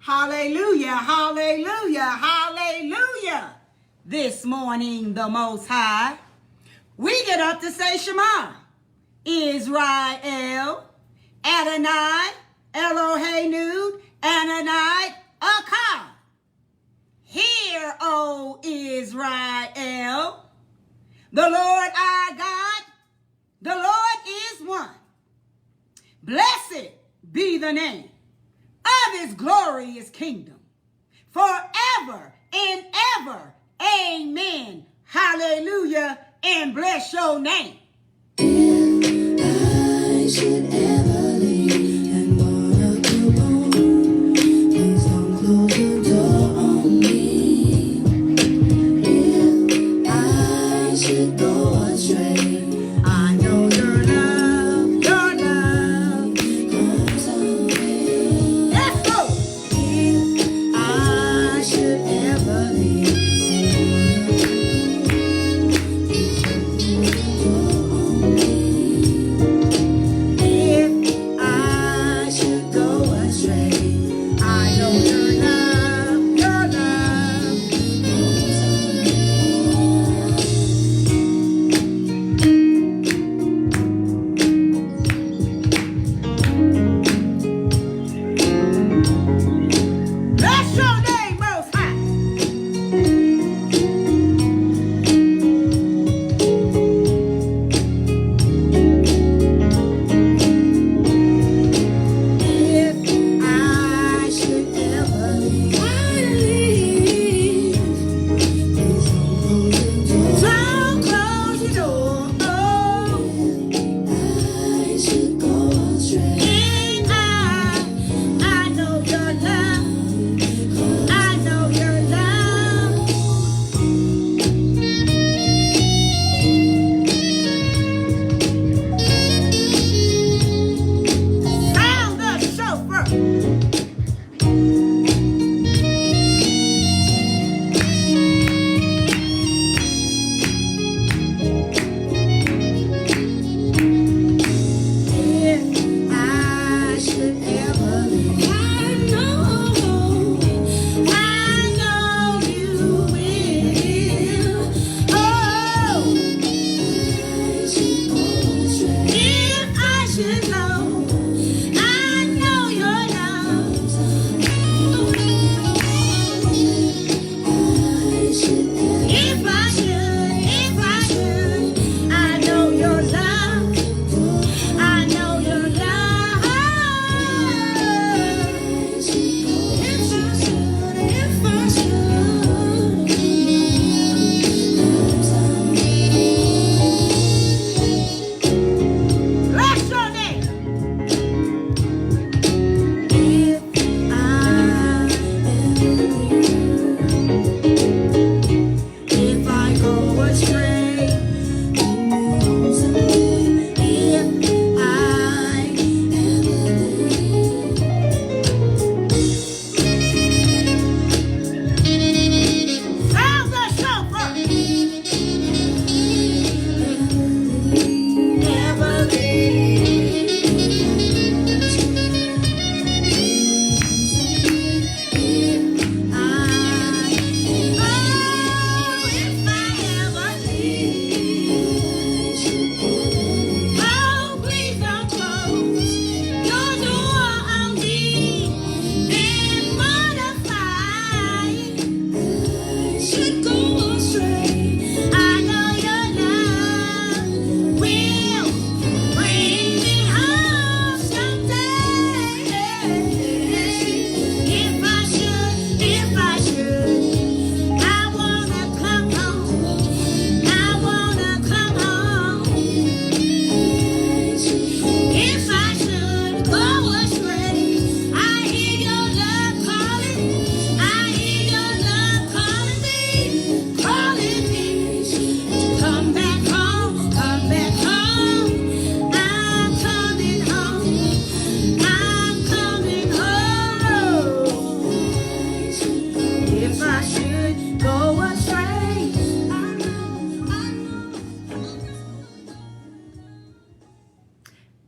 Hallelujah, hallelujah, hallelujah. This morning, the Most High, we get up to say Shema. Israel, Adonai, Eloheinu, Adonai, Akkad. Hear, O Israel, the Lord our God, the Lord is one. Blessed be the name of his glorious kingdom, forever and ever. Amen. Hallelujah. And bless your name. If I should ever leave and wanna go home, please don't close the door on me. If I should go astray, I know your love comes on me. Let's go. If I should ever leave, if I should go astray, I know your love comes on me.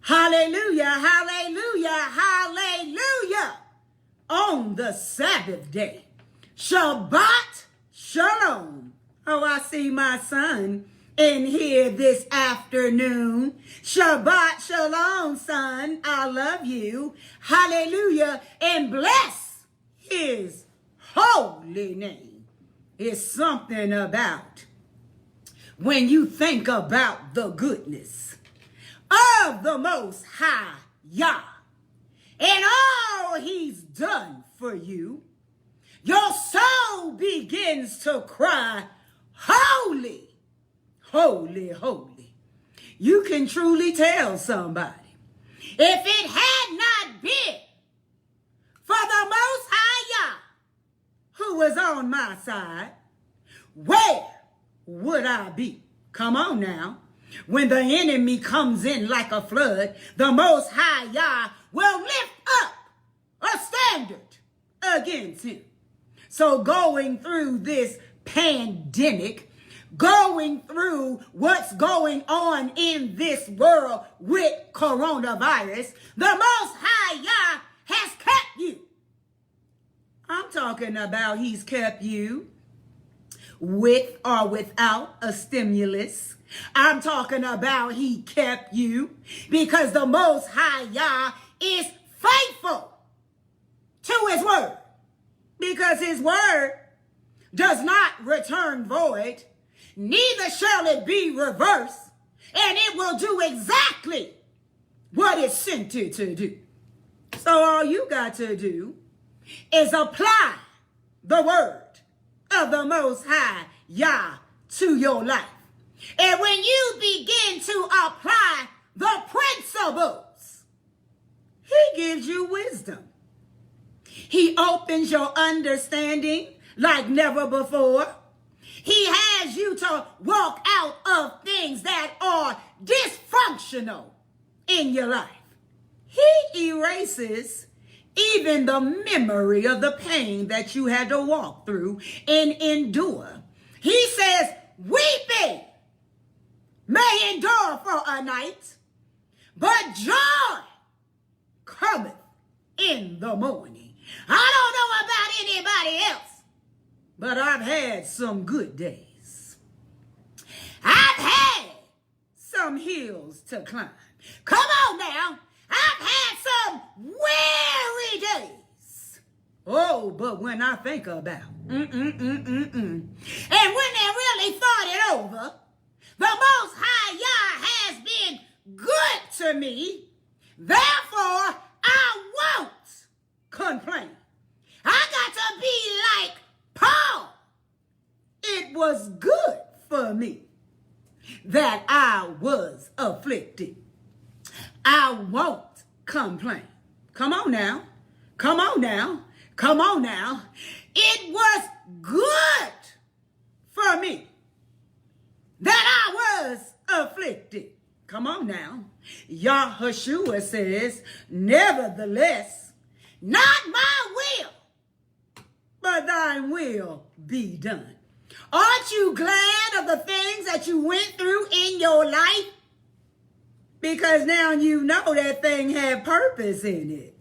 Hallelujah, hallelujah, hallelujah. On the Sabbath day. Shabbat shalom. Oh, I see my son in here this afternoon. Shabbat shalom, son. I love you. Hallelujah. And bless his holy name. It's something about when you think about the goodness of the Most High Yah and all he's done for you, your soul begins to cry, holy, holy, holy. You can truly tell somebody, if it had not been for the Most High Yah who was on my side, where would I be? Come on now. When the enemy comes in like a flood, the Most High Yah will lift up a standard against him. So going through this pandemic, going through what's going on in this world with coronavirus, the Most High Yah has kept you. I'm talking about he's kept you with or without a stimulus. I'm talking about he kept you because the Most High Yah is faithful to his word, because his word does not return void, neither shall it be reversed, and it will do exactly what it's sent it to do. So all you got to do is apply the word of the Most High Yah to your life. And when you begin to apply the principles, he gives you wisdom. He opens your understanding like never before. He has you to walk out of things that are dysfunctional in your life. He erases even the memory of the pain that you had to walk through and endure. He says, weeping may endure for a night, but joy cometh in the morning. I don't know about anybody else, but I've had some good days. I've had some hills to climb. Come on now. I've had some weary days. Oh, but when I think about and when they really thought it over, the Most High Yah has been good to me. Therefore, I won't complain. I got to be like Paul. It was good for me that I was afflicted. I won't complain. Come on now. Come on now. Come on now. It was good for me that I was afflicted. Come on now. Yahushua says, nevertheless, not my will, but thine will be done. Aren't you glad of the things that you went through in your life? Because now you know that thing had purpose in it.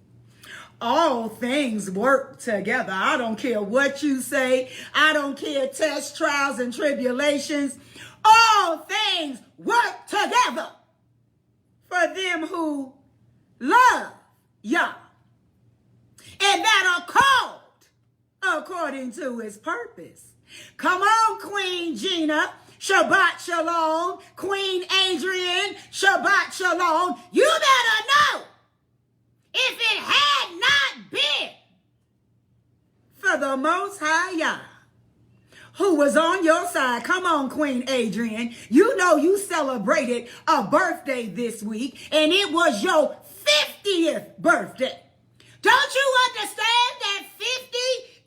All things work together. I don't care what you say. I don't care tests, trials, and tribulations. All things work together for them who love Yah and that are called according to his purpose. Come on, Queen Gina. Shabbat shalom. Queen Adrian, Shabbat shalom. You better know, if it had not been for the Most High Yah who was on your side. Come on, Queen Adrian. You know you celebrated a birthday this week, and it was your 50th birthday. Don't you understand that 50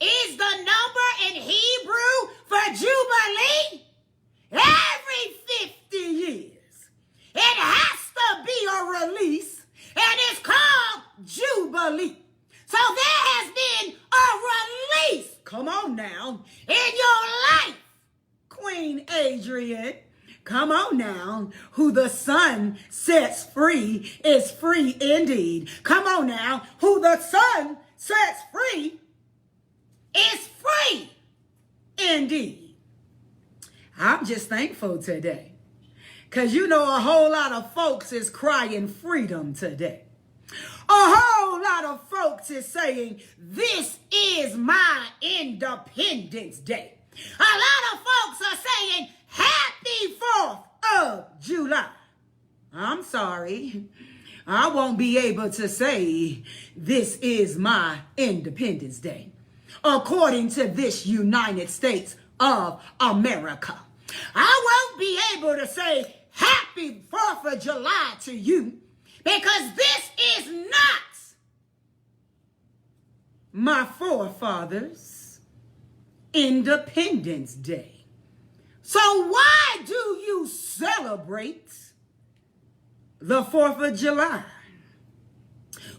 is the number in Hebrew for Jubilee? Every 50 years, it has to be a release, and it's called Jubilee. So there has been a release, come on now, in your life, Queen Adrian. Come on now. now. Who the Son sets free is free indeed. Come on now. Who the Son sets free is free indeed. I'm just thankful today. Because you know a whole lot of folks is crying freedom today. A whole lot of folks is saying, this is my Independence Day. A lot of folks are saying, happy 4th of July. I'm sorry. I won't be able to say, this is my Independence Day. According to this United States of America. I won't be able to say, happy 4th of July to you. Because this is not my forefathers' Independence Day. So why do you celebrate the 4th of July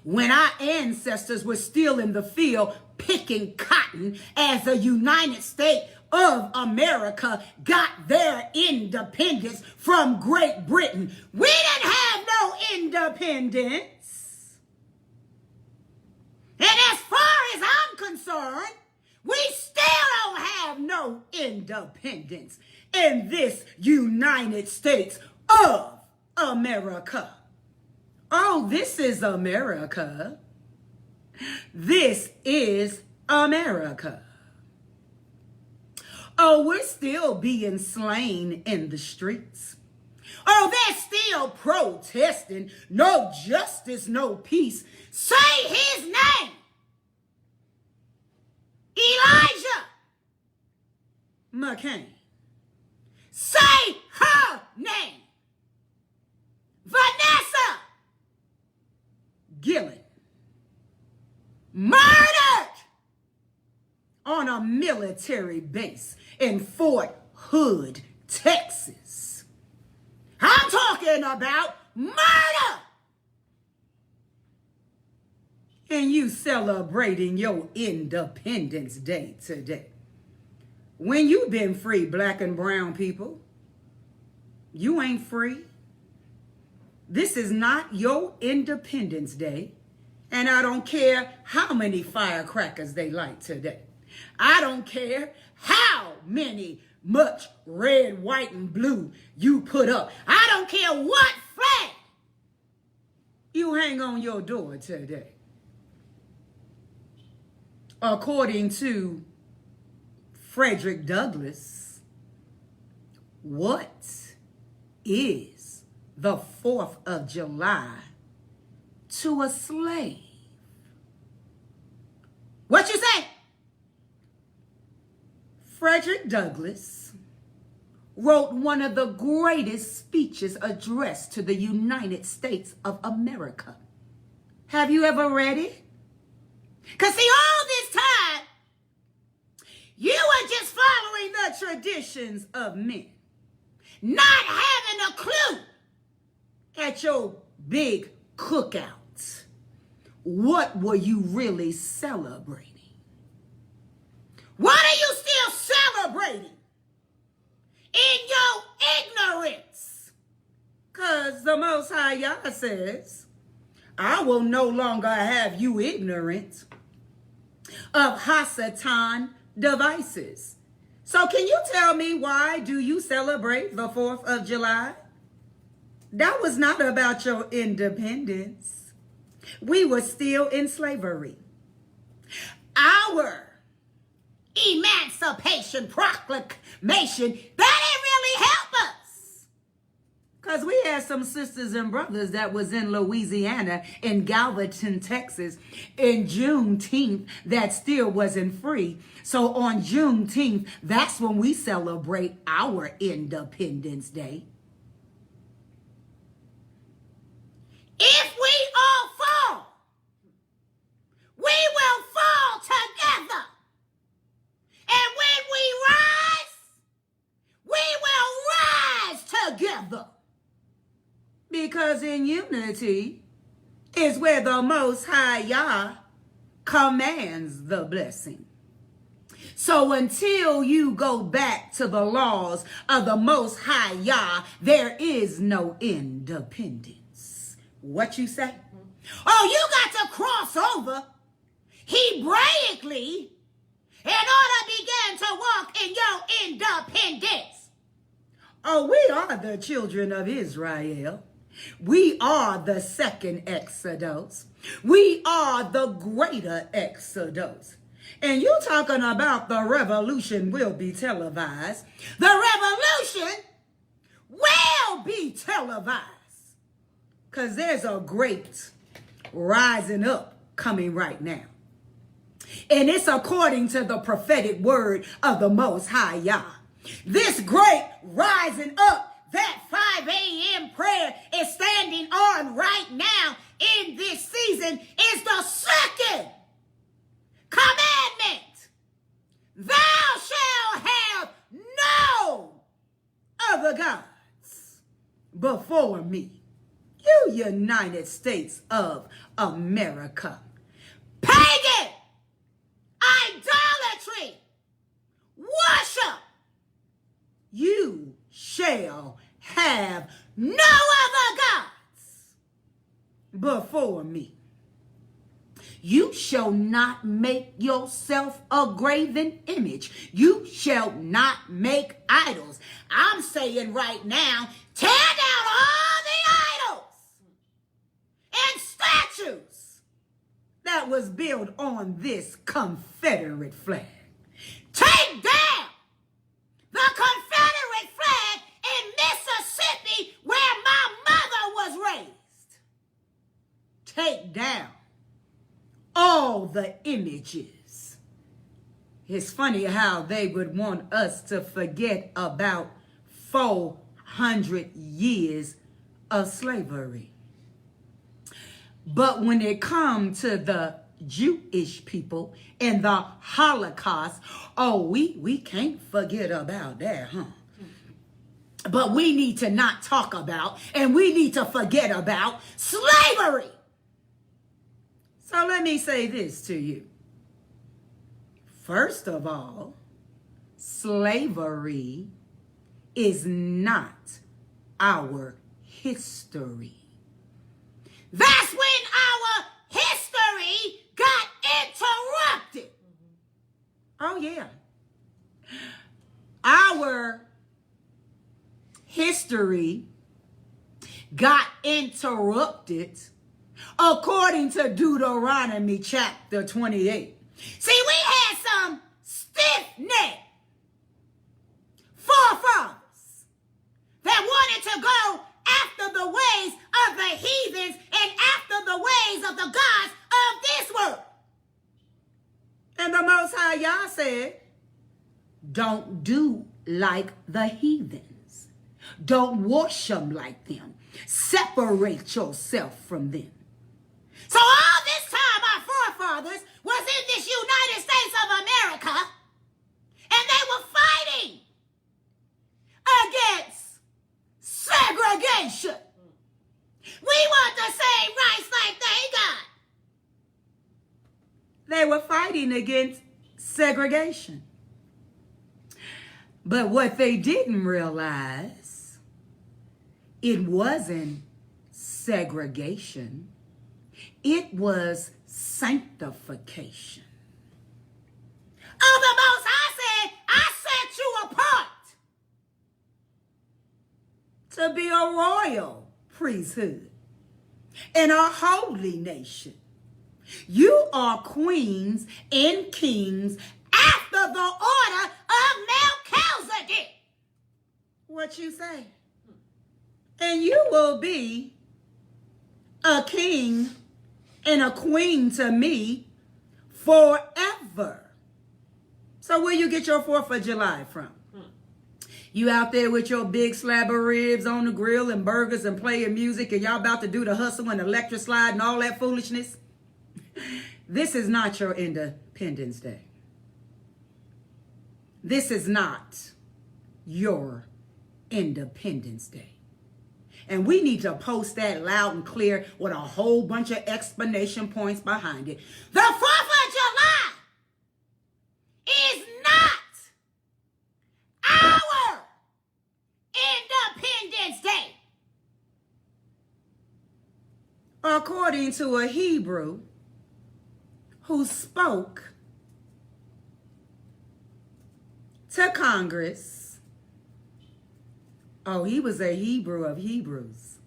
when our ancestors were still in the field picking cotton as the United States of America got their independence from Great Britain? We didn't have no independence. And as far as I'm concerned, we still don't have no independence in this United States of America. Oh, this is America. This is America. Oh, we're still being slain in the streets. Oh, they're still protesting. No justice, no peace. Say his name. Elijah McCain. Say her name. Vanessa Gillen. Murdered on a military base in Fort Hood, Texas. I'm talking about murder. And you celebrating your Independence Day today. When you been free, black and brown people, you ain't free. This is not your Independence Day. And I don't care how many firecrackers they light today. I don't care how much red, white, and blue you put up. I don't care what flag you hang on your door today. According to Frederick Douglass, what is the 4th of July to a slave? What you say? Frederick Douglass wrote one of the greatest speeches addressed to the United States of America. Have you ever read it? Because see, all this time, you were just following the traditions of men, not having a clue at your big cookout. What were you really celebrating? What are you still celebrating in your ignorance? Because the Most High Yah says, I will no longer have you ignorant of Hasatan devices. So can you tell me, why do you celebrate the 4th of July? That was not about your independence. We were still in slavery. Our Emancipation Proclamation, that didn't really help us. Because we had some sisters and brothers that was in Louisiana, in Galveston, Texas, in Juneteenth that still wasn't free. So on Juneteenth, that's when we celebrate our Independence Day. If we all fall, we will fall together. And when we rise together. Because in unity is where the Most High Yah commands the blessing. So until you go back to the laws of the Most High Yah, there is no independence. What you say? Oh, you got to cross over Hebraically in order to begin to walk in your independence. Oh, we are the children of Israel. We are the second Exodus. We are the greater Exodus. And you talking about the revolution will be televised. The revolution will be televised. Because there's a great rising up coming right now. And it's according to the prophetic word of the Most High Yah. This great rising up that 5 a.m. prayer is standing on right now in this season is the second commandment. Thou shalt have no other gods before me. You United States of America. Pagan idolatry worship. You shall have no other gods before me. You shall not make yourself a graven image. You shall not make idols. I'm saying right now, tear down all the idols and statues that was built on this Confederate flag. Take down the Confederate flag in Mississippi where my mother was raised. Take down all the images. It's funny how they would want us to forget about 400 years of slavery. But when it comes to the Jewish people and the Holocaust, oh, we can't forget about that, huh? But we need to not talk about and we need to forget about slavery. So let me say this to you. First of all, slavery is not our history. That's when our history got interrupted. Oh, yeah. Our history got interrupted according to Deuteronomy chapter 28. See, we had some stiff-necked forefathers that wanted to go after the ways of the heathens and after the ways of the gods of this world. And the Most High Yah said, don't do like the heathens. Don't worship like them. Separate yourself from them. So all this time our forefathers was in this United States of America and they were fighting against segregation. We want the same rights like they got. They were fighting against segregation. But what they didn't realize, it wasn't segregation. It was sanctification. Oh, the Most High said, I set you apart to be a royal priesthood and a holy nation. You are queens and kings after the order of Melchizedek. What you say? And you will be a king and a queen to me forever. So where you get your 4th of July from? You out there with your big slab of ribs on the grill and burgers and playing music and y'all about to do the hustle and electric slide and all that foolishness? This is not your Independence Day. This is not your Independence Day. And we need to post that loud and clear with a whole bunch of explanation points behind it. The 4th of July is not according to a Hebrew who spoke to Congress. Oh, he was a Hebrew of Hebrews.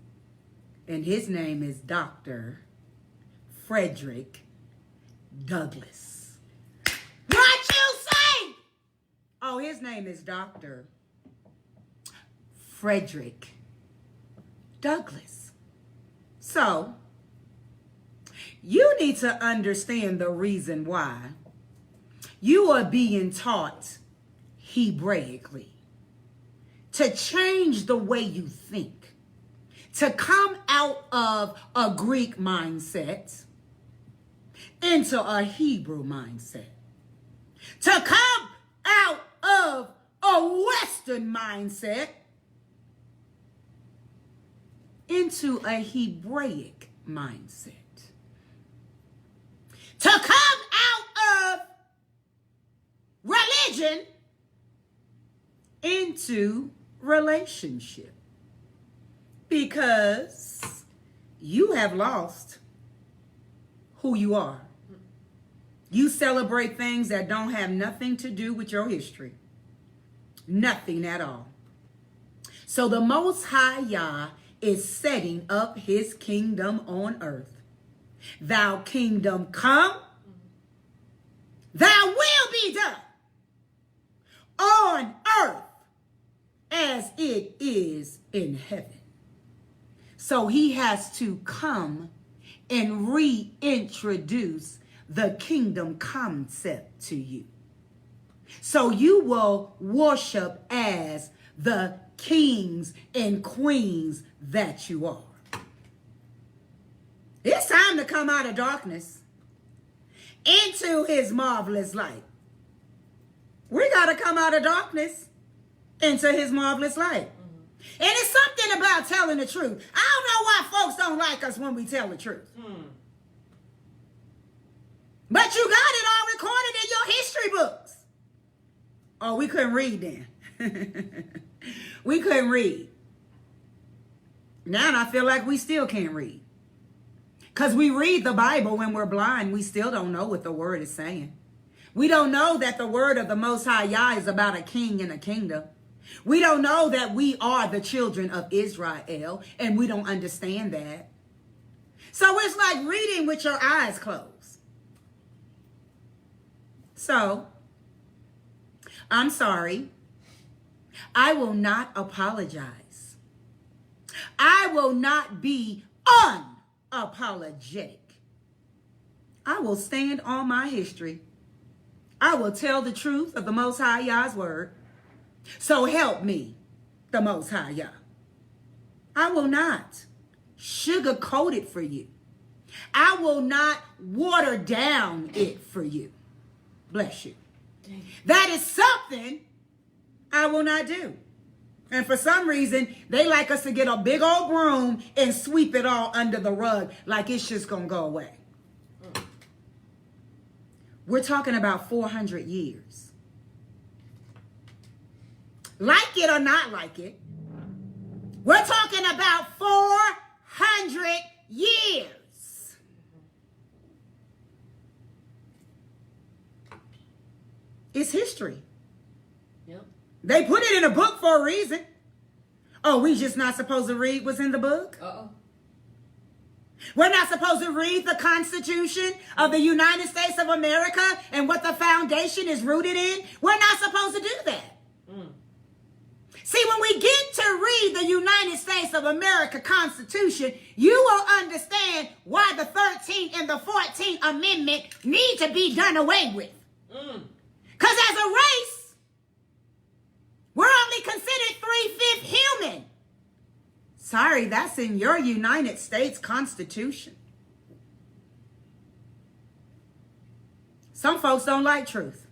And his name is Dr. Frederick Douglass. What you say? Oh, his name is Dr. Frederick Douglass. So, you need to understand the reason why you are being taught Hebraically, to change the way you think, to come out of a Greek mindset into a Hebrew mindset, to come out of a Western mindset into a Hebraic mindset, to come out of religion into relationship, because you have lost who you are. You celebrate things that don't have nothing to do with your history. Nothing at all. So the Most High Yah is setting up his kingdom on earth. Thou kingdom come, thy will be done on earth as it is in heaven. So he has to come and reintroduce the kingdom concept to you. So you will worship as the kings and queens that you are. It's time to come out of darkness into his marvelous light. We got to come out of darkness into his marvelous light. And it's something about telling the truth. I don't know why folks don't like us when we tell the truth. But you got it all recorded in your history books. Oh, we couldn't read then. We couldn't read. Now I feel like we still can't read. Because we read the Bible when we're blind. We still don't know what the word is saying. We don't know that the word of the Most High Yah is about a king and a kingdom. We don't know that we are the children of Israel, and we don't understand that. So it's like reading with your eyes closed. So, I'm sorry. I will not apologize. I will not be unapologetic. I will stand on my history. I will tell the truth of the Most High Yah's word. So help me, the Most High Yah. I will not sugarcoat it for you. I will not water down it for you. Bless you. That is something I will not do. And for some reason, they like us to get a big old broom and sweep it all under the rug like it's just going to go away. We're talking about 400 years. Like it or not like it, we're talking about 400 years. It's history. Yep. They put it in a book for a reason. Oh, we just not supposed to read what's in the book? Uh-oh. We're not supposed to read the Constitution of the United States of America and what the foundation is rooted in? We're not supposed to do that. See, when we get to read the United States of America Constitution, you will understand why the 13th and the 14th Amendment need to be done away with. Because as a race, we're only considered 3/5 human. Sorry, that's in your United States Constitution. Some folks don't like truth.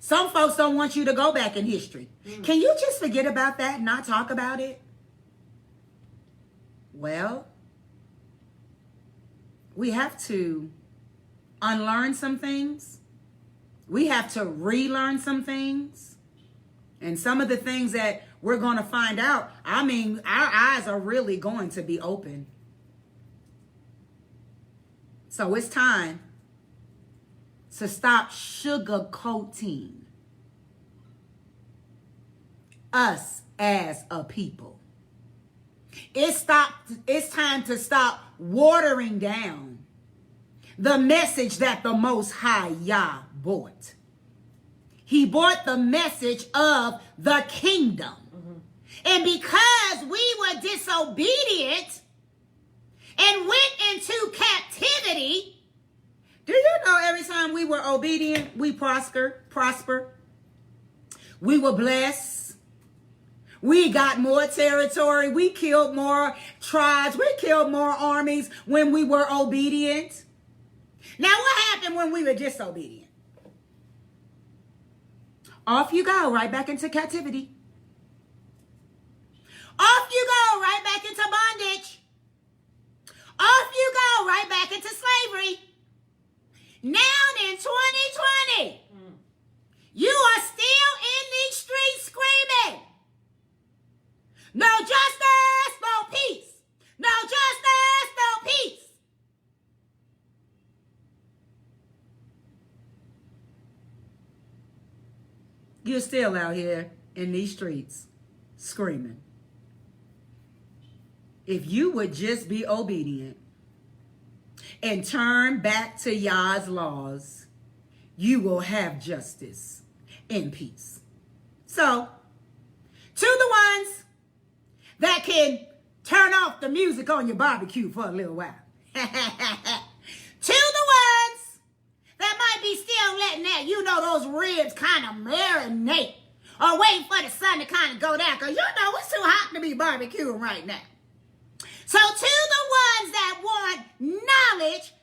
Some folks don't want you to go back in history. Can you just forget about that and not talk about it? Well, we have to unlearn some things. We have to relearn some things. And some of the things that we're going to find out, I mean, our eyes are really going to be open. So it's time to stop sugarcoating us as a people. It's time to stop watering down the message that the Most High Yah brought. He brought the message of the kingdom. And because we were disobedient and went into captivity, do you know every time we were obedient, we prosper. We were blessed. We got more territory. We killed more tribes. We killed more armies when we were obedient. Now, what happened when we were disobedient? Off you go, right back into captivity. Off you go, right back into bondage. Off you go, right back into slavery. Now in 2020, you are still in these streets screaming, no justice, no peace. No justice, no peace. You're still out here in these streets screaming. If you would just be obedient and turn back to Yah's laws, you will have justice and peace. So, to the ones that can turn off the music on your barbecue for a little while. To the ones that might be still letting that, those ribs kind of marinate or waiting for the sun to kind of go down, because it's too hot to be barbecuing right now. So to the ones that want knowledge,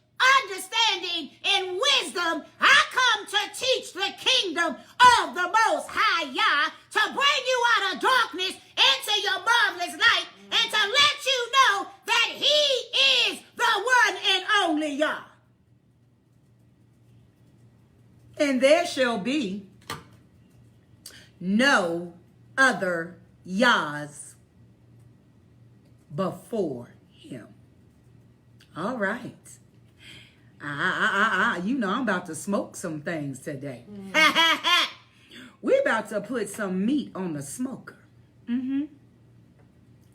understanding, and wisdom, I come to teach the kingdom of the Most High Yah, to bring you out of darkness into your marvelous light, and to let you know that He is the one and only Yah. And there shall be no other Yahs before Him. All right. I'm about to smoke some things today. We're about to put some meat on the smoker.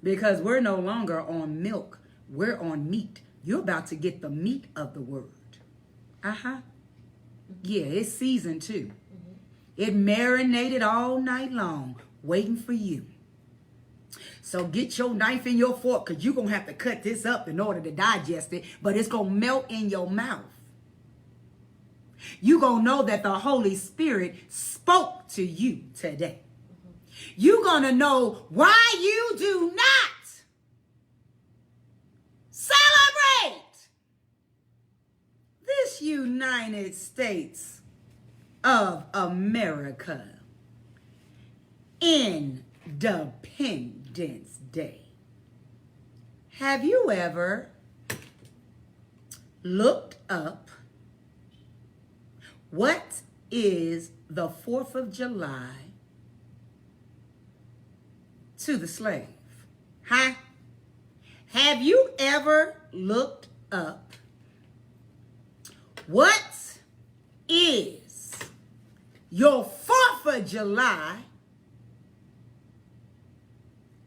Because we're no longer on milk. We're on meat. You're about to get the meat of the word. Yeah, it's season 2. It marinated all night long, waiting for you. So get your knife and your fork, because you're going to have to cut this up in order to digest it, but it's going to melt in your mouth. You're going to know that the Holy Spirit spoke to you today. You're going to know why you do not celebrate this United States of America Independence Day. Have you ever looked up what is the 4th of July to the slave? Have you ever looked up what is your 4th of July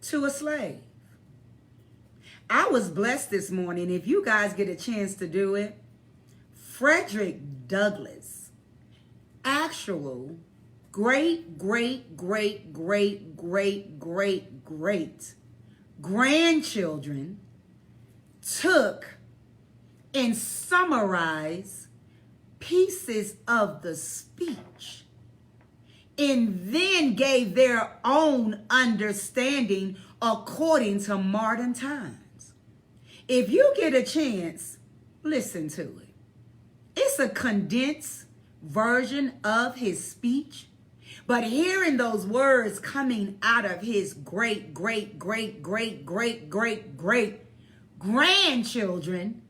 to a slave? I was blessed this morning. If you guys get a chance to do it, Frederick Douglass, actual great grandchildren, took and summarized pieces of the speech and then gave their own understanding according to modern times. If you get a chance, listen to it. It's a condensed version of his speech, but hearing those words coming out of his great grandchildren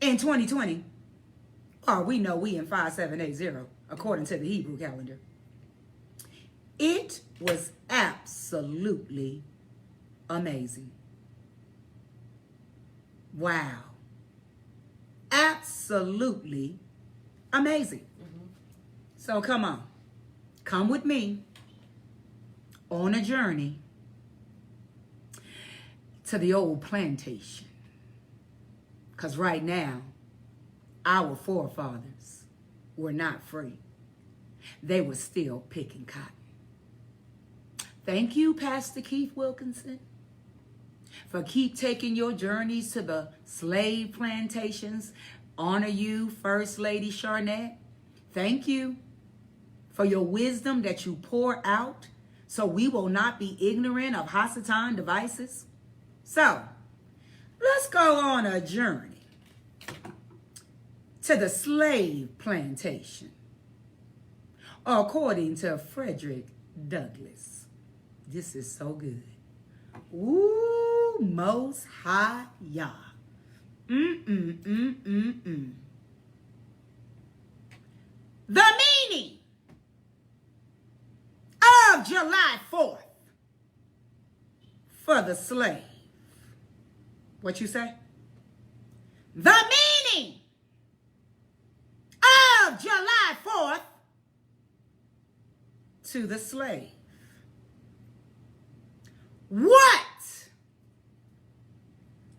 in 2020, or we know we in 5780 according to the Hebrew calendar, it was absolutely amazing. Wow. absolutely amazing. So come on, come with me on a journey to the old plantation. Because right now, our forefathers were not free. They were still picking cotton. Thank you, Pastor Keith Wilkinson, for keep taking your journeys to the slave plantations. Honor you, First Lady Jeanette. Thank you for your wisdom that you pour out so we will not be ignorant of Hasatan devices. So, let's go on a journey to the slave plantation, according to Frederick Douglass. This is so good. Ooh, Most High Yah. The meaning of July 4th for the slave. What you say? The meaning of July 4th to the slave. What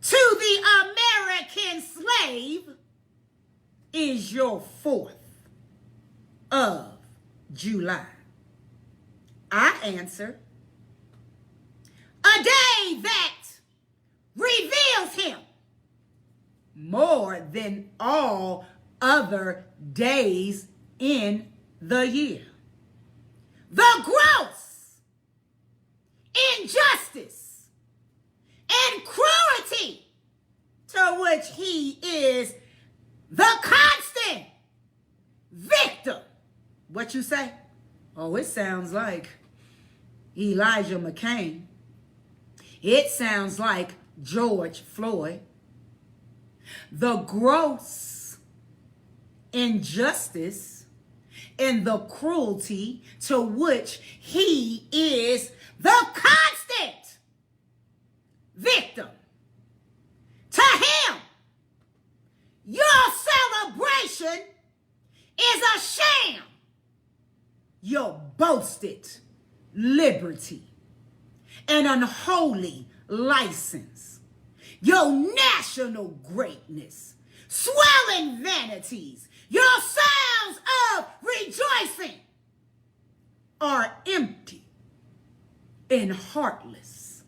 to the American slave is your 4th of July? I answer, a day that reveals him more than all other days in the year. The gross injustice and cruelty to which he is the constant victim. What you say? Oh, it sounds like Elijah McCain. It sounds like George Floyd. The gross injustice and the cruelty to which he is the constant victim. To him, your celebration is a sham. Your boasted liberty, an unholy license, your national greatness, swelling vanities, your sounds of rejoicing are empty and heartless.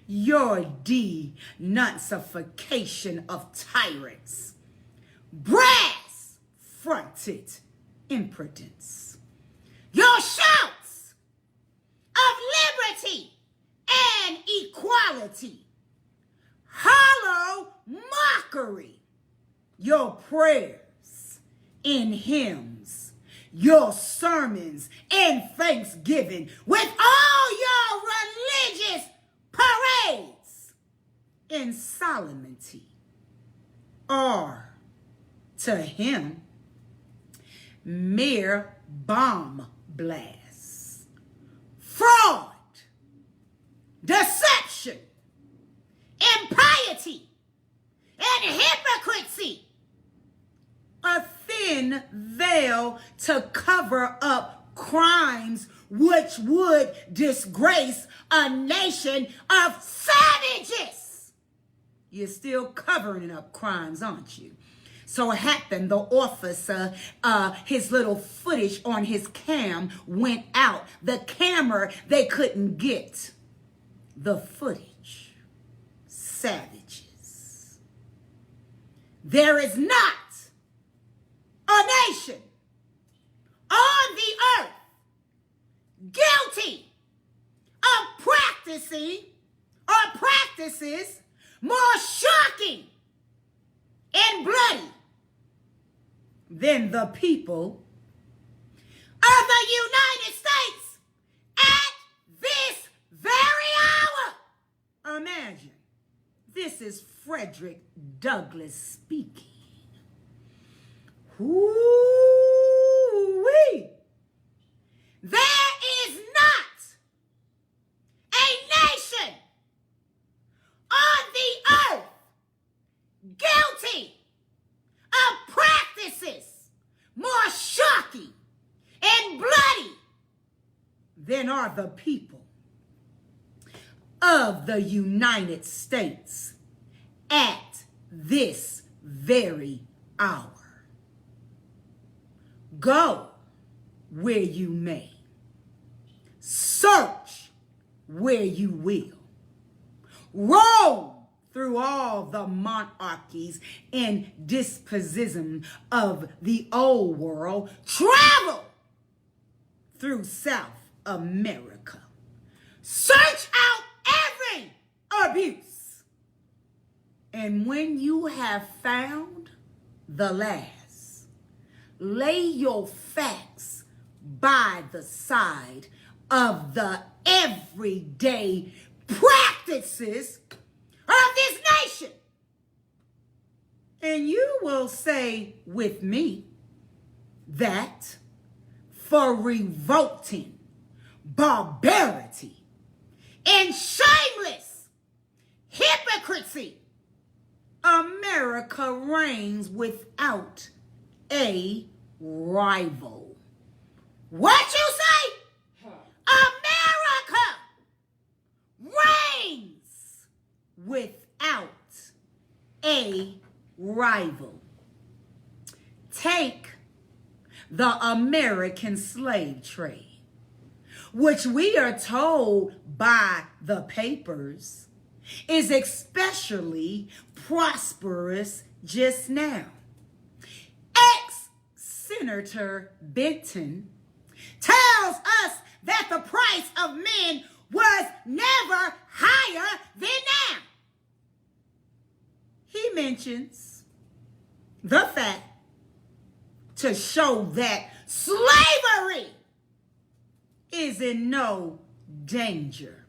Your denunciation of tyrants, brass-fronted impotence, your shouts of liberty and equality, hollow mockery, your prayers and hymns, your sermons and thanksgiving, with all your religious parades and solemnity are to him mere bomb blasts, fraud, deception, impiety, and hypocrisy, a thin veil to cover up crimes which would disgrace a nation of savages. You're still covering up crimes, aren't you? So it happened, the officer, his little footage on his cam went out. The camera, they couldn't get the footage. Savages. There is not a nation on the earth guilty of practicing or practices more shocking and bloody than the people of the United States at this very hour. Imagine, this is Frederick Douglass speaking. Ooh-wee. There is not a nation on the earth guilty than are the people of the United States at this very hour. Go where you may, search where you will, roam through all the monarchies and despotism of the old world, travel through South America, search out every abuse, and when you have found the last, lay your facts by the side of the everyday practices of this nation. And you will say with me that for revolting barbarity and shameless hypocrisy, America reigns without a rival. What you say? America reigns without a rival. Take the American slave trade, which we are told by the papers is especially prosperous just now. Ex-Senator Benton tells us that the price of men was never higher than now. He mentions the fact to show that slavery is in no danger.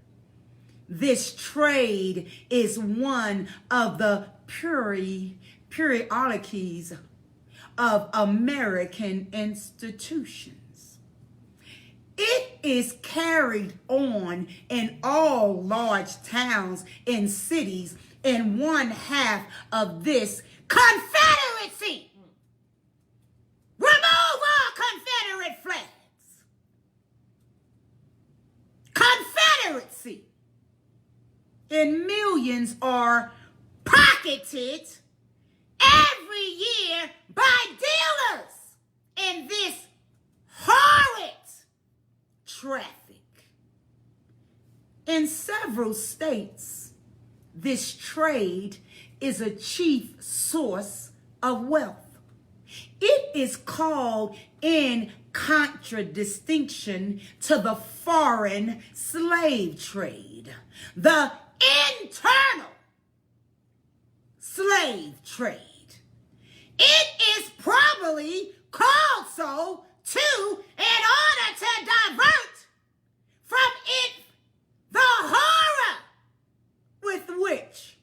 This trade is one of the periodicities of American institutions. It is carried on in all large towns and cities in one half of this Confederacy. Remove all Confederate flags. Confederacy. And millions are pocketed every year by dealers in this horrid traffic. In several states, this trade is a chief source of wealth. It is called in contradistinction to the foreign slave trade, the internal slave trade. It is probably called so too in order to divert from it the horror with which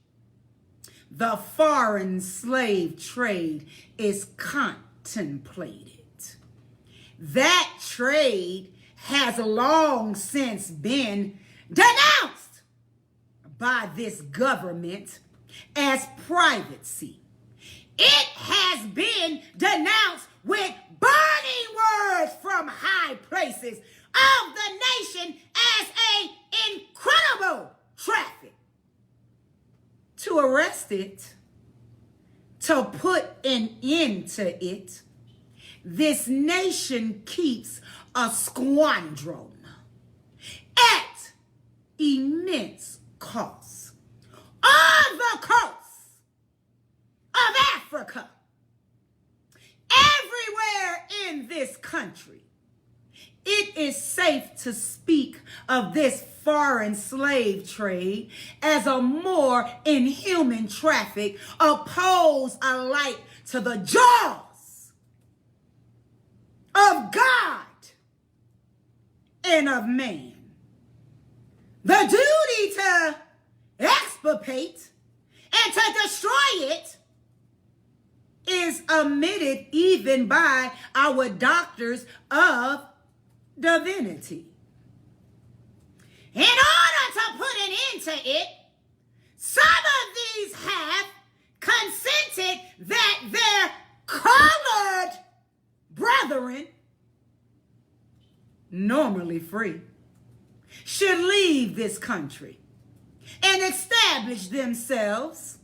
the foreign slave trade is contemplated. That trade has long since been denounced by this government as privacy. It has been denounced with burning words from high places of the nation as an incredible traffic. To arrest it, to put an end to it, this nation keeps a squadron at immense cost on the coast of Africa, everywhere in this country. It is safe to speak of this foreign slave trade as a more inhuman traffic opposed alike to the jaws of God and of man. The duty to extirpate and to destroy it is omitted even by our doctors of divinity. In order to put an end to it, some of these have consented that their colored brethren, normally free, should leave this country and establish themselves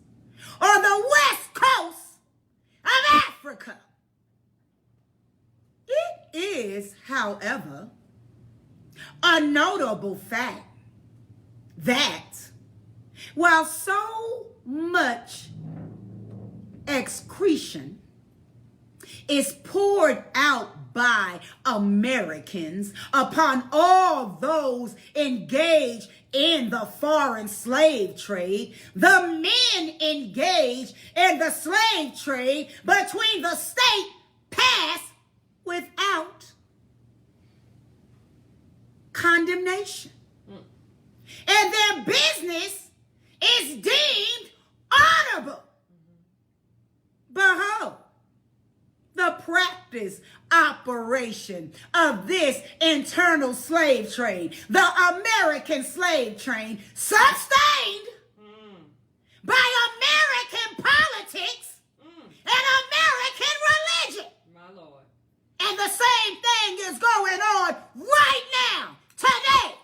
on the west coast of Africa. It is, however, a notable fact that while so much excretion is poured out by Americans upon all those engaged in the foreign slave trade, the men engaged in the slave trade between the state pass without condemnation. And their business is deemed honorable. Behold, the practice operation of this internal slave trade, the American slave trade, sustained by American politics and American religion. My Lord. And the same thing is going on right now, today.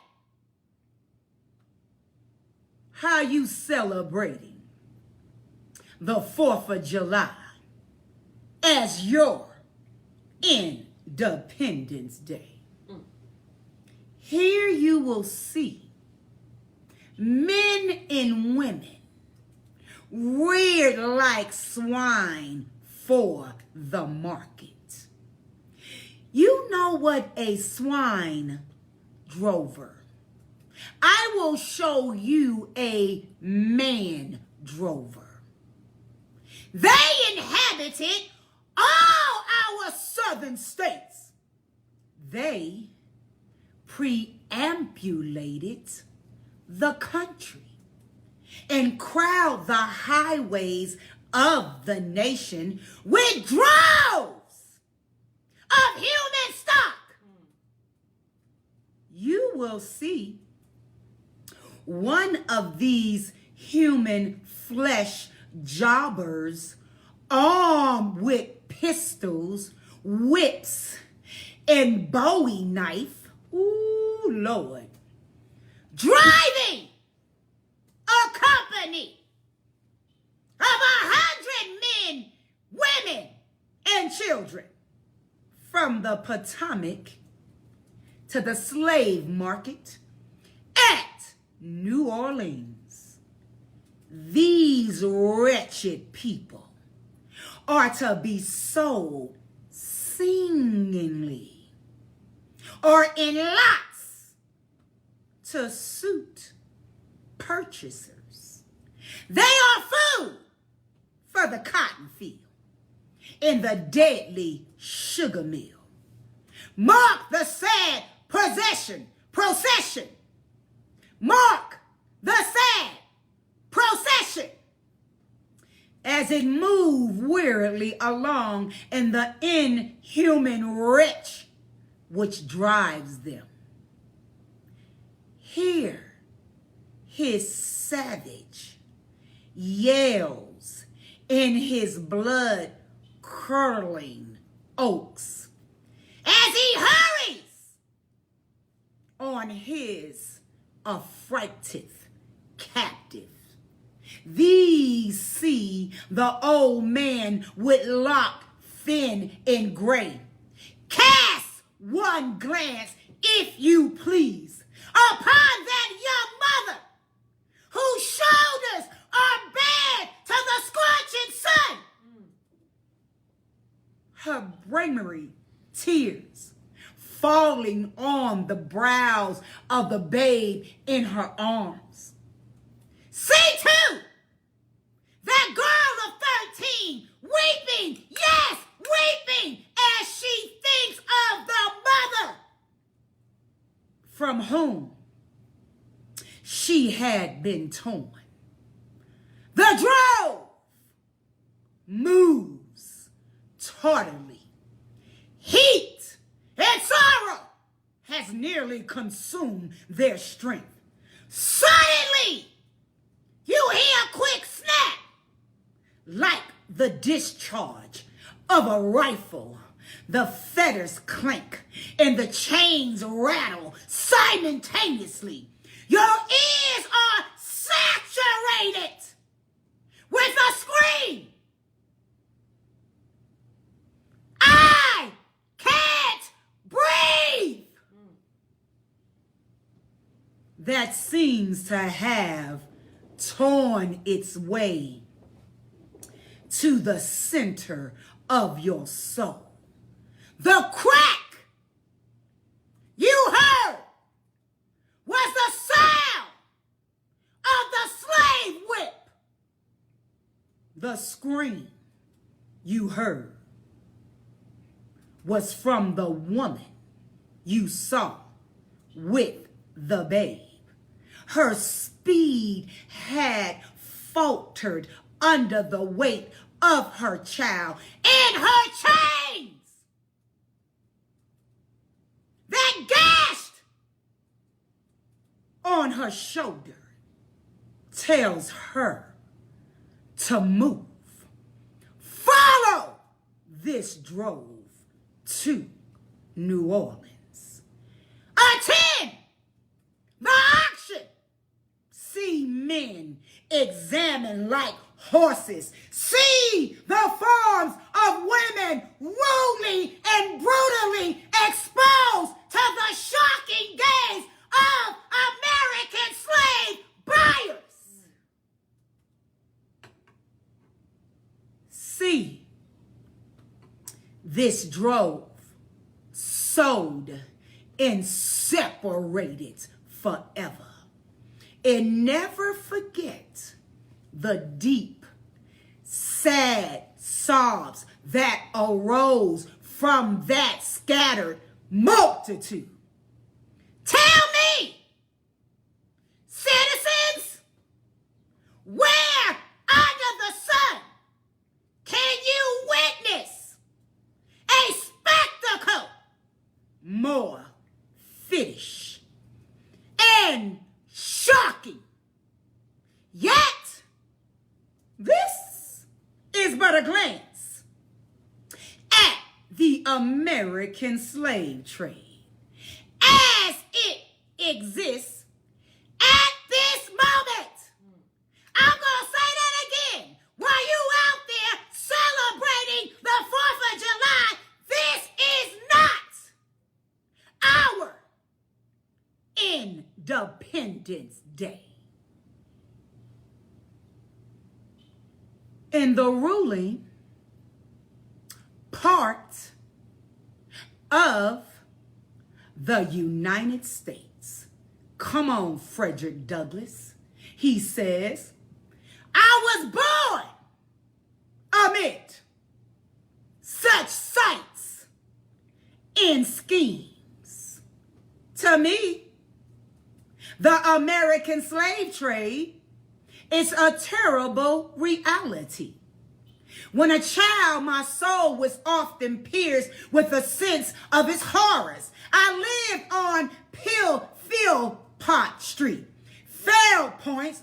How you celebrating the 4th of July as your Independence Day? Here you will see men and women reared like swine for the market. You know what a swine drover? I will show you a man drover. They inhabited all our southern states. They preambulated the country and crowd the highways of the nation with droves of human stock. You will see one of these human flesh jobbers armed with pistols, whips, and Bowie knife, ooh, Lord, driving a company of 100 men, women, and children from the Potomac to the slave market at New Orleans. These wretched people are to be sold singly or in lots to suit purchasers. They are food for the cotton field in the deadly sugar mill. Mark the sad procession. Mark the sad procession as it moved wearily along in the inhuman wretch which drives them. Hear his savage yells in his blood-curdling oaks as he hurries on his affrighted captive. These see the old man with lock thin and gray. Cast one glance, if you please, upon that young mother whose shoulders are bared to the scorching sun. Her brimming tears falling on the brows of the babe in her arms. See too, that girl of 13 weeping, yes, weeping, as she thinks of the mother from whom she had been torn. The drove moves tardily. Heat and sorrow has nearly consumed their strength. Suddenly, you hear a quick snap, like the discharge of a rifle. The fetters clank, and the chains rattle simultaneously. Your ears are saturated with a scream. I can't breathe. That seems to have torn its way to the center of your soul. The crack you heard was the sound of the slave whip. The scream you heard was from the woman you saw with the babe. Her speed had faltered under the weight of her child and her chains that gashed on her shoulder tells her to move. Follow this drove to New Orleans. Attend the auction. See men examine like horses. See the forms of women rudely and brutally exposed to the shocking gaze of American slave buyers. See this drove sold and separated forever. And never forget the deep, sad sobs that arose from that scattered multitude. Tell me, citizens, where under the sun can you witness a spectacle more fittish and shocking? Yet, this is but a glance at the American slave trade as it exists at this moment. I'm going to say that again. While you out there celebrating the 4th of July, this is not our Independence Day. In the ruling part of the United States, come on, Frederick Douglass, he says, I was born amid such sights and schemes. To me, the American slave trade is a terrible reality. When a child, my soul was often pierced with a sense of its horrors. I lived on Philpott Street, Fair Point,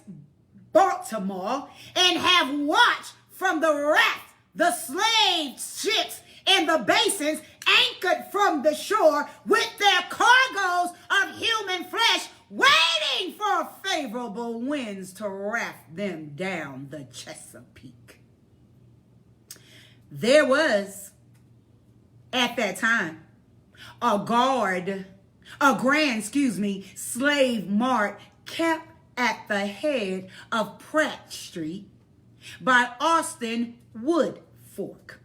Baltimore, and have watched from the raft the slave ships in the basins anchored from the shore with their cargoes of human flesh waiting for favorable winds to raft them down the Chesapeake. There was, at that time, a grand slave mart kept at the head of Pratt Street by Austin Woodfork.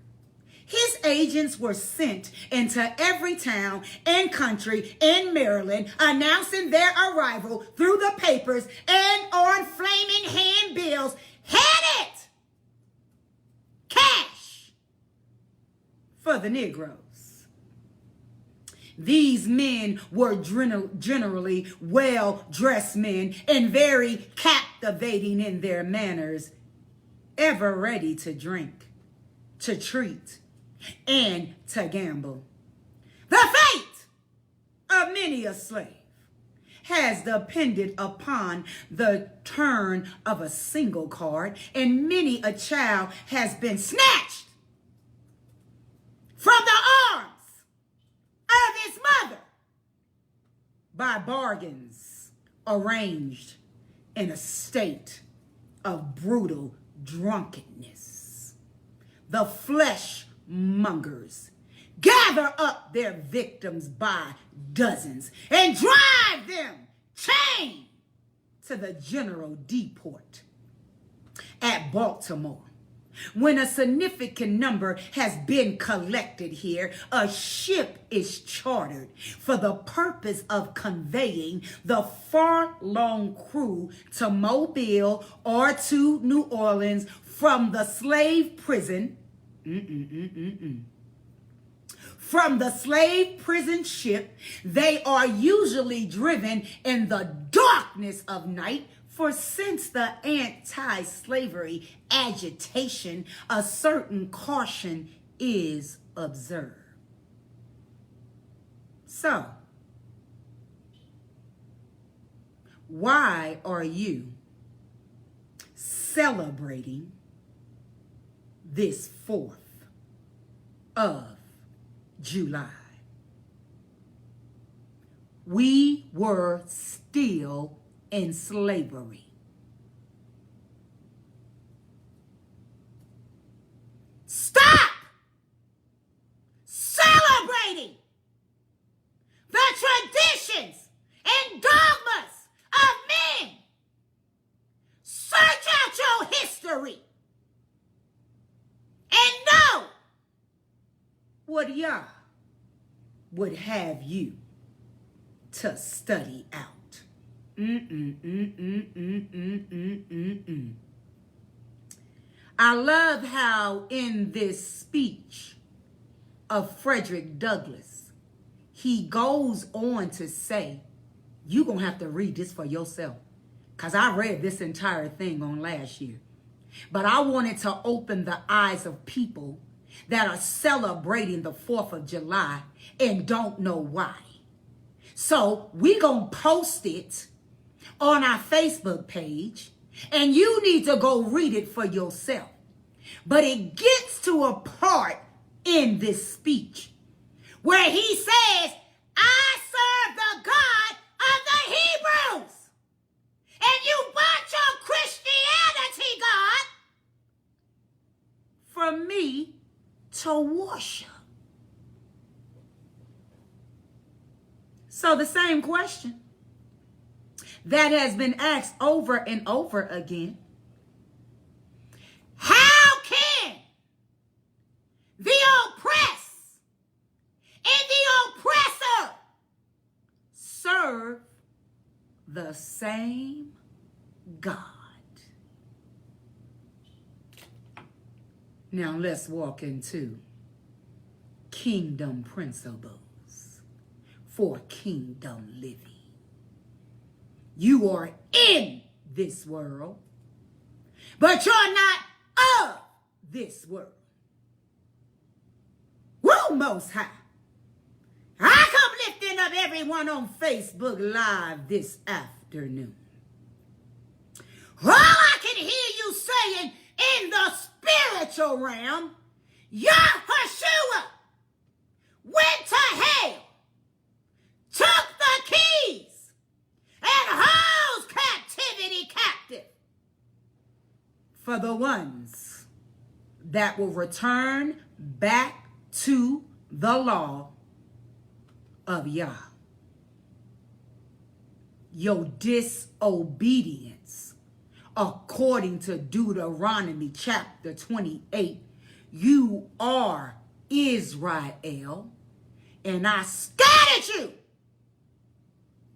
His agents were sent into every town and country in Maryland, announcing their arrival through the papers and on flaming handbills headed cash for the Negroes. These men were generally well-dressed men and very captivating in their manners, ever ready to drink, to treat, and to gamble. The fate of many a slave has depended upon the turn of a single card, and many a child has been snatched from the arms of his mother by bargains arranged in a state of brutal drunkenness. The flesh mongers gather up their victims by dozens and drive them chained to the general depot at Baltimore. When a significant number has been collected here, a ship is chartered for the purpose of conveying the far-long crew to Mobile or to New Orleans from the slave prison. From the slave prison ship, they are usually driven in the darkness of night. For since the anti-slavery agitation, a certain caution is observed. So, why are you celebrating this 4th of July? We were still in slavery. Stop celebrating the traditions and dogmas of men. Search out your history and know what Yah would have you to study out. I love how in this speech of Frederick Douglass, he goes on to say, you're going to have to read this for yourself, because I read this entire thing on last year. But I wanted to open the eyes of people that are celebrating the 4th of July and don't know why. So we going to post it on our Facebook page, and you need to go read it for yourself. But it gets to a part in this speech where he says, I serve the God of the Hebrews, and you bought your Christianity, God, for me to worship. So the same question that has been asked over and over again. How can the oppressed and the oppressor serve the same God? Now let's walk into kingdom principles for kingdom living. You are in this world, but you're not of this world. Woo, Most High. I come lifting up everyone on Facebook Live this afternoon. All I can hear you saying in the spiritual realm, Yahushua went to hell, took the keys, and holds captivity captive for the ones that will return back to the law of Yah. Your disobedience, according to Deuteronomy chapter 28, you are Israel, and I scattered you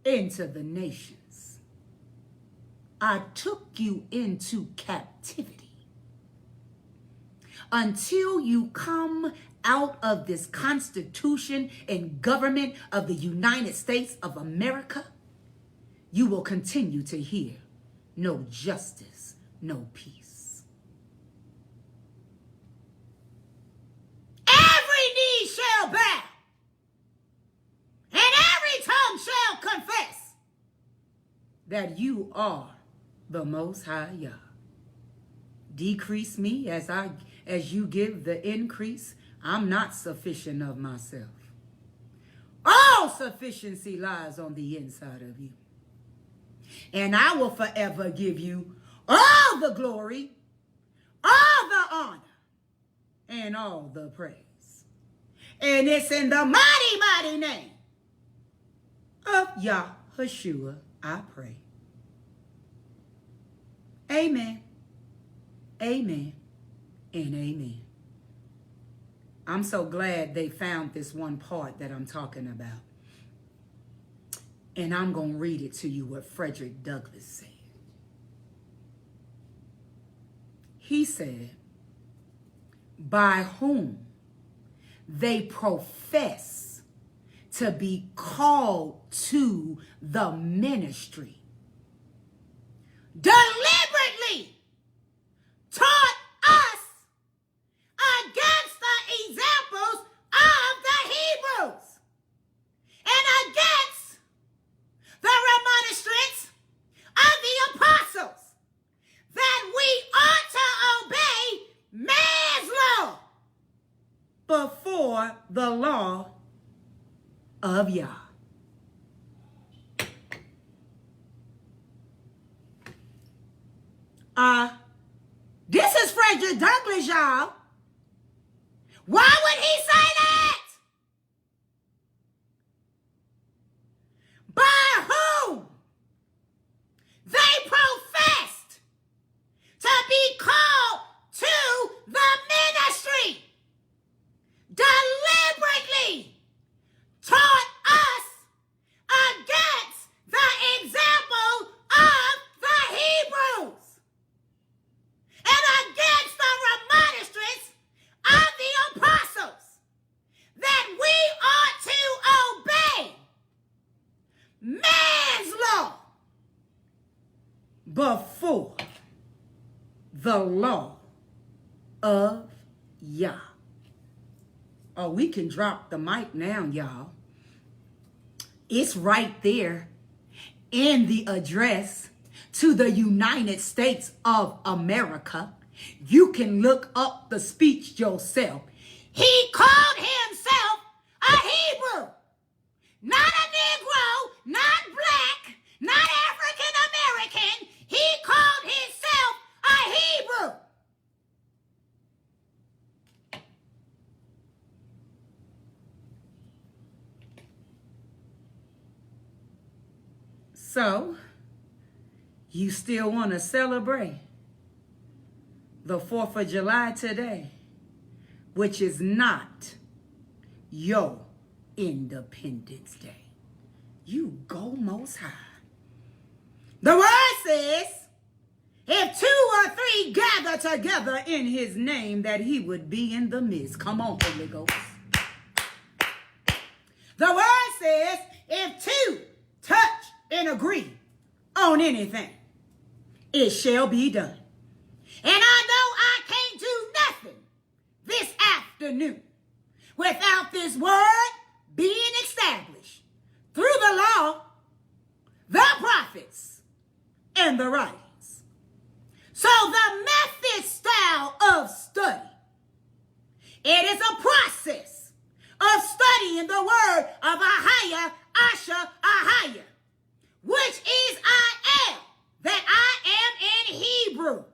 into the nations. I took you into captivity until you come out of this Constitution and government of the United States of America. You will continue to hear no justice, no peace. Every knee shall bow, and every tongue shall confess that you are the Most High Yah. Decrease me as you give the increase. I'm not sufficient of myself. Oh, all sufficiency lies on the inside of you. And I will forever give you all the glory, all the honor, and all the praise. And it's in the mighty, mighty name of Yahushua I pray. Amen, amen, and amen. I'm so glad they found this one part that I'm talking about. And I'm going to read it to you what Frederick Douglass said. He said, by whom they profess to be called to the ministry, deliberately taught us against the examples of the Hebrews and against the remonstrance of the apostles, that we ought to obey man's law before the law of Yah. This is Frederick Douglass, y'all. Why would he say that? By whom they professed to be called to the ministry, deliberately taught us against the example of the Hebrews and against the remonstrance of the apostles, that we ought to obey man's law before the law of Yah. Oh, we can drop the mic now, y'all. It's right there in the address to the United States of America. You can look up the speech yourself. He called himself a Hebrew, not a Negro, not black, not African American. He called himself a Hebrew. So, you still want to celebrate the 4th of July today, which is not your Independence Day. You go most high. The word says, if 2 or 3 gather together in his name, that he would be in the midst. Come on, Holy Ghost. The word says, if 2 touch and agree on anything, it shall be done. And I know I can't do nothing this afternoon without this word being established through the law, the prophets, and the writings. So the method style of study, it is a process of studying the word of Ahia, Asha, Ahia, which is I am, that I am in Hebrew,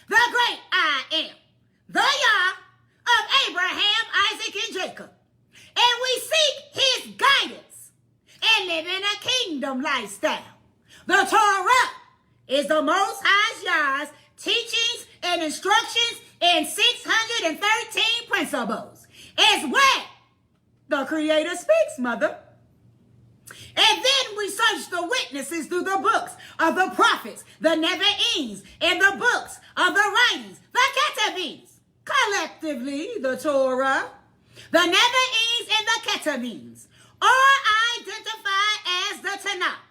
the great I am, the Yah of Abraham, Isaac, and Jacob. And we seek his guidance and live in a kingdom lifestyle. The Torah is the Most High Yah's teachings and instructions in 613 principles. It's where the Creator speaks, mother. And then we search the witnesses through the books of the prophets, the Nevi'im, and the books of the writings, the Ketuvim, collectively the Torah, the Nevi'im, and the Ketuvim, are identified as the Tanakh,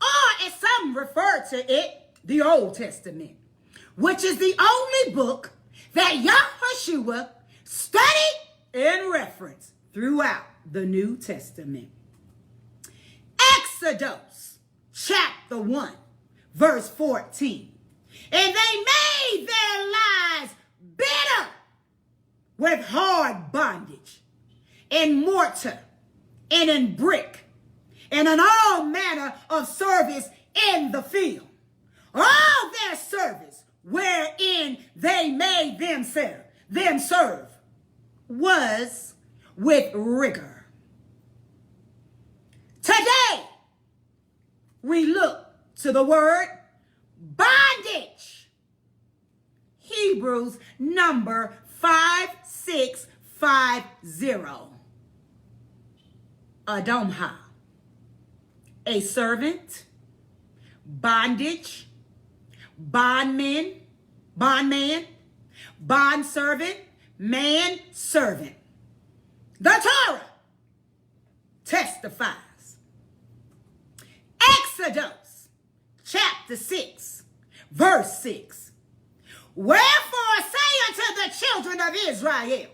or as some refer to it, the Old Testament, which is the only book that Yahushua studied and referenced throughout the New Testament. Exodus chapter 1, verse 14. And they made their lives bitter with hard bondage and mortar and in brick, and in all manner of service in the field. All their service wherein they made them serve was with rigor. Today, we look to the word bondage. Hebrews number 5650. Adomha, a servant, bondage, bondman, bondservant, man-servant. The Torah testifies. Exodus chapter 6, verse 6. Wherefore say unto the children of Israel,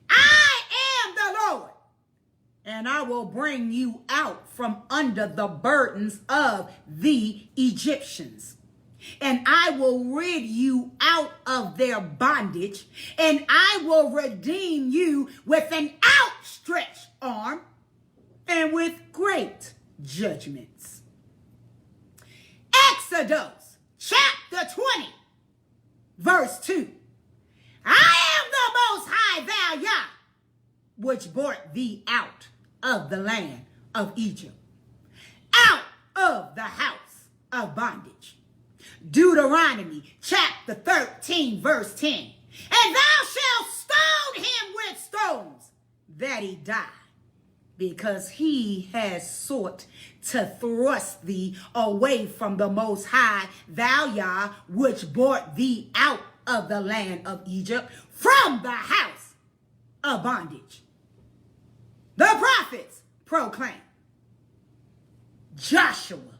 I am the Lord, and I will bring you out from under the burdens of the Egyptians. And I will rid you out of their bondage, and I will redeem you with an outstretched arm and with great judgments. Exodus chapter 20, verse 2. I am the most high thou Yah, which brought thee out of the land of Egypt, out of the house of bondage. Deuteronomy chapter 13, verse 10. And thou shalt stone him with stones, that he die, because he has sought to thrust thee away from the Most High, thou Yah, which brought thee out of the land of Egypt, from the house of bondage. The prophets proclaim. Joshua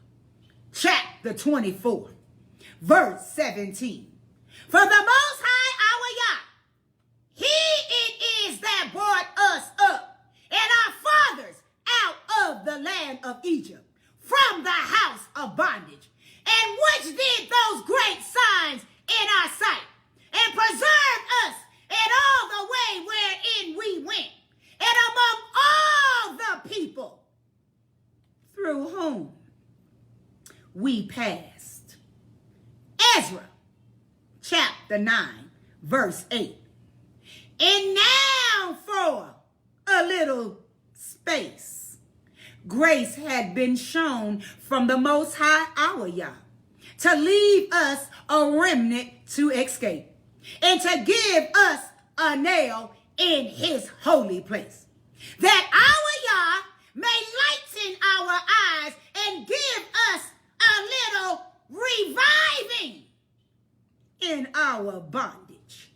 chapter 24, verse 17. For the Most High our Yah, he it is that brought us up and our fathers out of the land of Egypt, from the house of bondage, and which did those great signs in our sight, and preserved us in all the way wherein we went, and among all the people through whom we passed. Ezra chapter 9, verse 8. And now for a little space, grace had been shown from the Most High our Yah to leave us a remnant to escape, and to give us a nail in his holy place, that our Yah may lighten our eyes and give us a little reviving in our bondage.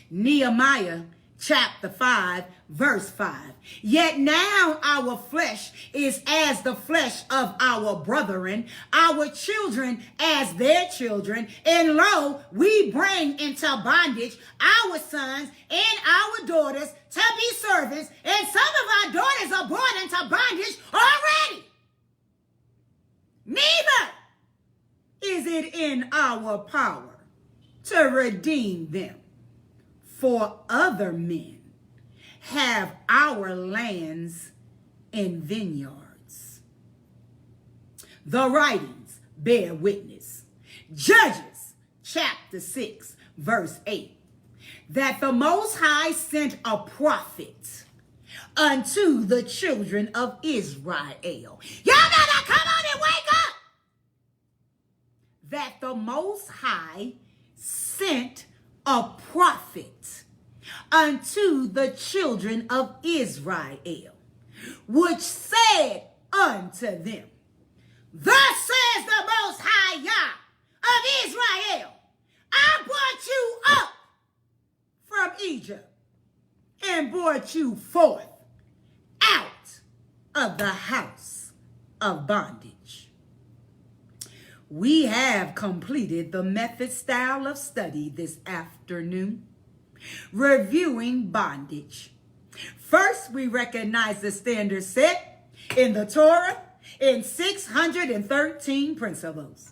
Nehemiah chapter 5, verse 5. Yet now our flesh is as the flesh of our brethren, our children as their children, and lo, we bring into bondage our sons and our daughters to be servants, and some of our daughters are born into bondage already. Neither is it in our power to redeem them, for other men have our lands and vineyards. The writings bear witness. Judges chapter 6, verse 8. That the Most High sent a prophet unto the children of Israel. Y'all better come on and wake up. That the Most High sent a prophet unto the children of Israel, which said unto them, thus says the Most High Yah of Israel, I brought you up from Egypt and brought you forth out of the house of bondage. We have completed the method style of study this afternoon, reviewing bondage. First, we recognize the standard set in the Torah in 613 principles.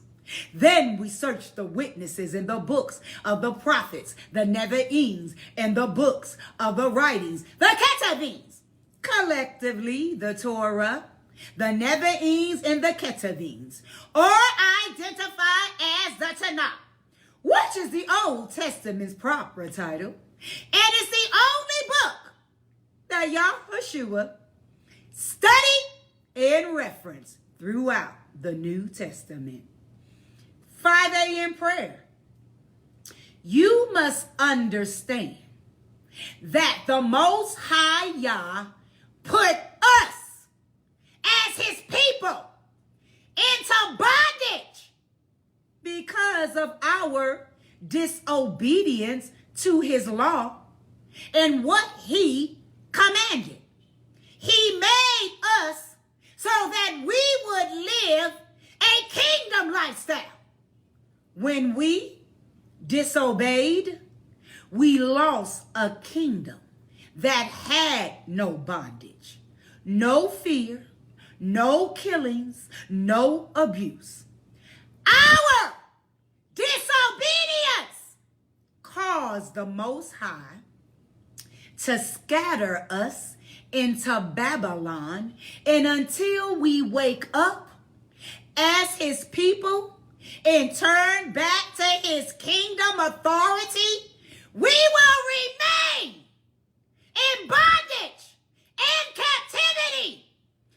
Then we search the witnesses in the books of the prophets, the Nevi'im, and the books of the writings, the Ketuvim, collectively the Torah, the Nevi'im, and the Ketuvim, or identified as the Tanakh, which is the Old Testament's proper title, and it's the only book that Yahushua studied and referenced throughout the New Testament. 5 a.m. prayer. You must understand that the Most High Yah put us as his people into bondage because of our disobedience to his law and what he commanded. He made us so that we would live a kingdom lifestyle. When we disobeyed, we lost a kingdom that had no bondage, no fear, no killings, no abuse. Our disobedience caused the Most High to scatter us into Babylon, and until we wake up as his people and turn back to his kingdom authority, we will remain in bondage and captivity,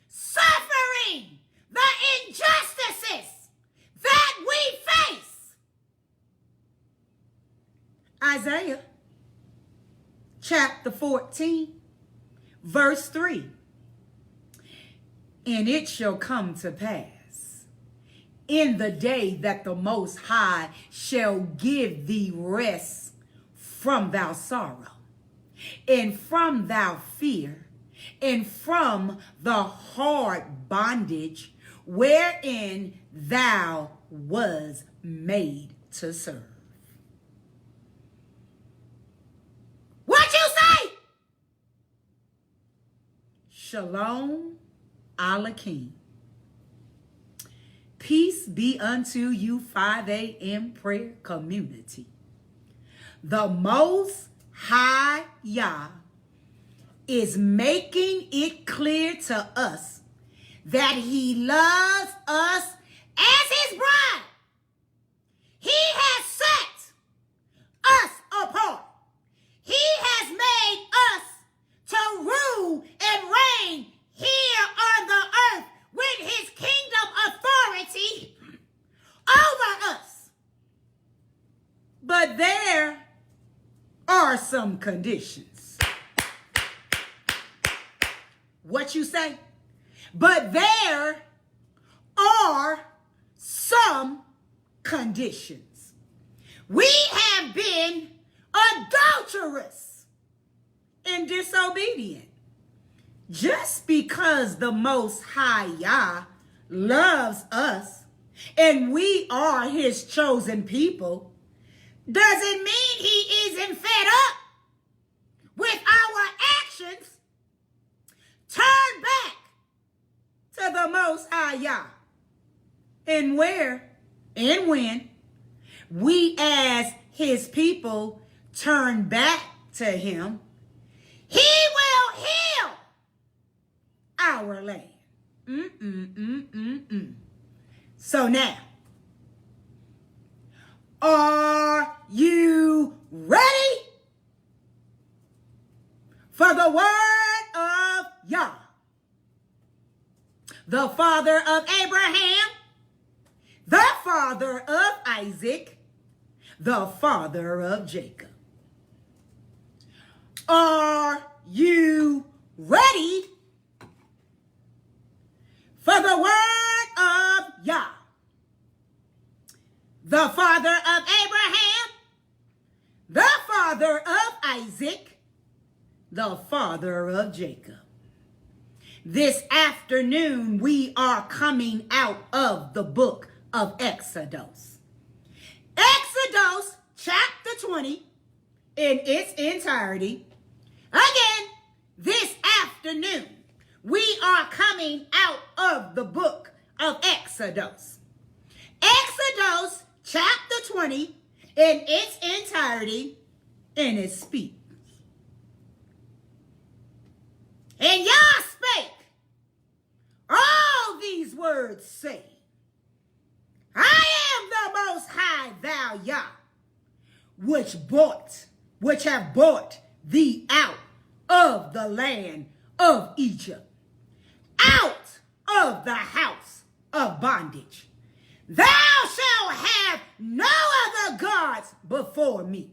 suffering the injustices that we face. Isaiah chapter 14, verse 3. And it shall come to pass in the day that the Most High shall give thee rest from thy sorrow, and from thy fear, and from the hard bondage wherein thou was made to serve. What you say? Shalom Aleichem. Peace be unto you, 5 a.m. prayer community. The Most High Yah is making it clear to us that he loves us as his bride. He has set us apart. He has made us to rule and reign here on the earth with his kingdom authority over us. But there are some conditions. What you say? But there are some conditions. We have been adulterous and disobedient. Just because the Most High Yah loves us and we are his chosen people doesn't mean he isn't fed up with our actions. Turn back to the Most High Yah. And where and when we as his people turn back to him, he will heal our land. So now, are you ready for the word of Yah, the father of Abraham, the father of Isaac, the father of Jacob? Are you ready for the word of Yah, the father of Abraham, the father of Isaac, the father of Jacob? This afternoon, we are coming out of the book of Exodus. Exodus chapter 20 in its entirety. Again, this afternoon, we are coming out of the book of Exodus. Exodus chapter 20 in its entirety, and it speaks. And Yah spake all these words, saying, I am the Most High, thou Yah, which have brought thee out of the land of Egypt, out of the house of bondage. Thou shalt have no other gods before me.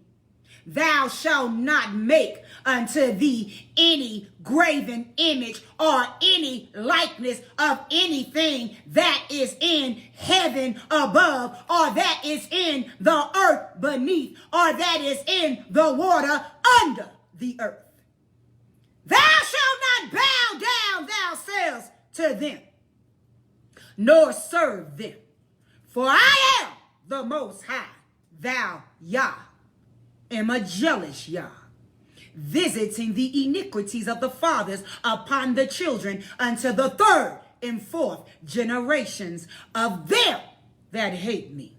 Thou shalt not make unto thee any graven image or any likeness of anything that is in heaven above, or that is in the earth beneath, or that is in the water under the earth. Thou shalt not bow down thyself to them, nor serve them. For I am the Most High, thou Yah, am a jealous Yah, visiting the iniquities of the fathers upon the children unto the third and fourth generations of them that hate me,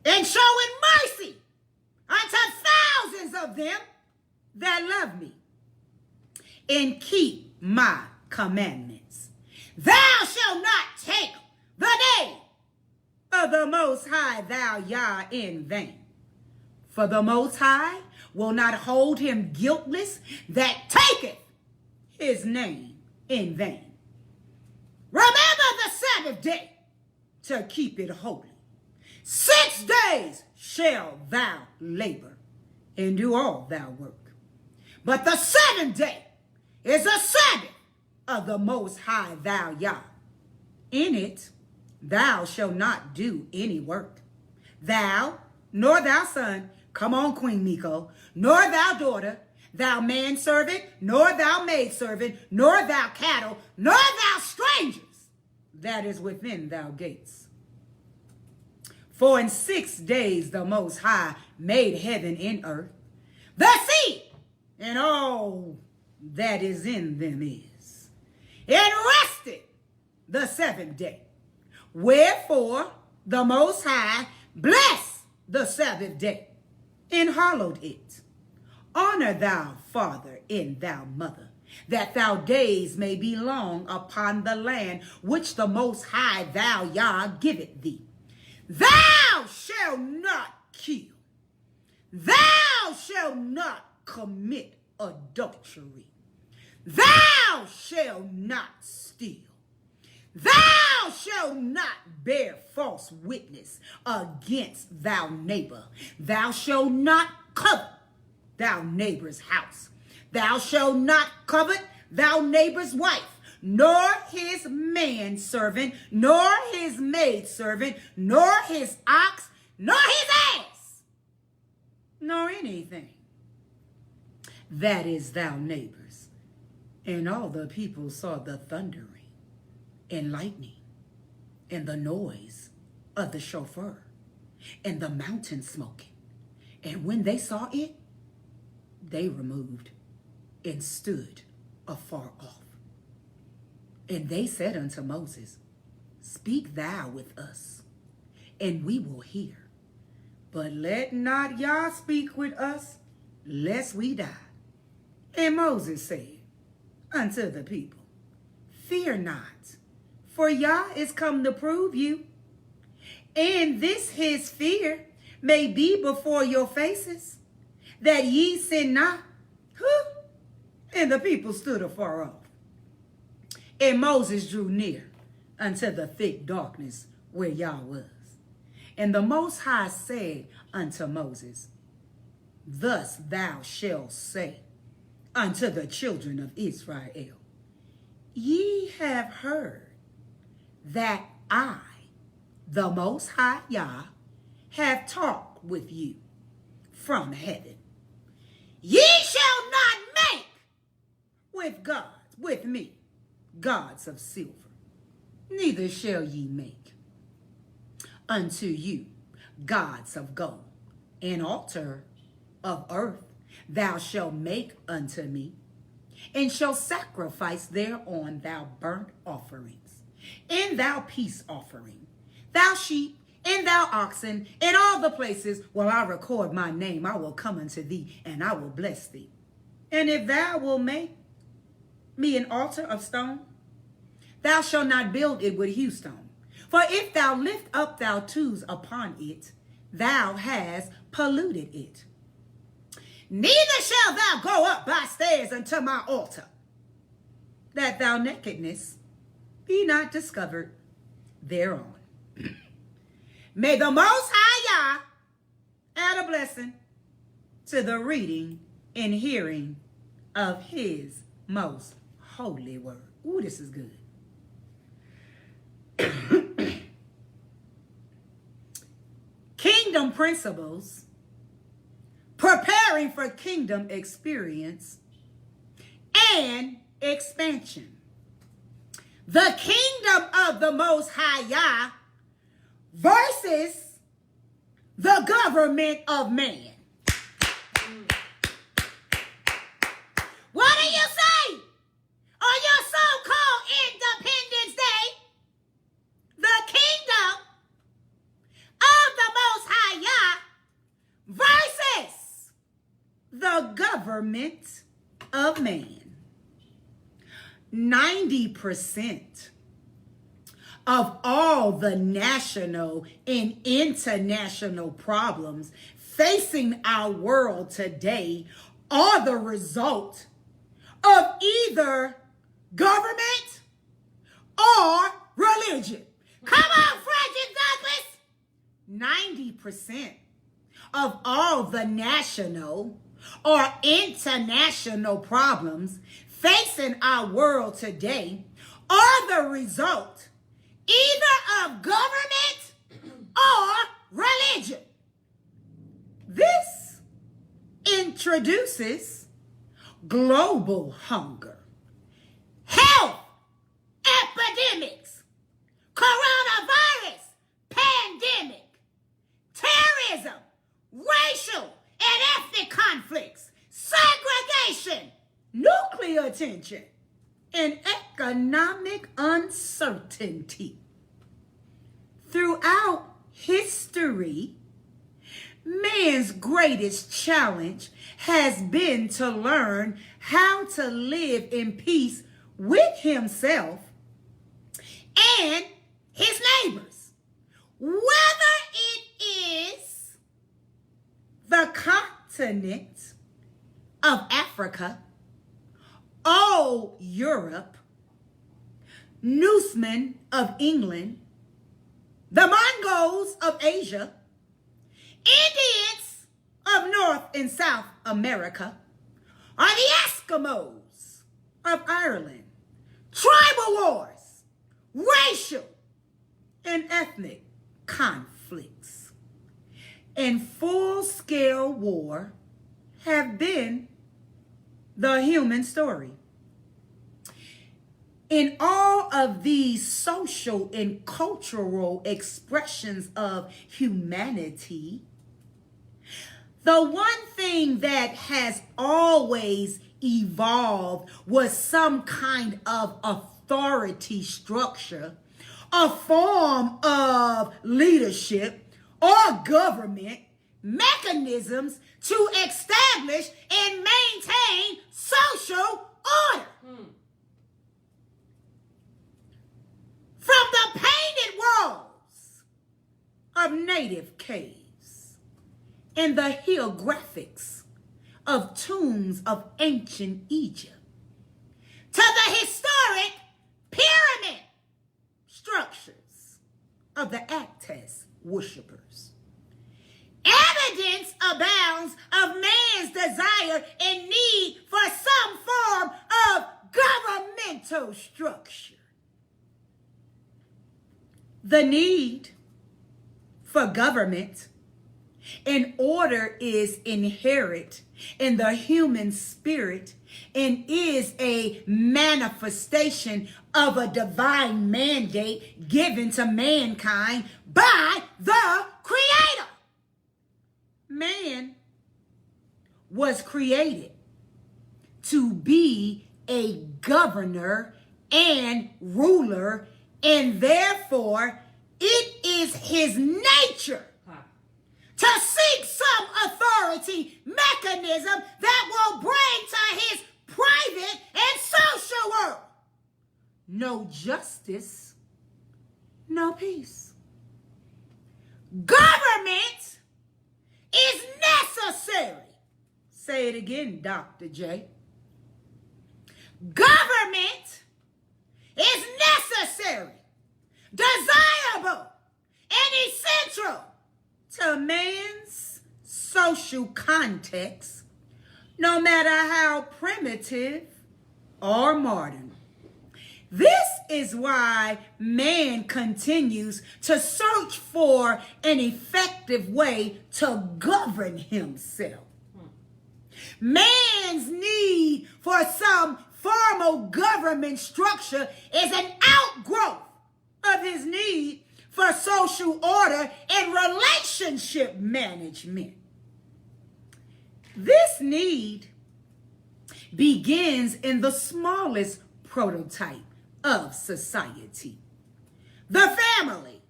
and showing mercy unto thousands of them that love me and keep my commandments. Thou shalt not take the name of the Most High, thou Yah, in vain. For the Most High will not hold him guiltless that taketh his name in vain. Remember the Sabbath day to keep it holy. 6 days shalt thou labor and do all thy work. But the 7th day is a Sabbath of the Most High, thou Yah. In it thou shalt not do any work. Thou, nor thou son, come on, Queen Miko, nor thou daughter, thou manservant, nor thou maidservant, nor thou cattle, nor thou strangers that is within thou gates. For in 6 days the Most High made heaven and earth, the sea, and all that is in them is, and rested the 7th day. Wherefore the Most High blessed the Sabbath day and hallowed it. Honor thou father and thou mother, that thou days may be long upon the land which the Most High thou Yah giveth thee. Thou shalt not kill. Thou shalt not commit adultery. Thou shalt not steal. Thou shalt not bear false witness against thou neighbor. Thou shalt not covet thou neighbor's house. Thou shalt not covet thou neighbor's wife, nor his manservant, nor his maidservant, nor his ox, nor his ass, nor anything that is thou neighbor's. And all the people saw the thundering and lightning and the noise of the shofar and the mountain smoking. And when they saw it, they removed and stood afar off. And they said unto Moses, Speak thou with us, and we will hear. But let not Yah speak with us, lest we die. And Moses said unto the people, Fear not, for Yah is come to prove you. And this his fear may be before your faces, that ye sin not. And the people stood afar off. And Moses drew near unto the thick darkness where Yah was. And the Most High said unto Moses, Thus thou shalt say unto the children of Israel, Ye have heard that I, the Most High Yah, have talked with you from heaven. Ye shall not make with me, gods of silver, neither shall ye make unto you gods of gold. An altar of earth thou shalt make unto me, and shall sacrifice thereon thou burnt offerings, and thou peace offering, thou sheep, and thou oxen, in all the places where I record my name, I will come unto thee, and I will bless thee. And if thou wilt make me an altar of stone? Thou shalt not build it with hew stone. For if thou lift up thy tools upon it, thou hast polluted it. Neither shalt thou go up by stairs unto my altar, that thou nakedness be not discovered thereon. May the Most High Yah add a blessing to the reading and hearing of his most holy word. Ooh, this is good. Kingdom principles, preparing for kingdom experience and expansion. The kingdom of the Most High Yah versus the government of man. What do you say on your so-called Independence Day? The kingdom of the Most High Yah versus the government of man. 90% of all the national and international problems facing our world today are the result of either government or religion. Come on, Frederick Douglass. 90% of all the national or international problems facing our world today are the result either of government or religion. This introduces global hunger, health epidemics, coronavirus pandemic, terrorism, racial and ethnic conflicts, segregation, nuclear tension, and economic uncertainty. Throughout history, man's greatest challenge has been to learn how to live in peace with himself and his neighbors. Whether it is the continent of Africa, old Europe, Newsmen of England, the Mongols of Asia, Indians of North and South America, or the Eskimos of Ireland, tribal wars, racial and ethnic conflicts, and full-scale war have been the human story. In all of these social and cultural expressions of humanity, the one thing that has always evolved was some kind of authority structure, a form of leadership or government mechanisms to establish and maintain social order. From the painted walls of native caves and the hieroglyphics of tombs of ancient Egypt to the historic pyramid structures of the Aztec worshippers, evidence abounds of man's desire and need for some form of governmental structure. The need for government and order is inherent in the human spirit and is a manifestation of a divine mandate given to mankind by the Creator. Man was created to be a governor and ruler, and therefore it is his nature to seek some authority mechanism that will bring to his private and social the world, no justice, no peace. Government is necessary. Say it again, Dr. J. Government is necessary, desirable, and essential to man's social context, no matter how primitive or modern. This is why man continues to search for an effective way to govern himself. Man's need for some formal government structure is an outgrowth of his need for social order and relationship management. This need begins in the smallest prototype of society, the family,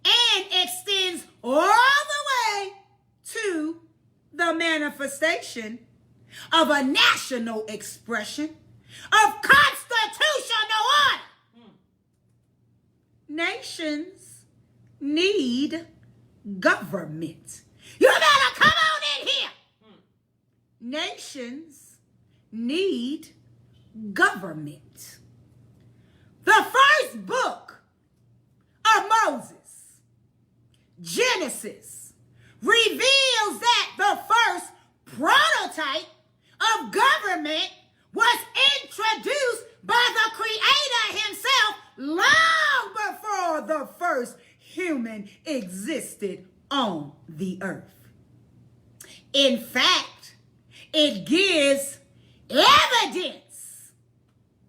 and extends all the way to the manifestation of a national expression of constitutional order. Nations need government. You better come on in here. Nations need government. The first book of Moses, Genesis, reveals that the first prototype of government was introduced by the Creator himself long before the first human existed on the earth. In fact, it gives evidence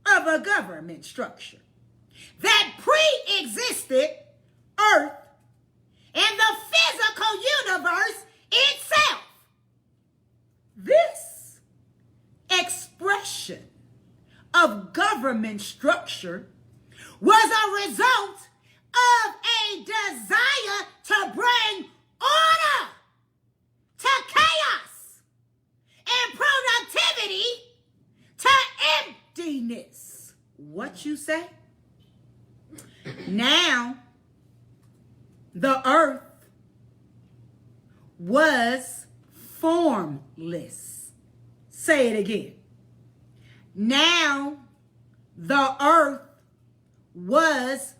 of a government structure that pre-existed earth and the physical universe itself. This expression of government structure was a result of a desire to bring order to chaos and productivity to emptiness. What you say? Now, the earth was formless. Say it again. Now, the earth was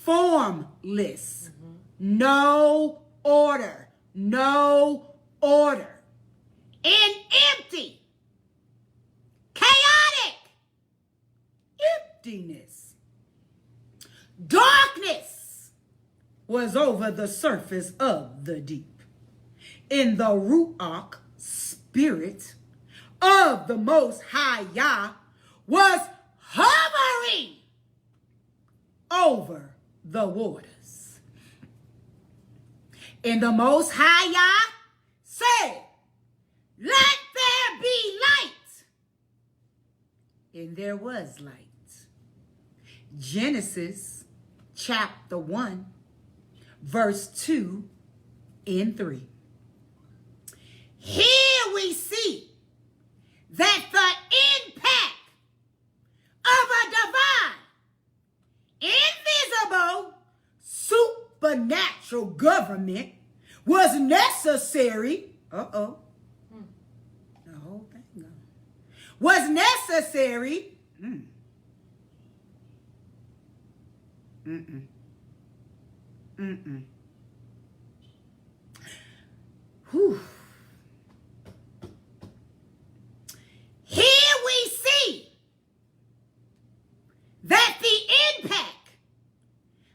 formless. No order. No order. And empty. Chaotic. Emptiness. Darkness was over the surface of the deep. In the Ruach spirit of the Most High Yah was hovering over the waters. And the Most High Yah said, "Let there be light." And there was light. Genesis chapter 1, verse 2 and 3. Here we see that the impact of a divine, invisible, supernatural government was necessary. The whole thing gone. Was necessary. Whew. Here we see that the impact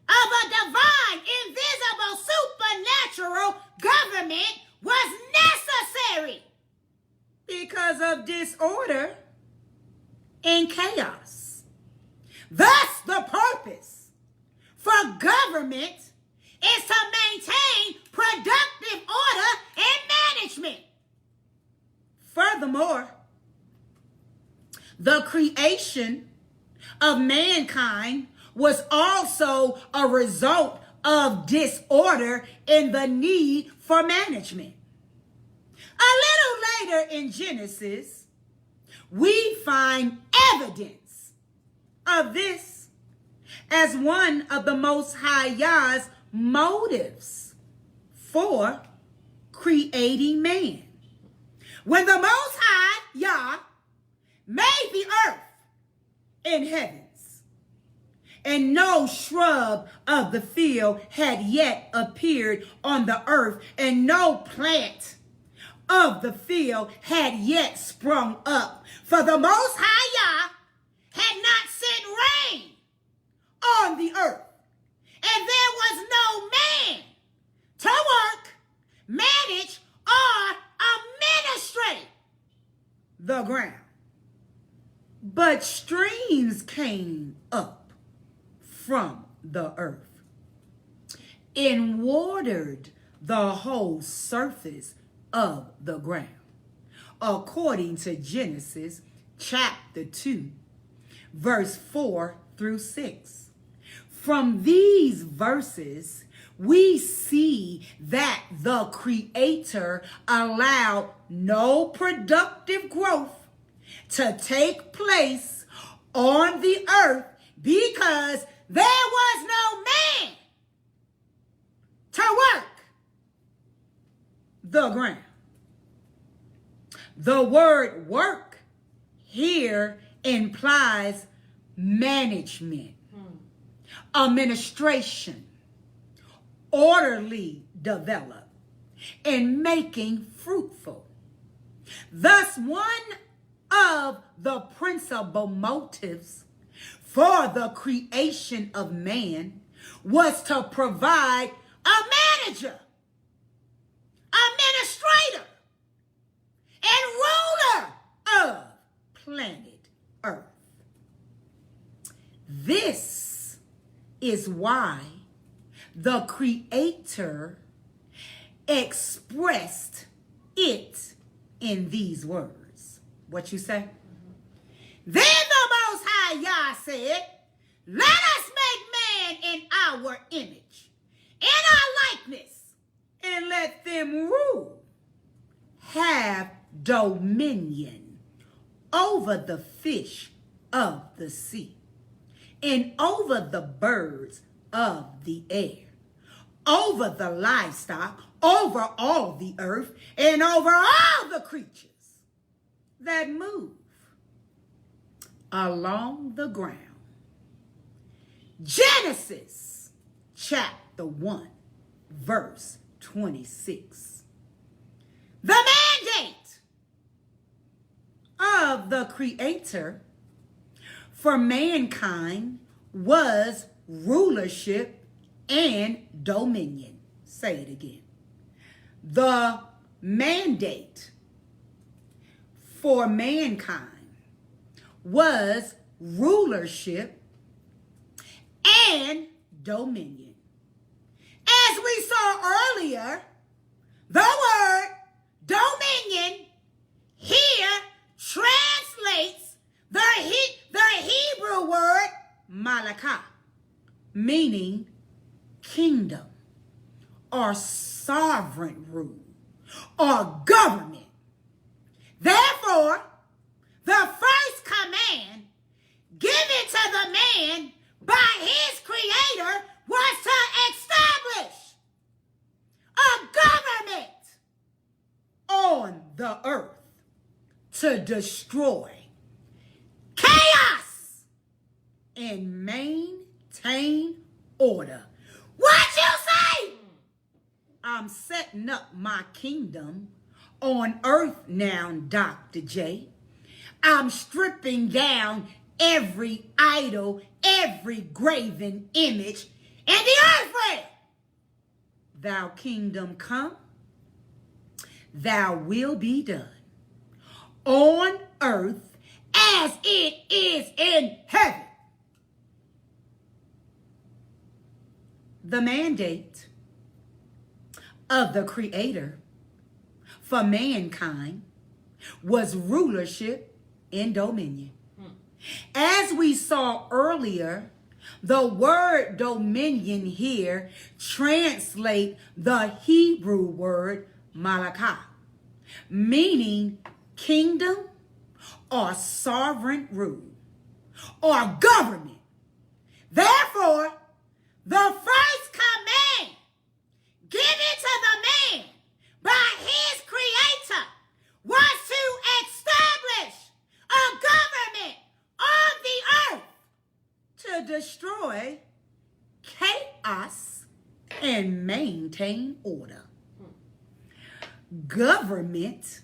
of a divine, invisible, supernatural government was necessary because of disorder and chaos. Thus, the purpose for government is to maintain productive order and management. Furthermore, the creation of mankind was also a result of disorder and the need for management. A little later in Genesis, we find evidence of this as one of the Most High Yah's motives for creating man. When the Most High Yah made the earth and heavens, and no shrub of the field had yet appeared on the earth, and no plant of the field had yet sprung up, for the Most High Yah had not sent rain on the earth, and there was no man to work, manage, or administrate the ground. But streams came up from the earth and watered the whole surface of the ground, according to Genesis chapter 2, verse 4 through 6. From these verses, we see that the Creator allowed no productive growth to take place on the earth because there was no man to work the ground. The word work here implies management, administration, orderly develop, and making fruitful. Thus, one of the principal motives for the creation of man was to provide a manager, administrator, and ruler of planet Earth. This is why the Creator expressed it in these words. What you say? Then the Most High Yah said, let us make man in our image, in our likeness, and let them rule, have dominion over the fish of the sea, and over the birds of the air, over the livestock, over all the earth, and over all the creatures that move along the ground. Genesis chapter 1, verse 26. The mandate of the Creator for mankind was rulership and dominion. Say it again. The mandate for mankind was rulership and dominion. As we saw earlier, the word dominion here translates the Hebrew word malakah, meaning kingdom or sovereign rule or government. Therefore, the first command given to the man by his Creator was to establish a government on the earth to destroy chaos and maintain order. What you say? I'm setting up my kingdom on earth now, Dr. J. I'm stripping down every idol, every graven image in the earth realm. Thou kingdom come, thou will be done on earth as it is in heaven. The mandate of the Creator for mankind was rulership and dominion. As we saw earlier, the word dominion here translate the Hebrew word malakah, meaning kingdom or sovereign rule, or government. Therefore, the first command given to the man by his creator was to establish a government on the earth to destroy chaos and maintain order. Government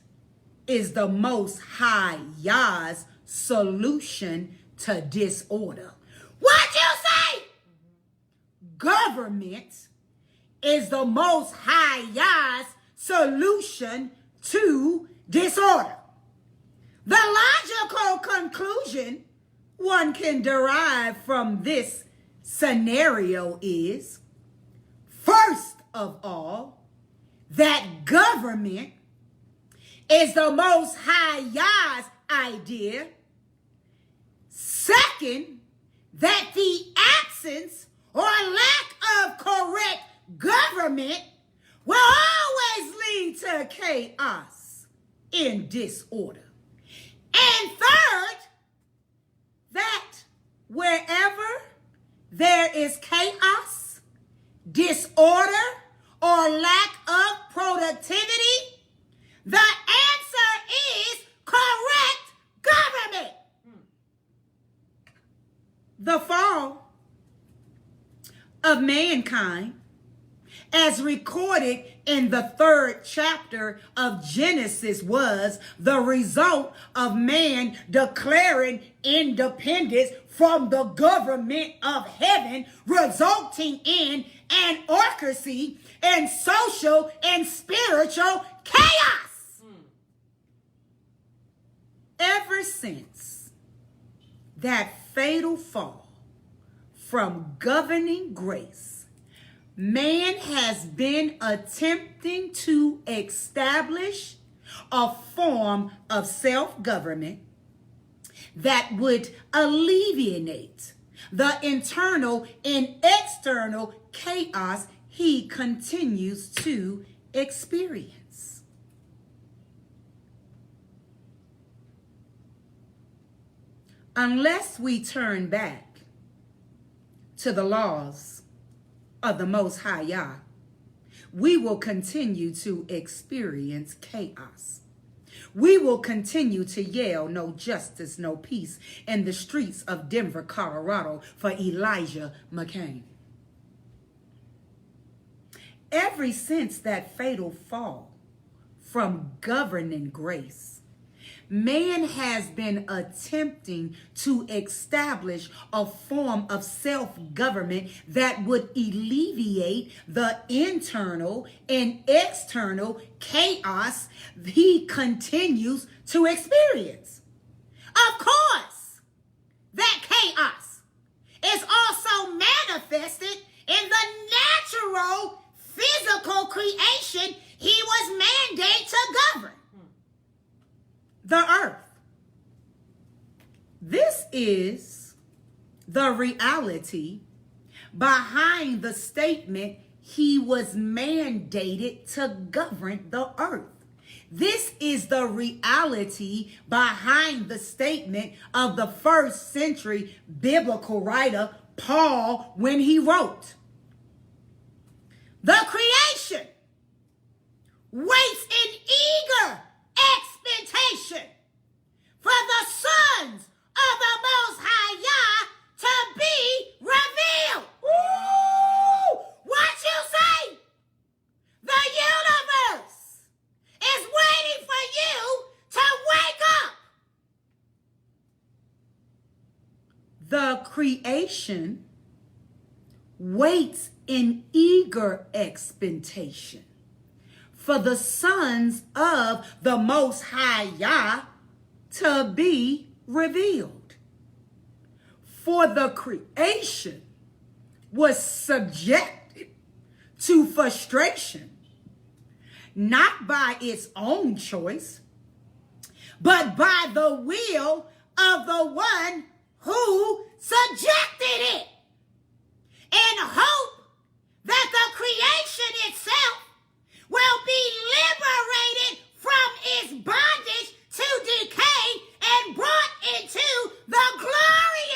is the Most High Yah's solution to disorder. What you say? Government is the Most High Yah's solution to disorder. The logical conclusion one can derive from this scenario is, first of all, that government is the Most High Yah's idea. Second, that the absence or lack of correct government will always lead to chaos and disorder. And third, that wherever there is chaos, disorder, or lack of productivity, the answer is correct government. The fall of mankind, as recorded in the 3rd chapter of Genesis, was the result of man declaring independence from the government of heaven, resulting in anarchy and social and spiritual chaos. Ever since that fatal fall from governing grace, man has been attempting to establish a form of self-government that would alleviate the internal and external chaos he continues to experience. Unless we turn back to the laws of the Most High Yah, we will continue to experience chaos. We will continue to yell, "No justice, no peace," in the streets of Denver, Colorado for Elijah McCain. Ever since that fatal fall from governing grace, man has been attempting to establish a form of self-government that would alleviate the internal and external chaos he continues to experience. Of course, that chaos is also manifested in the natural physical creation he was mandated to govern. The earth. This is the reality behind the statement he was mandated to govern the earth. This is the reality behind the statement of the 1st century biblical writer Paul when he wrote, "The creation waits in eager expectation for the sons of the Most High Yah to be revealed." Ooh, what you say? The universe is waiting for you to wake up. The creation waits in eager expectation for the sons of the Most High Yah to be revealed. For the creation was subjected to frustration, not by its own choice, but by the will of the one who subjected it, in hope that the creation itself will be liberated from its bondage to decay and brought into the glorious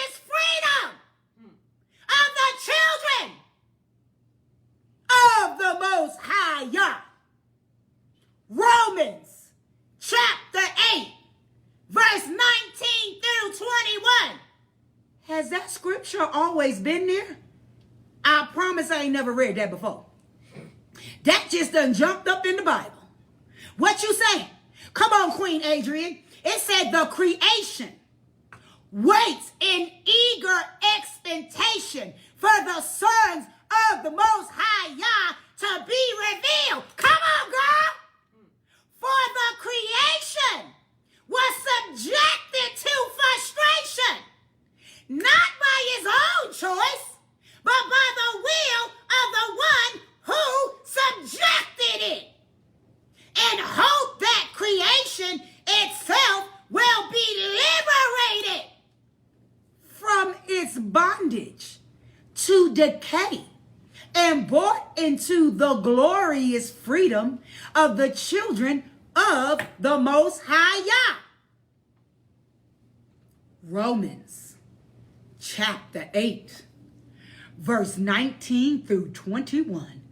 has that scripture always been there? I promise I ain't never read that before. That just done jumped up in the Bible. What you say? Come on, Queen Adrian. It said the creation waits in eager expectation for the sons of the Most High Yah to be revealed. Come on, girl. For the creation was subjected to frustration, not by his own choice, but by the will of the one who subjected it, and hope that creation itself will be liberated from its bondage to decay and brought into the glorious freedom of the children of the Most High Yah. Romans chapter 8, verse 19 through 21.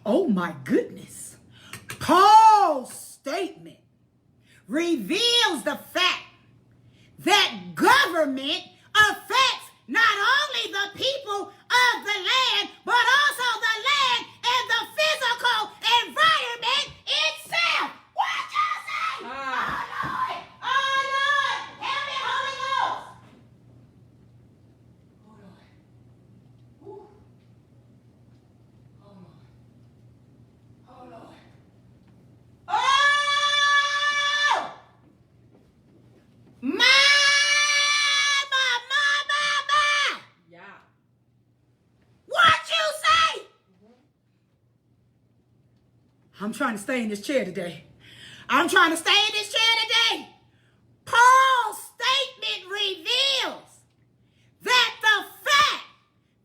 Oh my goodness. Paul's statement reveals the fact that government affects not only the people of the land, but also the land and the physical environment itself. What you say? Oh Lord! Oh Lord! Help me, Holy Ghost! Oh Lord. Woo. Oh Lord. Oh Lord. Oh! My! Yeah. What you say? I'm trying to stay in this chair today. I'm trying to stay in this chair today. Paul's statement reveals that the fact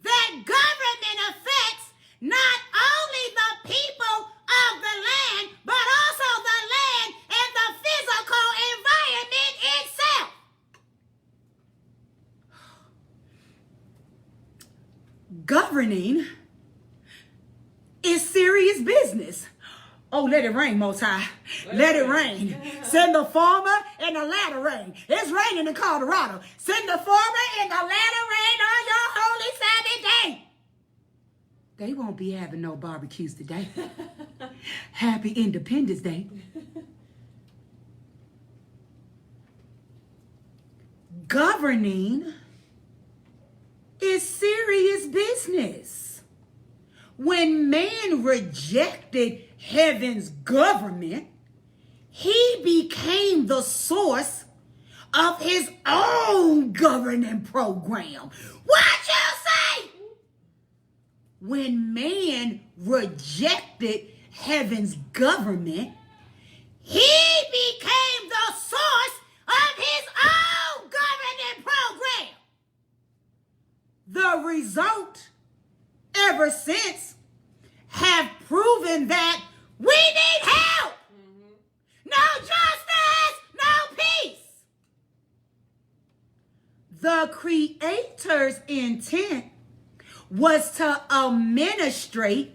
that government affects not only the people of the land, but also the land and the physical environment itself. Governing is serious business. Oh, let it rain, Most High. Let it rain. Send the former and the latter rain. It's raining in Colorado. Send the former and the latter rain on your holy Sabbath day. They won't be having no barbecues today. Happy Independence Day. Governing is serious business. When man rejected heaven's government, he became the source of his own governing program. What you say? When man rejected heaven's government, he became the source of his own governing program. The result ever since have proven that we need help. No justice, no peace. The Creator's intent was to administrate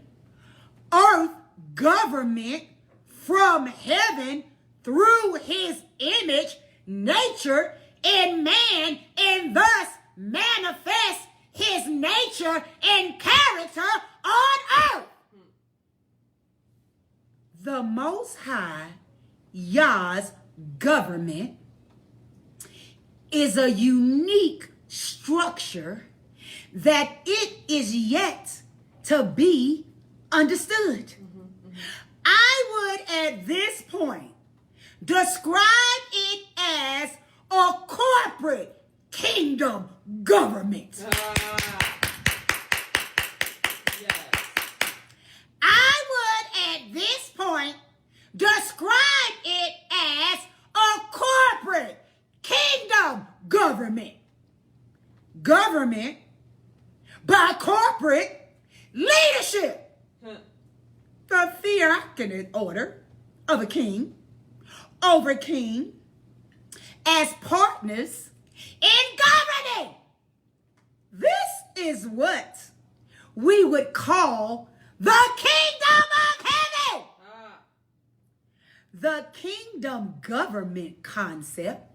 earth government from heaven through his image, nature, in man, and thus manifest his nature and character on earth. The Most High Yah's government is a unique structure that it is yet to be understood. I would at this point describe it as a corporate kingdom government. Yes. I would at this point describe it as a corporate kingdom government. Government by corporate leadership. The theocratic order of a king over king as partners in governing. This is what we would call the kingdom of heaven. The kingdom government concept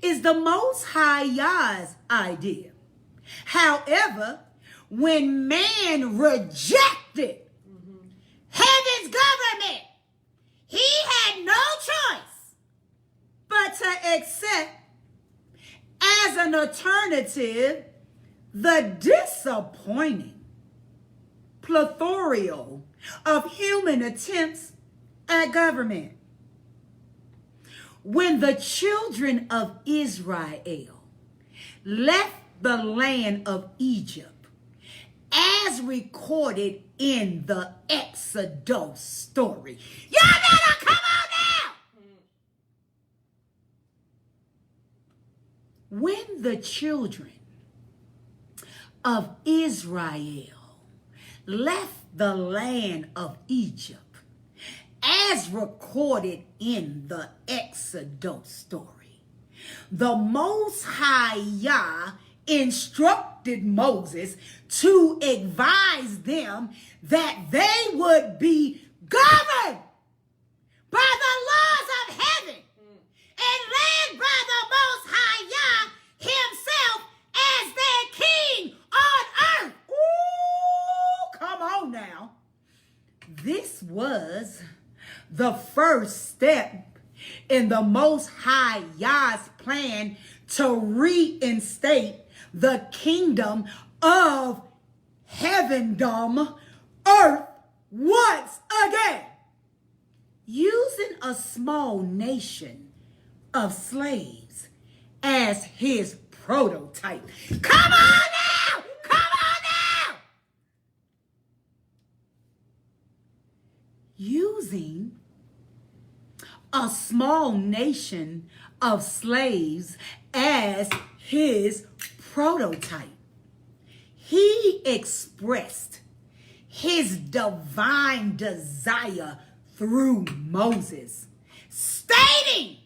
is the Most High Yah's idea. However, when man rejected heaven's government, he had no choice but to accept as an alternative the disappointing plethora of human attempts at government. When the children of Israel left the land of Egypt, as recorded in the Exodus story. Y'all better come on now! When the children of Israel left the land of Egypt, as recorded in the Exodus story, the Most High Yah instructed Moses to advise them that they would be governed by the laws of heaven and led by the Most High Yah himself as their king on earth. Ooh, come on now. This was the first step in the Most High Yah's plan to reinstate the kingdom of heavendom, earth, once again, using a small nation of slaves as his prototype. Come on now! Come on now! Using a small nation of slaves as his prototype, he expressed his divine desire through Moses, stating,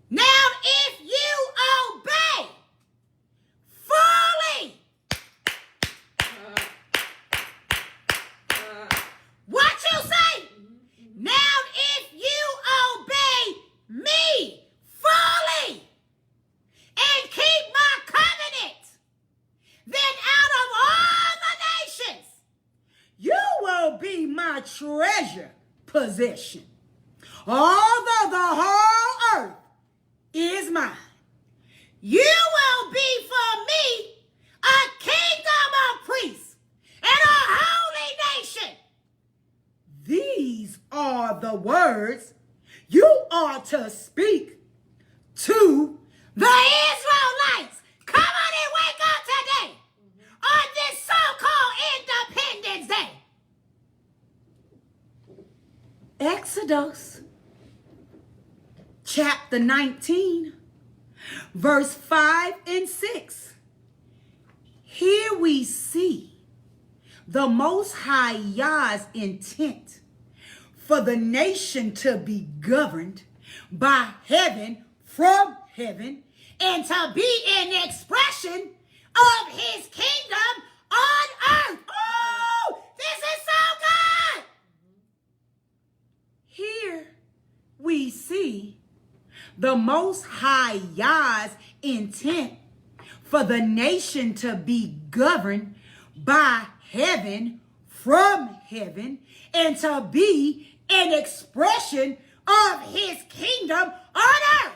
"Now if you obey fully what you say, now if you obey me fully and keep my covenant, then out of all the nations, you will be my treasure possession. Although the whole earth is mine, you will be for me a kingdom of priests and a holy nation." These are the words you are to speak to the Israelites. Come on and wake up today on this so-called Independence Day. Exodus chapter 19, verse 5 and 6. Here we see the Most High Yah's intent for the nation to be governed by heaven from heaven and to be an expression of his kingdom on earth. Oh, this is so good. Here we see the Most High Yah's intent for the nation to be governed by heaven from heaven and to be an expression of his kingdom on earth.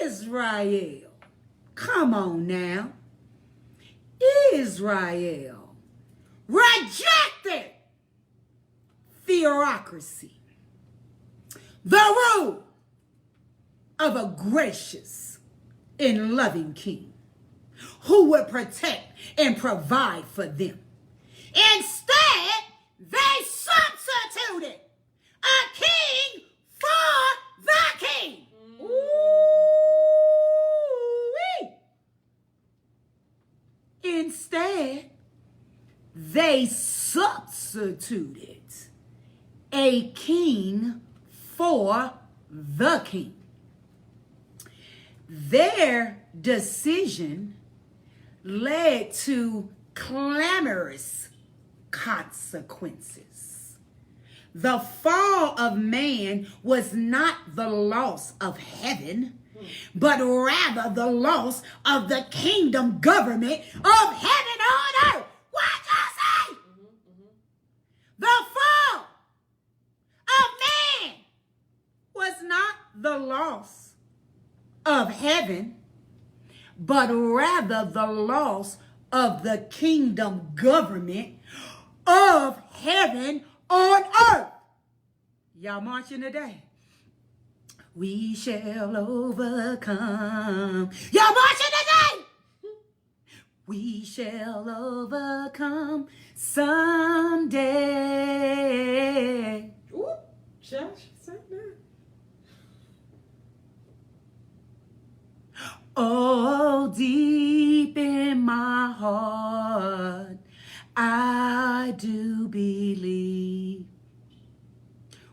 Israel, come on now. Israel rejected theocracy, the rule of a gracious and loving king who would protect and provide for them. Instead, they substituted a king for the king. Ooh-wee. Instead, they substituted a king for the king. Their decision led to clamorous consequences. The fall of man was not the loss of heaven, but rather the loss of the kingdom government of heaven on earth. What I say? The fall of man was not the loss of heaven, but rather the loss of the kingdom government of heaven on earth. Y'all marching today? We shall overcome. Y'all marching today? We shall overcome someday. Ooh, Josh, say that. Oh, deep in my heart, I do believe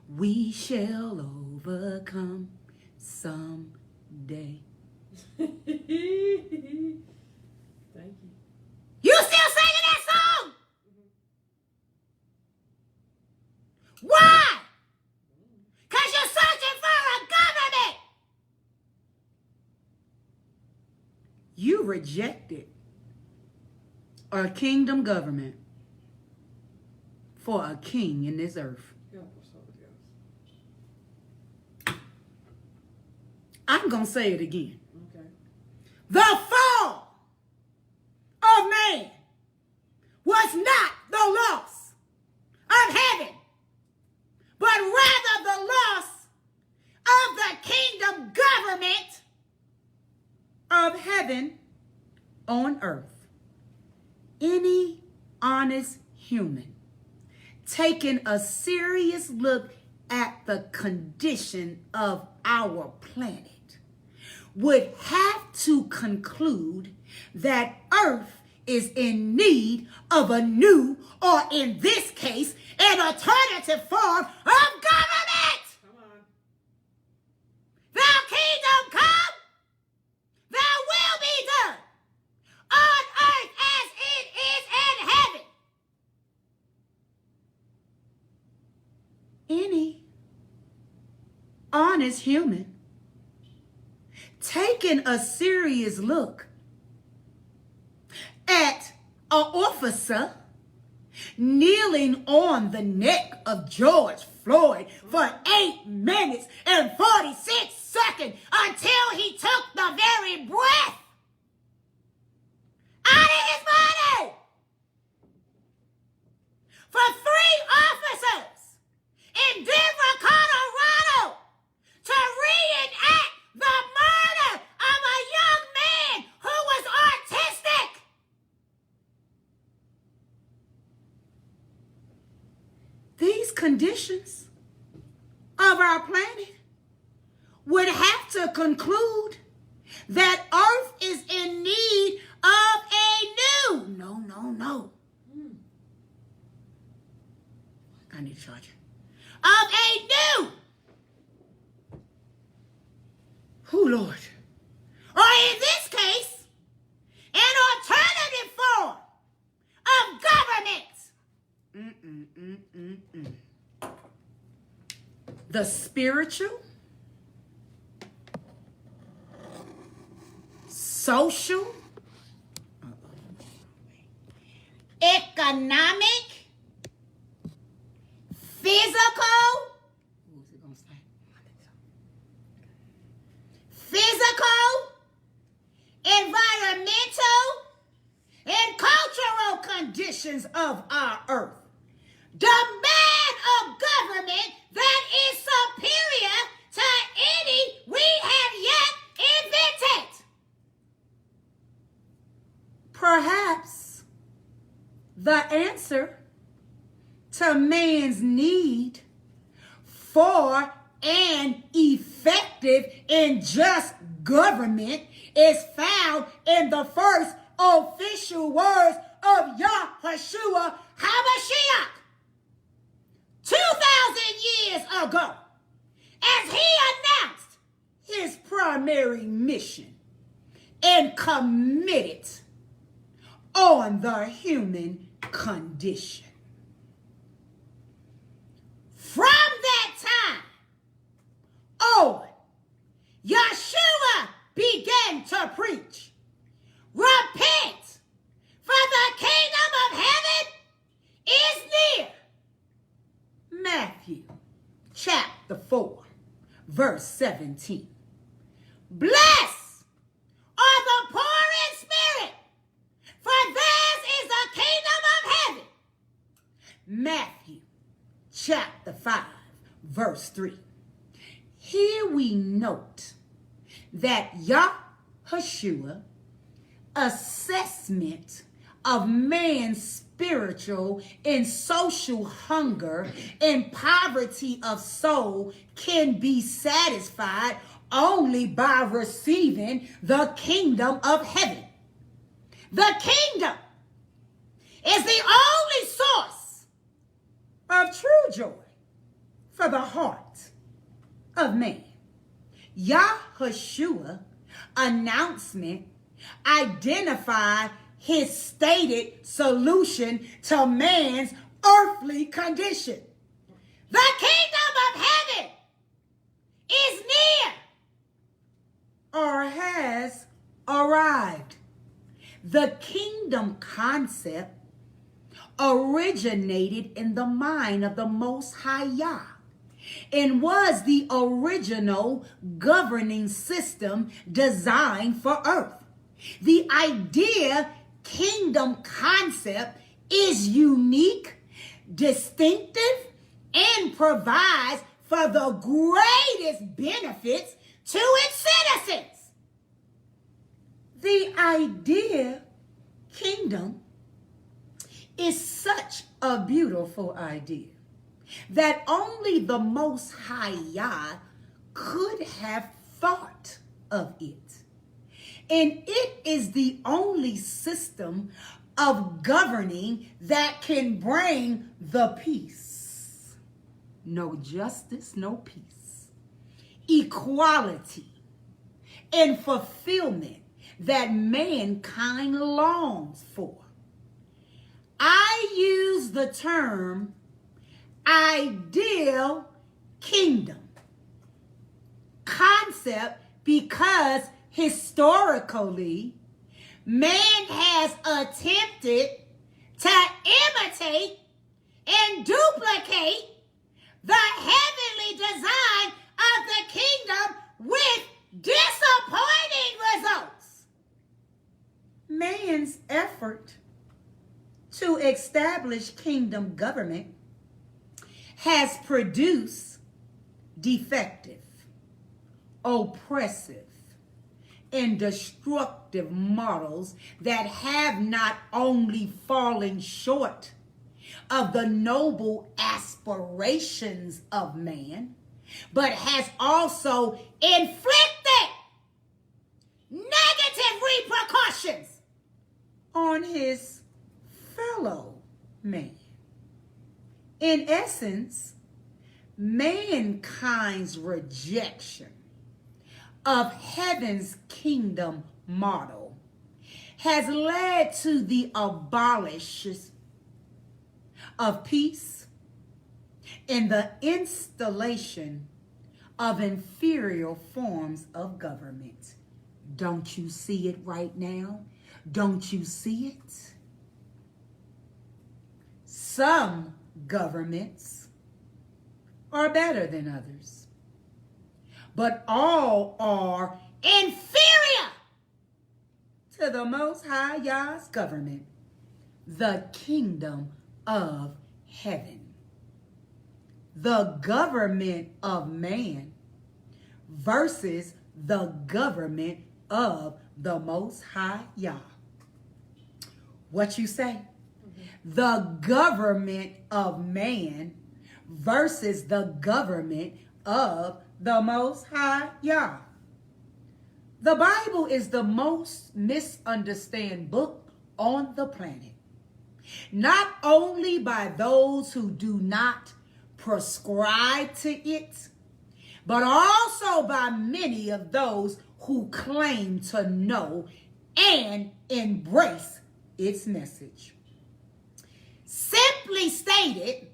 we shall overcome someday. Thank you. You still singing that song? Why? Because you're searching for a government. You rejected a kingdom government for a king in this earth. Help us, Holy Ghost. I'm going to say it again. Okay. The fall of man was not the loss of heaven, but rather the loss of the kingdom government of heaven on earth. Any honest human taking a serious look at the condition of our planet would have to conclude that earth is in need of a new, or in this case, an alternative form of government. Come on. Thy kingdom come, thy will be done, on earth as it is in heaven. Any honest human taking a serious look at an officer kneeling on the neck of George Floyd for 8 minutes and 46 seconds until he took the very breath out of his body. For 3 officers in Denver, Colorado, to reenact the murder of a young man who was autistic. These conditions of our planet would have to conclude that Earth is in need of a new, no. I need a charger. Of a new, who, Lord? Or in this case, an alternative form of government. The spiritual, social, economic, physical, environmental, and cultural conditions of our earth demand a government that is superior to any we have yet invented. Perhaps the answer to man's need for an effective and just government is found in the first official words of Yahushua HaMashiach 2,000 years ago, as he announced his primary mission and committed on the human condition. From that time on, Yeshua chapter 4, verse 17. Blessed are the poor in spirit, for theirs is the kingdom of heaven. Matthew chapter 5, verse 3. Here we note that Yahushua assessment of man's spiritual and social hunger and poverty of soul can be satisfied only by receiving the kingdom of heaven. The kingdom is the only source of true joy for the heart of man. Yahushua announcement identified his stated solution to man's earthly condition. The kingdom of heaven is near or has arrived. The kingdom concept originated in the mind of the Most High Yah and was the original governing system designed for earth. The idea kingdom concept is unique, distinctive, and provides for the greatest benefits to its citizens. The idea kingdom is such a beautiful idea that only the Most High Yah could have thought of it. And it is the only system of governing that can bring the peace. No justice, no peace. Equality and fulfillment that mankind longs for. I use the term ideal kingdom concept because historically, man has attempted to imitate and duplicate the heavenly design of the kingdom with disappointing results. Man's effort to establish kingdom government has produced defective, oppressive, and destructive models that have not only fallen short of the noble aspirations of man, but has also inflicted negative repercussions on his fellow man. In essence, mankind's rejection of heaven's kingdom model has led to the abolition of peace and the installation of inferior forms of government. Don't you see it right now? Don't you see it? Some governments are better than others, but all are inferior to the Most High Yah's government, the kingdom of heaven. The government of man versus the government of the Most High Yah. What you say? The government of man versus the government of the Most High Yah. The Bible is the most misunderstood book on the planet. Not only by those who do not prescribe to it, but also by many of those who claim to know and embrace its message. Simply stated,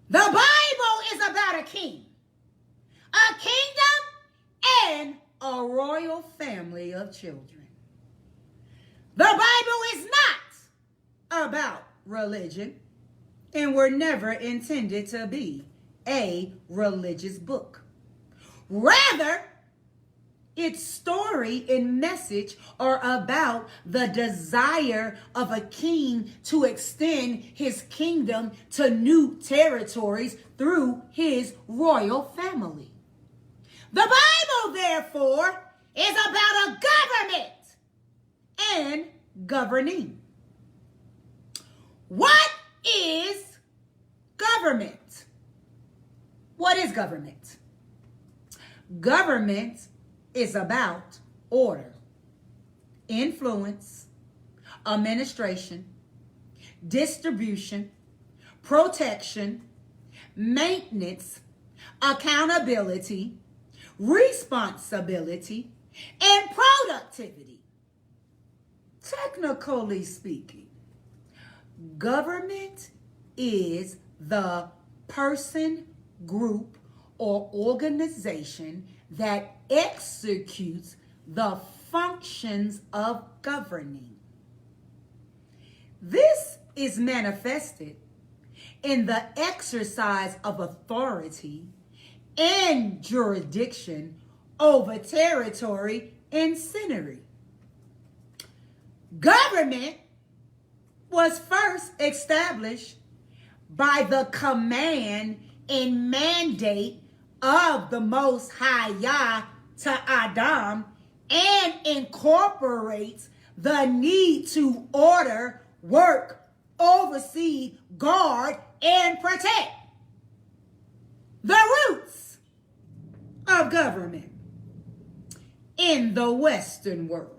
the Bible is about a king, a kingdom, and a royal family of children. The Bible is not about religion and were never intended to be a religious book. Rather, its story and message are about the desire of a king to extend his kingdom to new territories through his royal family. The Bible, therefore, is about a government and governing. What is government? What is government? Government is about order, influence, administration, distribution, protection, maintenance, accountability, responsibility, and productivity. Technically speaking, government is the person, group, or organization that executes the functions of governing. This is manifested in the exercise of authority and jurisdiction over territory and scenery. Government was first established by the command and mandate of the Most High Yah to Adam, and incorporates the need to order, work, oversee, guard, and protect. The roots of government in the Western world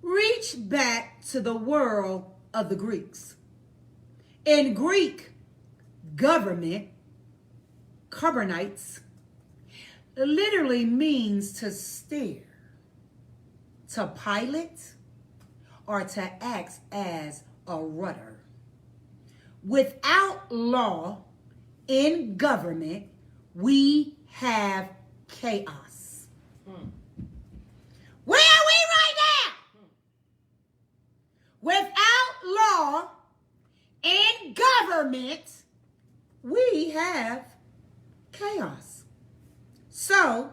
reach back to the world of the Greeks. In Greek, government, Kubernites, literally means to steer, to pilot, or to act as a rudder. Without law in government, we have chaos. Where are we right now? Without law in government, we have chaos. So,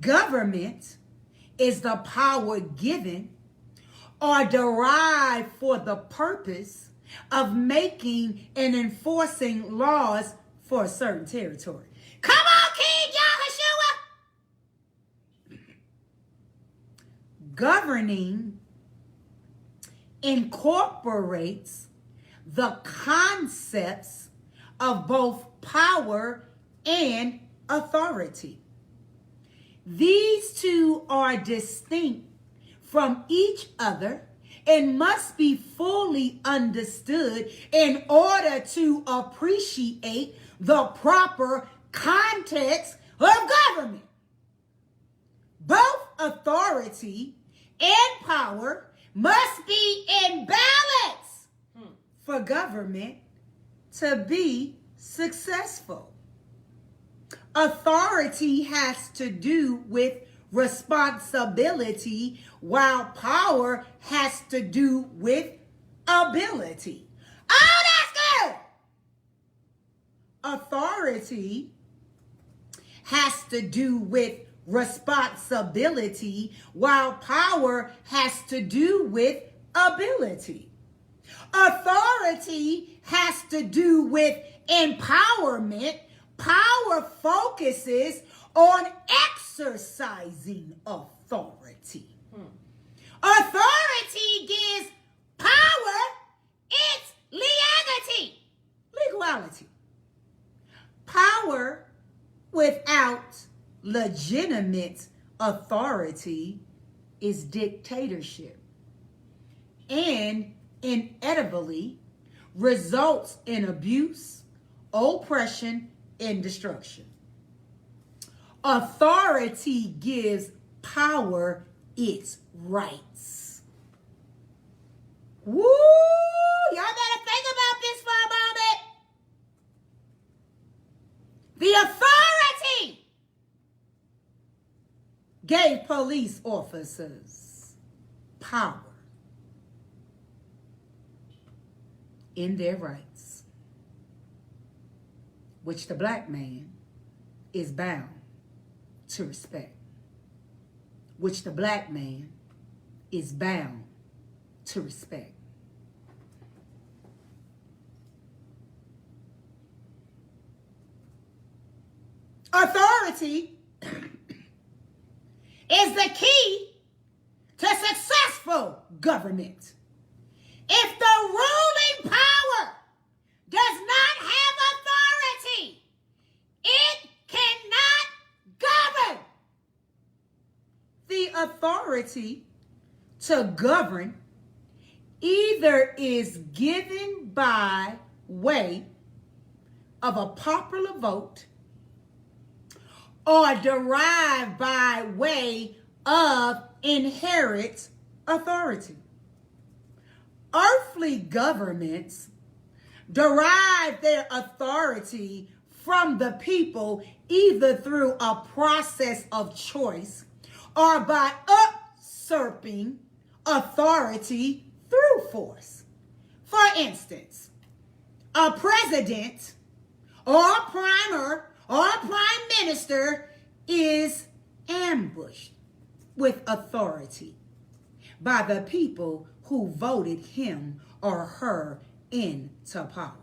government is the power given or derived for the purpose of making and enforcing laws for a certain territory. Come on, King Yahushua! Governing incorporates the concepts of both power and authority. These two are distinct from each other and must be fully understood in order to appreciate the proper context of government. Both authority and power must be in balance for government to be successful. Authority has to do with responsibility, while power has to do with ability. Oh, that's good! Authority has to do with responsibility, while power has to do with ability. Authority has to do with empowerment. Power focuses on exercising authority. Authority gives power its legality. Power without legitimate authority is dictatorship, and inevitably results in abuse, oppression, and destruction. Authority gives power its rights. Woo! Y'all better think about this for a moment. The authority gave police officers power in their rights. which the black man is bound to respect. Which the black man is bound to respect. Authority is the key to successful government. If the ruling power does not have authority, it cannot govern. The authority to govern either is given by way of a popular vote or derived by way of inherent authority. Earthly governments derive their authority from the people either through a process of choice or by usurping authority through force. For instance, a president or a primer or a prime minister is ambushed with authority by the people who voted him or her into power.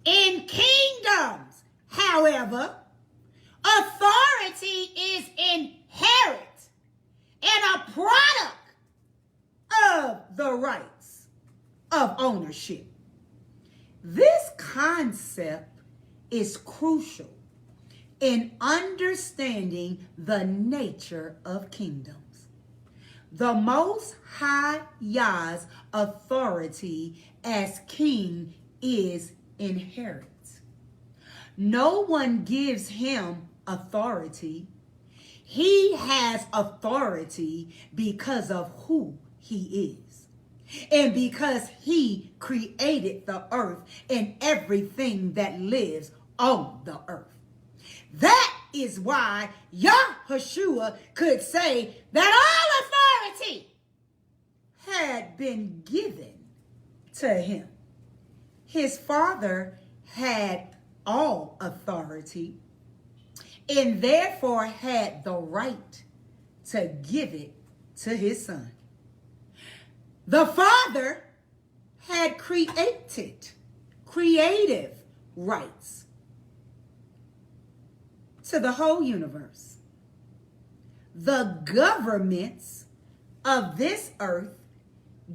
In kingdoms, however, authority is inherent and a product of the rights of ownership. This concept is crucial in understanding the nature of kingdoms. The Most High Yah's authority as king is inherent. No one gives him authority. He has authority because of who he is, and because he created the earth and everything that lives on the earth. That is why Yahushua could say that all authority had been given to him. His Father had all authority and therefore had the right to give it to his Son. The Father had creative rights to the whole universe. The governments of this earth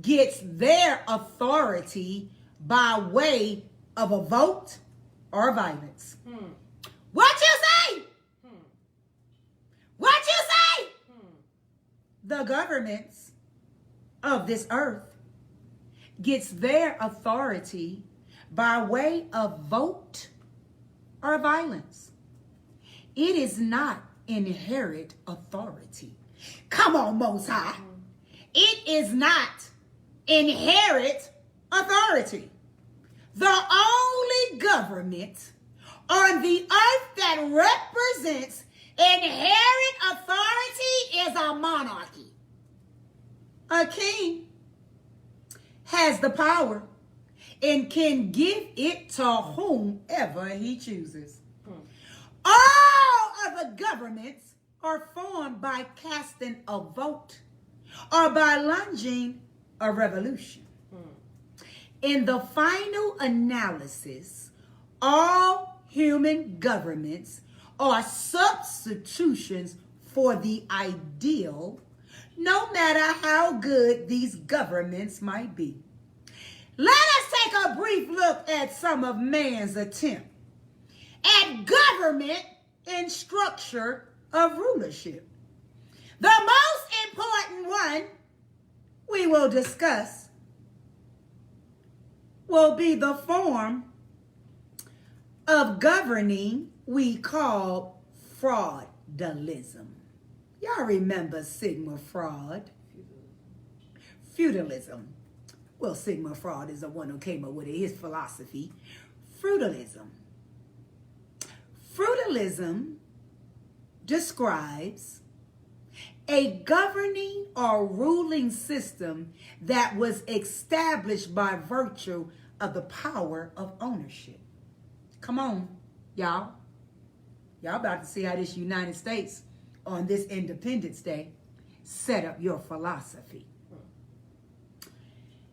gets their authority by way of a vote or violence. What you say? What you say? The governments of this earth gets their authority by way of vote or violence. It is not inherent authority. Come on, Most High. It is not inherent authority. The only government on the earth that represents inherent authority is a monarchy. A king has the power and can give it to whomever he chooses. All other governments are formed by casting a vote or by launching a revolution. In the final analysis, all human governments are substitutions for the ideal, no matter how good these governments might be. Let us take a brief look at some of man's attempt at government and structure of rulership. The most important one we will discuss will be the form of governing we call fraudalism. Y'all remember Sigma fraud? Feudalism. Well, Sigma fraud is the one who came up with it, his philosophy. Feudalism. Feudalism describes a governing or ruling system that was established by virtue of the power of ownership. Come on, y'all. Y'all about to see how this United States on this Independence Day set up your philosophy.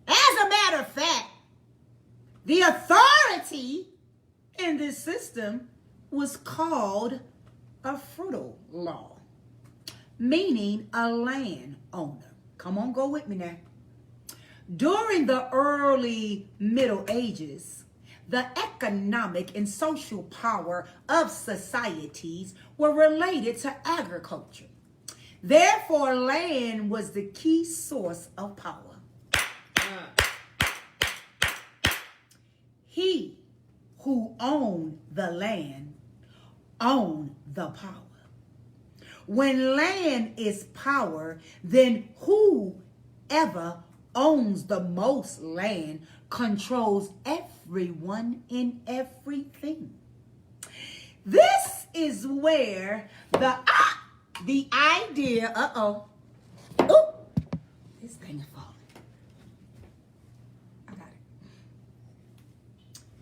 As a matter of fact, the authority in this system was called a feudal law, meaning a landowner. Come on, go with me now. During the early Middle Ages, the economic and social power of societies were related to agriculture. Therefore, land was the key source of power. He who owned the land owned the power. When land is power, then whoever owns the most land controls everyone in everything. This is where the idea, this thing is falling. I got it.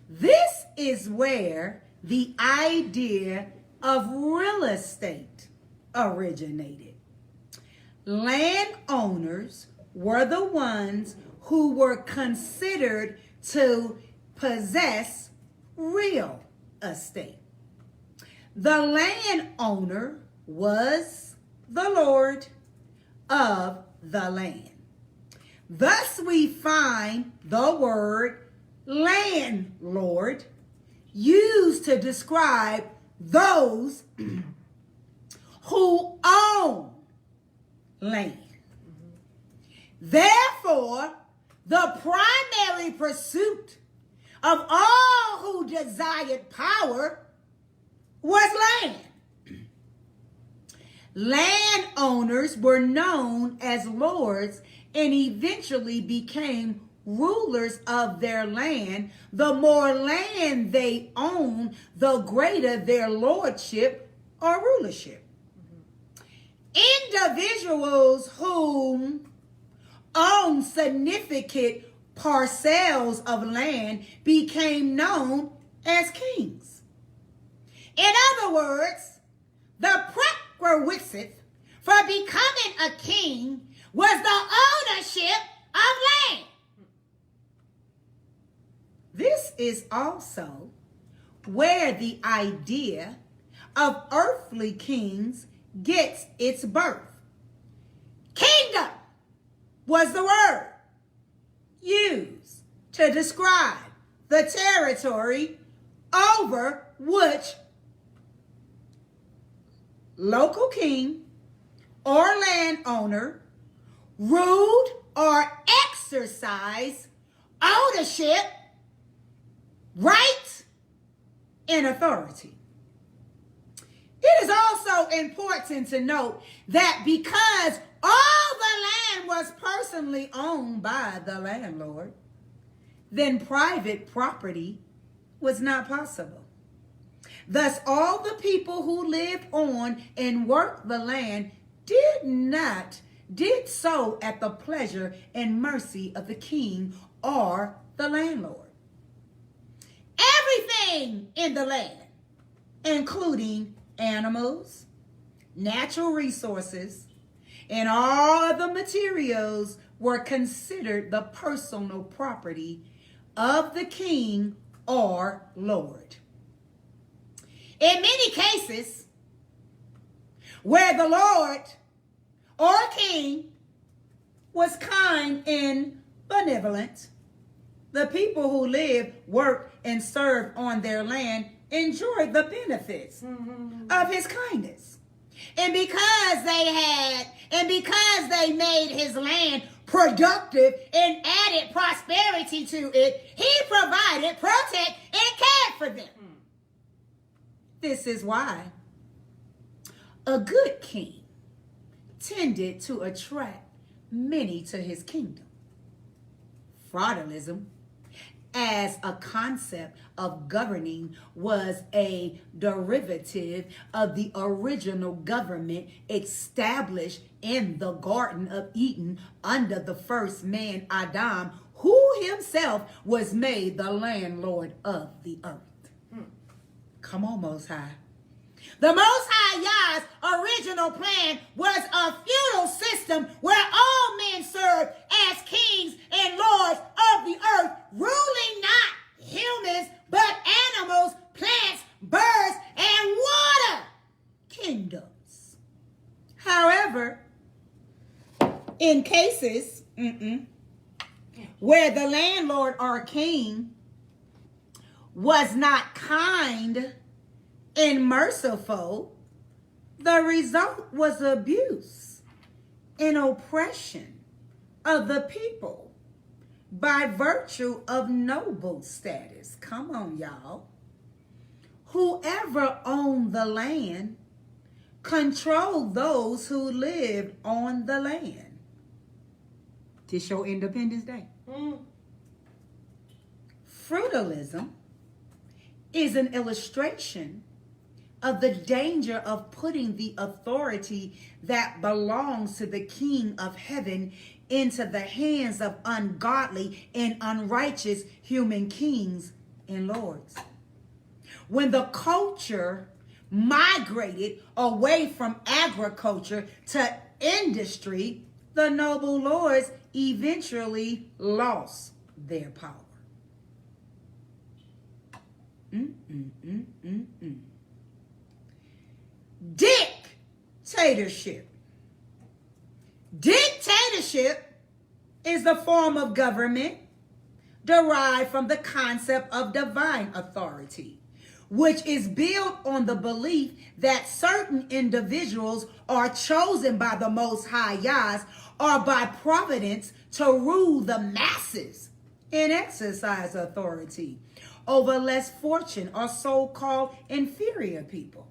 This is where the idea of real estate originated. Landowners were the ones who were considered to possess real estate. The landowner was the Lord of the land. Thus we find the word landlord used to describe those who own land. Therefore, the primary pursuit of all who desired power was land. Landowners were known as lords and eventually became rulers of their land. The more land they owned, the greater their lordship or rulership. Individuals who owned significant parcels of land became known as kings. In other words, the prerequisite for becoming a king was the ownership of land. This is also where the idea of earthly kings gets its birth. Kingdom was the word used to describe the territory over which local king or landowner ruled or exercised ownership, right, and authority. It is also important to note that because all the land was personally owned by the landlord, then private property was not possible. Thus, all the people who lived on and worked the land did so at the pleasure and mercy of the king or the landlord. Everything in the land, including animals, natural resources, and all other materials, were considered the personal property of the king or lord. In many cases, where the lord or king was kind and benevolent, the people who lived, worked, and served on their land enjoyed the benefits of his kindness. And because they made his land productive and added prosperity to it, he provided, protected, and cared for them. This is why a good king tended to attract many to his kingdom. Feudalism, as a concept of governing, was a derivative of the original government established in the Garden of Eden under the first man, Adam, who himself was made the landlord of the earth. Come on, Most High. The Most High Yah's original plan was a feudal system where all men served as kings and lords of the earth, ruling not humans, but animals, plants, birds, and water kingdoms. However, in cases where the landlord or king was not kind and merciful, the result was abuse and oppression of the people by virtue of noble status. Come on, y'all. Whoever owned the land controlled those who lived on the land. This your Independence Day. Feudalism is an illustration of the danger of putting the authority that belongs to the King of Heaven into the hands of ungodly and unrighteous human kings and lords. When the culture migrated away from agriculture to industry, the noble lords eventually lost their power. Dictatorship. Dictatorship is the form of government derived from the concept of divine authority, which is built on the belief that certain individuals are chosen by the Most High Yahs or by providence to rule the masses and exercise authority over less fortunate or so-called inferior people.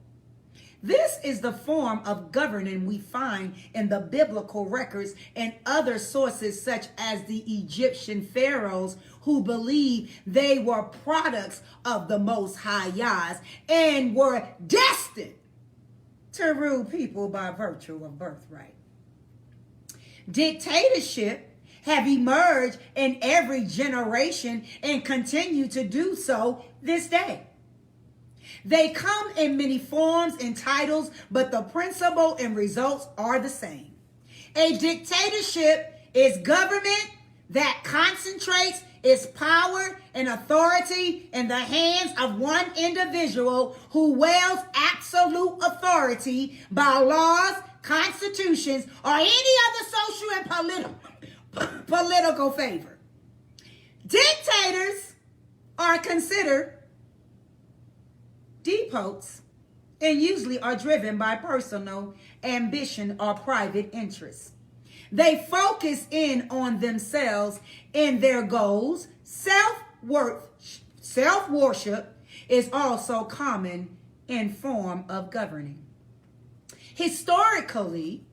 This is the form of governing we find in the biblical records and other sources, such as the Egyptian pharaohs, who believed they were products of the Most High Yahs and were destined to rule people by virtue of birthright. Dictatorship have emerged in every generation and continue to do so this day. They come in many forms and titles, but the principle and results are the same. A dictatorship is government that concentrates its power and authority in the hands of one individual who wields absolute authority by laws, constitutions, or any other social and political favor. Dictators are considered despots and usually are driven by personal ambition or private interests. They focus in on themselves and their goals. Self-worship is also common in form of governing. Historically,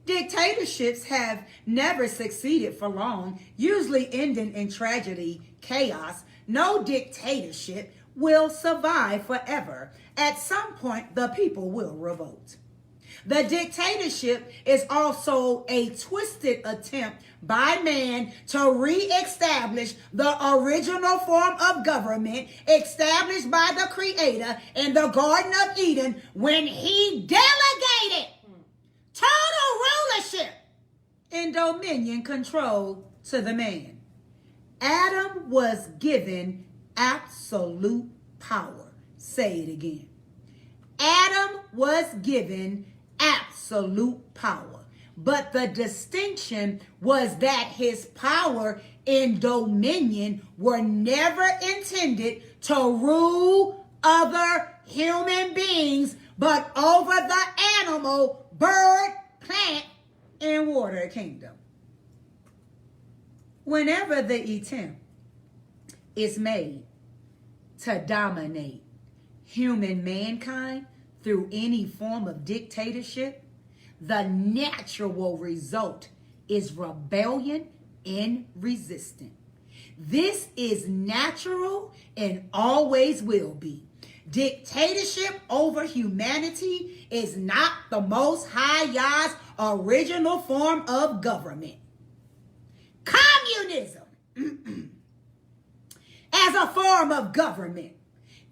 dictatorships have never succeeded for long, usually ending in tragedy, chaos. No dictatorship will survive forever. At some point, the people will revolt. The dictatorship is also a twisted attempt by man to re-establish the original form of government established by the Creator in the Garden of Eden when he delegated total rulership and dominion control to the man. Adam was given absolute power. Say it again. Adam was given absolute power. But the distinction was that his power and dominion were never intended to rule other human beings, but over the animal, bird, plant, and water kingdom. Whenever the attempt is made to dominate human mankind through any form of dictatorship, the natural result is rebellion and resistance. This is natural and always will be. Dictatorship over humanity is not the Most High Yah's original form of government. Communism as a form of government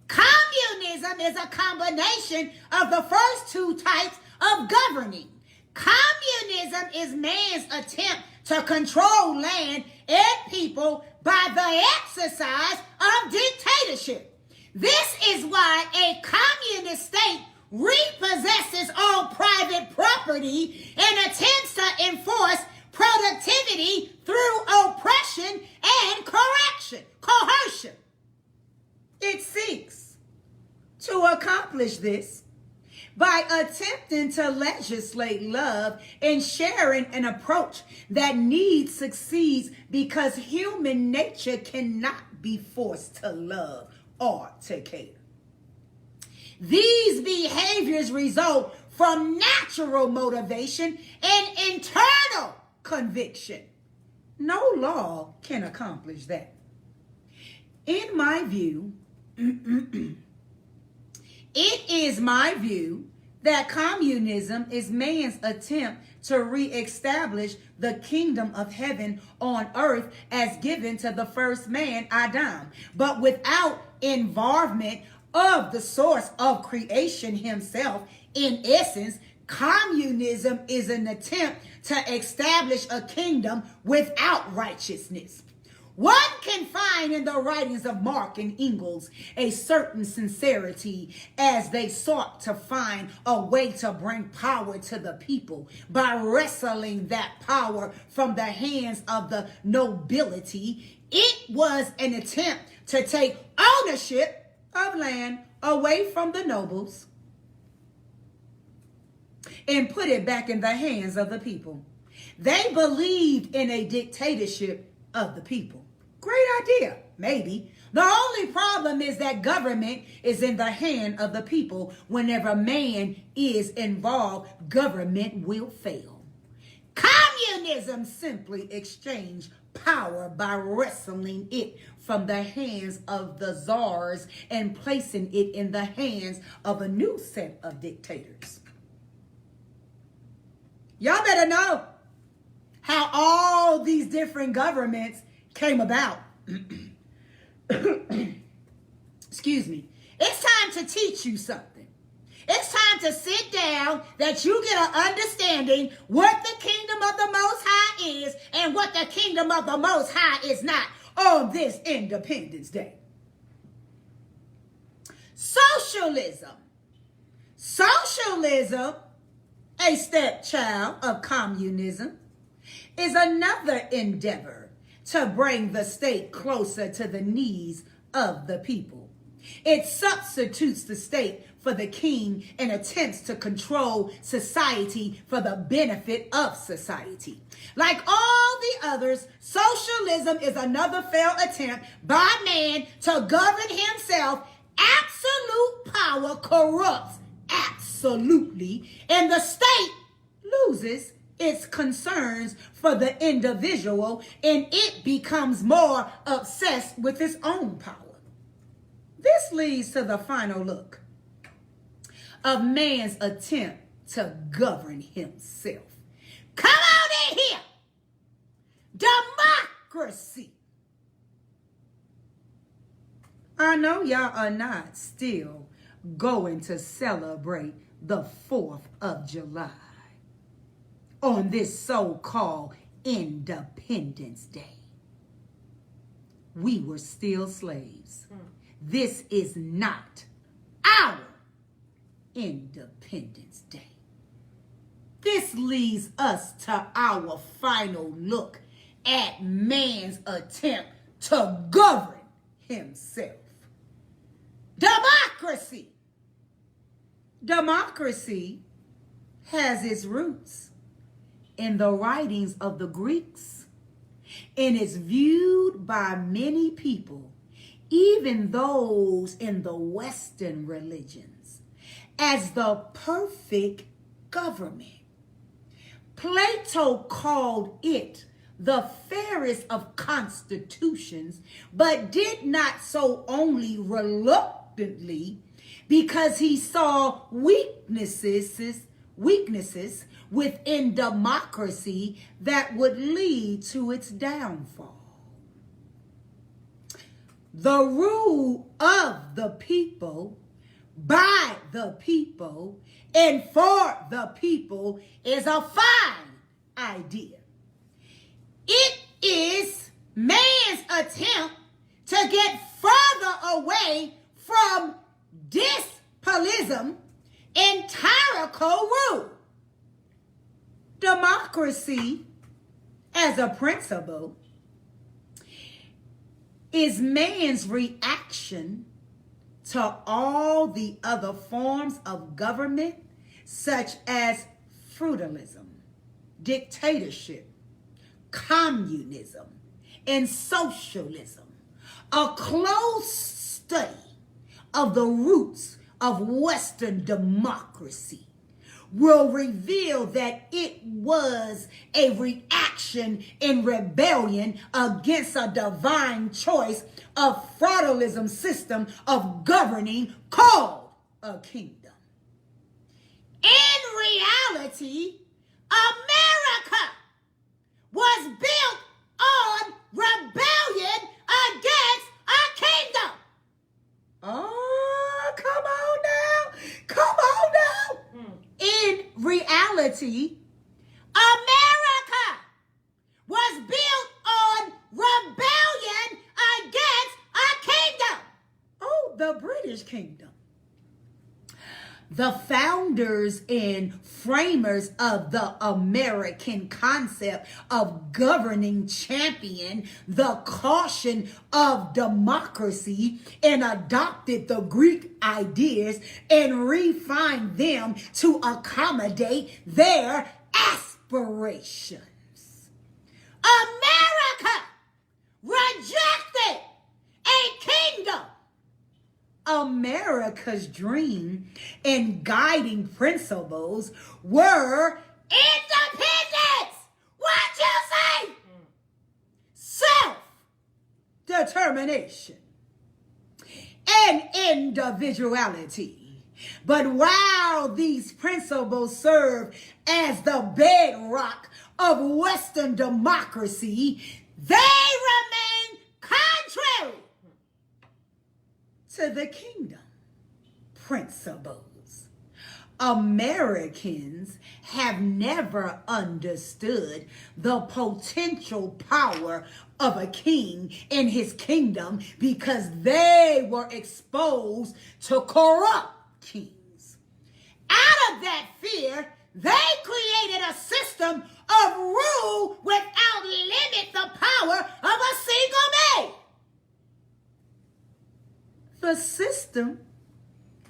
Communism is a combination of the first two types of governing. Communism is man's attempt to control land and people by the exercise of dictatorship. This is why a communist state repossesses all private property and attempts to enforce productivity through oppression and coercion. It seeks to accomplish this by attempting to legislate love and sharing an approach that needs succeeds because human nature cannot be forced to love or to care. These behaviors result from natural motivation and internal conviction. No law can accomplish that. In my view, it is my view that communism is man's attempt to reestablish the kingdom of heaven on earth as given to the first man, Adam, but without involvement of the source of creation himself. In essence, communism is an attempt to establish a kingdom without righteousness. One can find in the writings of Marx and Engels a certain sincerity as they sought to find a way to bring power to the people by wresting that power from the hands of the nobility. It was an attempt to take ownership of land away from the nobles and put it back in the hands of the people. They believed in a dictatorship of the people. Great idea, maybe. The only problem is that government is in the hand of the people. Whenever man is involved, government will fail. Communism simply exchanged power by wresting it from the hands of the czars and placing it in the hands of a new set of dictators. Y'all better know how all these different governments came about. Excuse me. It's time to teach you something. It's time to sit down that you get an understanding what the kingdom of the Most High is and what the kingdom of the Most High is not on this Independence Day. Socialism. Socialism, a stepchild of communism, is another endeavor to bring the state closer to the needs of the people. It substitutes the state for the king and attempts to control society for the benefit of society. Like all the others, socialism is another failed attempt by man to govern himself. Absolute power corrupts absolutely, and the state loses its concerns for the individual, and it becomes more obsessed with its own power. This leads to the final look of man's attempt to govern himself. Come on in here. Democracy. I know y'all are not still going to celebrate the 4th of July on this so-called Independence Day. We were still slaves. This is not our Independence Day. This leads us to our final look at man's attempt to govern himself. Democracy. Democracy has its roots in the writings of the Greeks and is viewed by many people, even those in the Western religions, as the perfect government. Plato called it the fairest of constitutions, but did not so only reluctantly, because he saw weaknesses within democracy that would lead to its downfall. the rule of the people, by the people, and for the people is a fine idea. It is man's attempt to get further away from despotism and tyrannical rule. Democracy, as a principle, is man's reaction to all the other forms of government, such as feudalism, dictatorship, communism, and socialism. A close study of the roots of Western democracy will reveal that it was a reaction in rebellion against a divine choice of feudalism system of governing called a kingdom. In reality, America was built on rebellion against a kingdom. Oh, come on now. Come on now. In reality, America was built on rebellion against a kingdom. Oh, the British kingdom. The founders and framers of the American concept of governing championed the caution of democracy and adopted the Greek ideas and refined them to accommodate their aspirations. America rejected a kingdom. America's dream and guiding principles were independence. What you say? Self-determination and individuality. But while these principles serve as the bedrock of Western democracy, they remain contrary to the kingdom principles. Americans have never understood the potential power of a king in his kingdom because they were exposed to corrupt kings. Out of that fear, they created a system of rule without limit the power of a single man. The system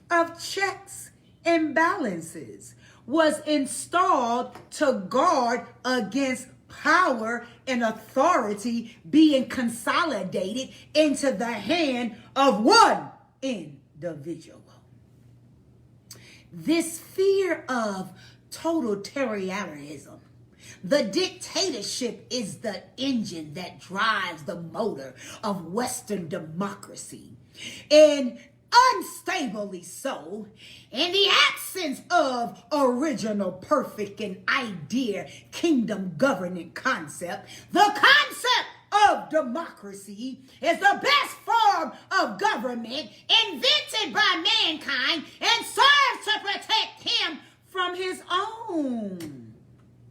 of checks and balances was installed to guard against power and authority being consolidated into the hand of one individual. This fear of totalitarianism, the dictatorship, is the engine that drives the motor of Western democracy. And unstably so, in the absence of original, perfect, and idea kingdom governing concept, the concept of democracy is the best form of government invented by mankind and serves to protect him from his own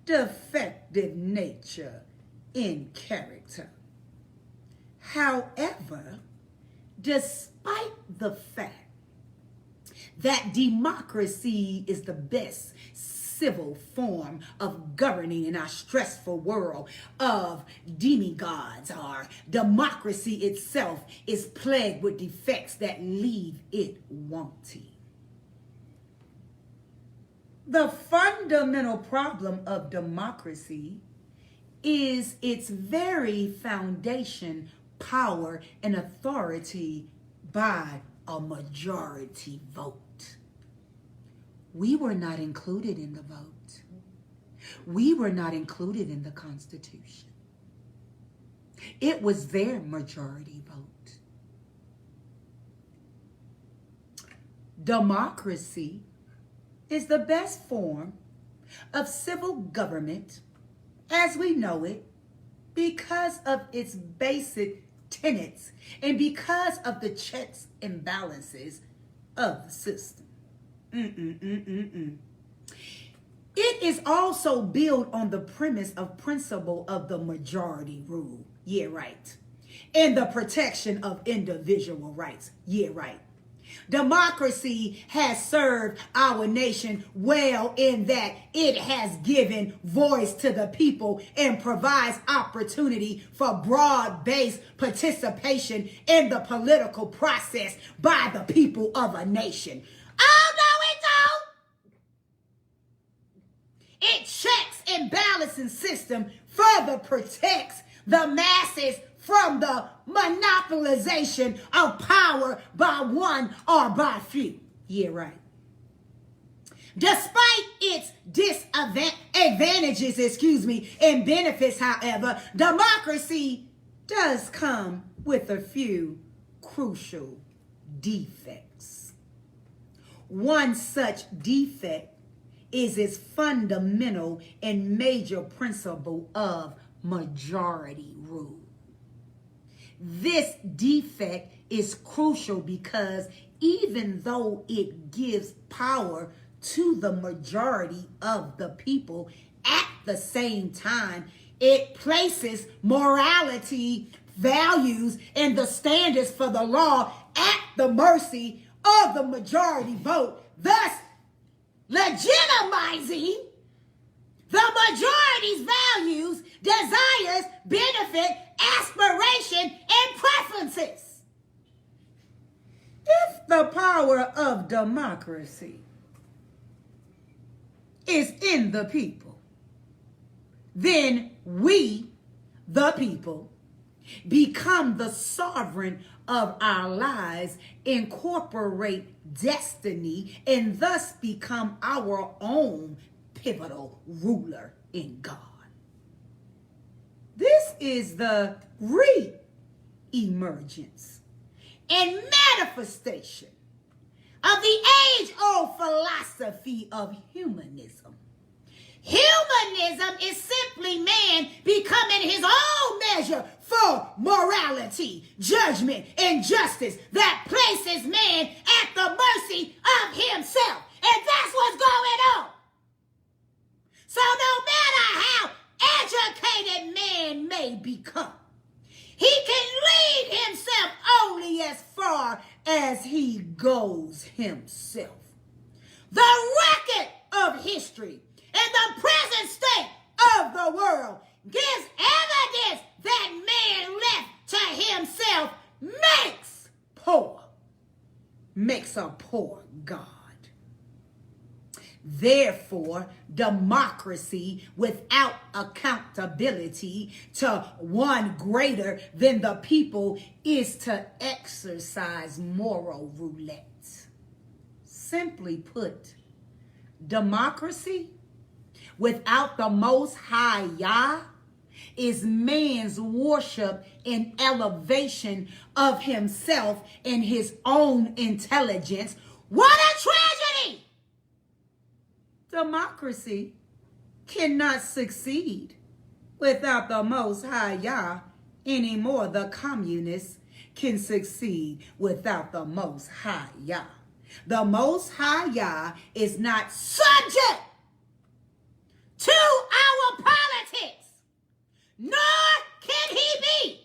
defective nature in character. However, despite the fact that democracy is the best civil form of governing in our stressful world of demigods, our democracy itself is plagued with defects that leave it wanting. The fundamental problem of democracy is its very foundation, power, and authority by a majority vote. We were not included in the vote. We were not included in the Constitution. It was their majority vote. Democracy is the best form of civil government as we know it because of its basic tenets and because of the checks and balances of the system. It is also built on the premise of principle of the majority rule. Yeah, right. And the protection of individual rights. Yeah, right. Democracy has served our nation well in that it has given voice to the people and provides opportunity for broad-based participation in the political process by the people of a nation. Oh, no, it don't. It checks and balancing system further protects the masses from the monopolization of power by one or by few. Yeah, right. Despite its disadvantages, and benefits, however, democracy does come with a few crucial defects. One such defect is its fundamental and major principle of majority rule. This defect is crucial because even though it gives power to the majority of the people, at the same time, it places morality, values, and the standards for the law at the mercy of the majority vote, thus legitimizing the majority's values, desires, benefit, aspiration, and preferences. If the power of democracy is in the people, then we, the people, become the sovereign of our lives, incorporate destiny, and thus become our own pivotal ruler in God. This is the re-emergence and manifestation of the age-old philosophy of humanism. Humanism is simply man becoming his own measure for morality, judgment, and justice that places man at the mercy of himself. And that's what's going on. So no matter how educated man may become, he can lead himself only as far as he goes himself. The record of history and the present state of the world gives evidence that man left to himself makes a poor God. Therefore, democracy without accountability to one greater than the people is to exercise moral roulette. Simply put, democracy without the Most High Yah is man's worship and elevation of himself and his own intelligence. What a tragedy! Democracy cannot succeed without the Most High Yah any more the communists can succeed without the Most High Yah. The Most High Yah is not subject to our politics, nor can he be.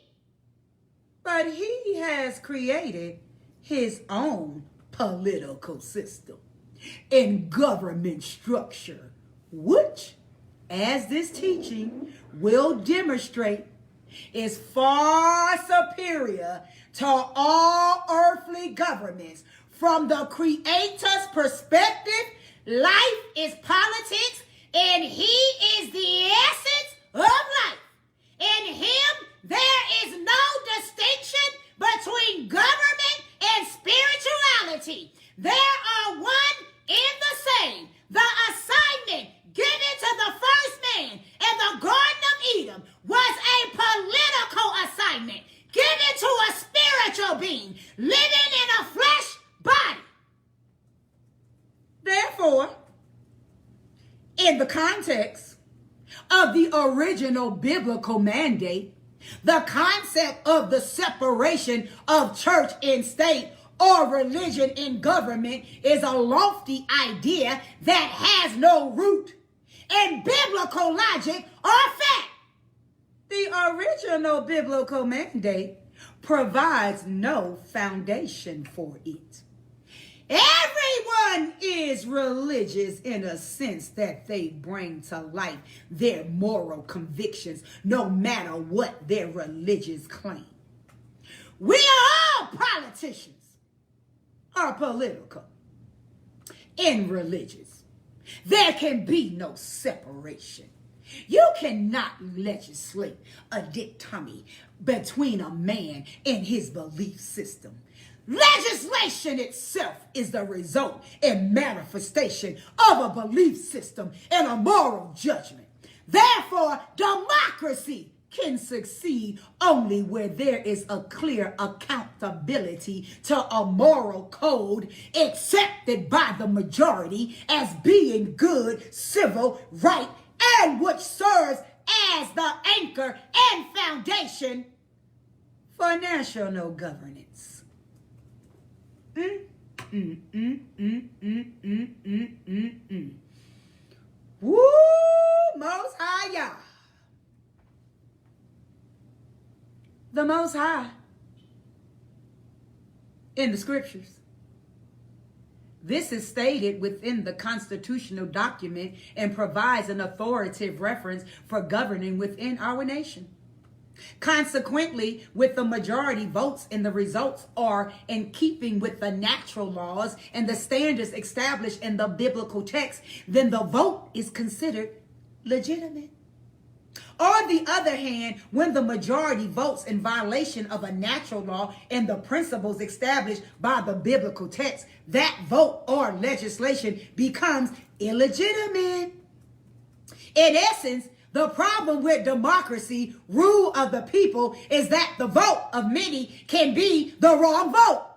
But he has created his own political system and government structure, which, as this teaching will demonstrate, is far superior to all earthly governments. From the Creator's perspective, life is politics, and he is the essence of life. In him, there is no distinction between government and spirituality. They are one in the same. The assignment given to the first man in the Garden of Eden was a political assignment given to a spiritual being living in a flesh body. Therefore, in the context of the original biblical mandate, The concept of the separation of church and state or religion and government is a lofty idea that has no root in biblical logic or fact. The original biblical mandate provides no foundation for it. Everyone is religious in a sense that they bring to life their moral convictions, no matter what their religious claim. We are all politicians or political and religious. There can be no separation. You cannot legislate a dichotomy between a man and his belief system. Legislation itself is the result and manifestation of a belief system and a moral judgment. Therefore, democracy can succeed only where there is a clear accountability to a moral code accepted by the majority as being good, civil, right, and which serves as the anchor and foundation for national governance. Woo, Most High Yah. The Most High in the scriptures. This is stated within the constitutional document and provides an authoritative reference for governing within our nation. Consequently, with the majority votes and the results are in keeping with the natural laws and the standards established in the biblical text, then the vote is considered legitimate. On the other hand, when the majority votes in violation of a natural law and the principles established by the biblical text, that vote or legislation becomes illegitimate. In essence, the problem with democracy, rule of the people, is that the vote of many can be the wrong vote.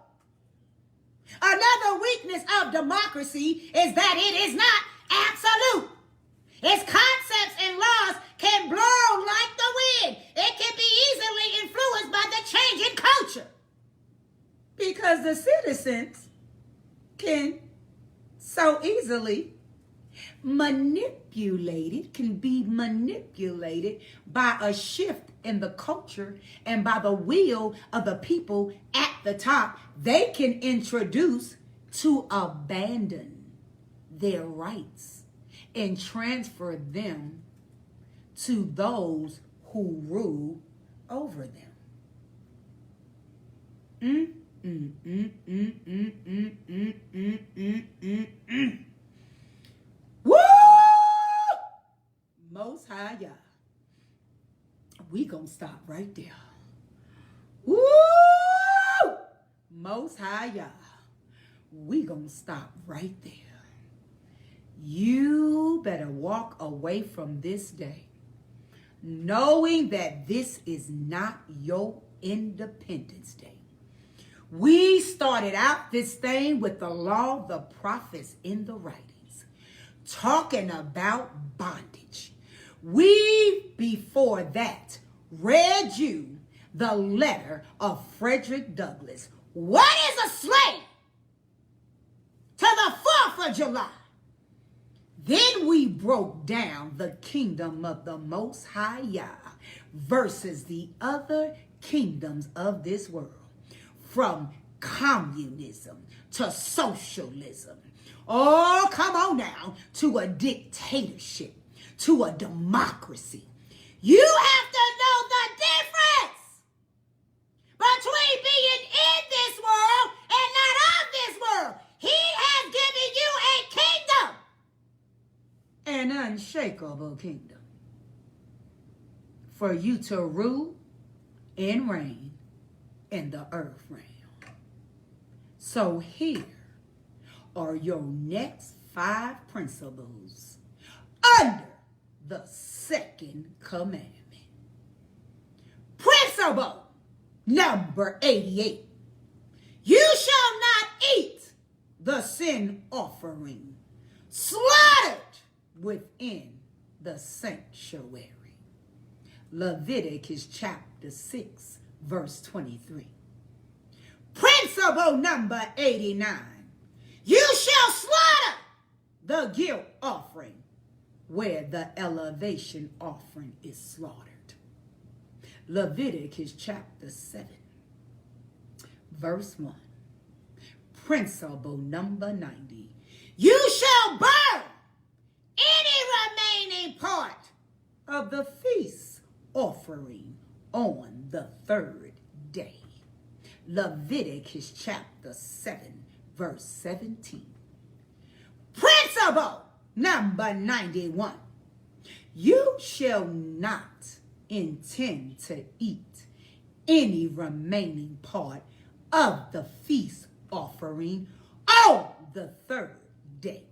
Another weakness of democracy is that it is not absolute. Its concepts and laws can blow like the wind. It can be easily influenced by the changing culture. Because the citizens can so easily be manipulated by a shift in the culture and by the will of the people at the top. They can introduce to abandon their rights and transfer them to those who rule over them. Woo! Most High Yah. We gonna stop right there. Woo! Most High Yah. We gonna stop right there. You better walk away from this day knowing that this is not your Independence Day. We started out this thing with the law, the prophets, and the writings, talking about bondage. We, before that, read you the letter of Frederick Douglass. What is a slave? To the 4th of July. Then we broke down the kingdom of the Most High Yah versus the other kingdoms of this world, from communism to socialism. Oh, come on now, to a dictatorship, to a democracy. You have to know the difference between being in this world and not of this world. He has given you a kingdom, an unshakable kingdom, for you to rule and reign in the earth realm. So here are your next 5 principles under the 2nd commandment. Principle number 88. You shall not eat the sin offering slaughtered within the sanctuary. Leviticus chapter 6, verse 23. Principle number 89. You shall slaughter the guilt offering where the elevation offering is slaughtered. Leviticus chapter 7, verse 1. Principle number 90. You shall burn any remaining part of the feast offering on the third day. Leviticus chapter 7, verse 17. Principle number 91. You shall not intend to eat any remaining part of the feast offering on the third day.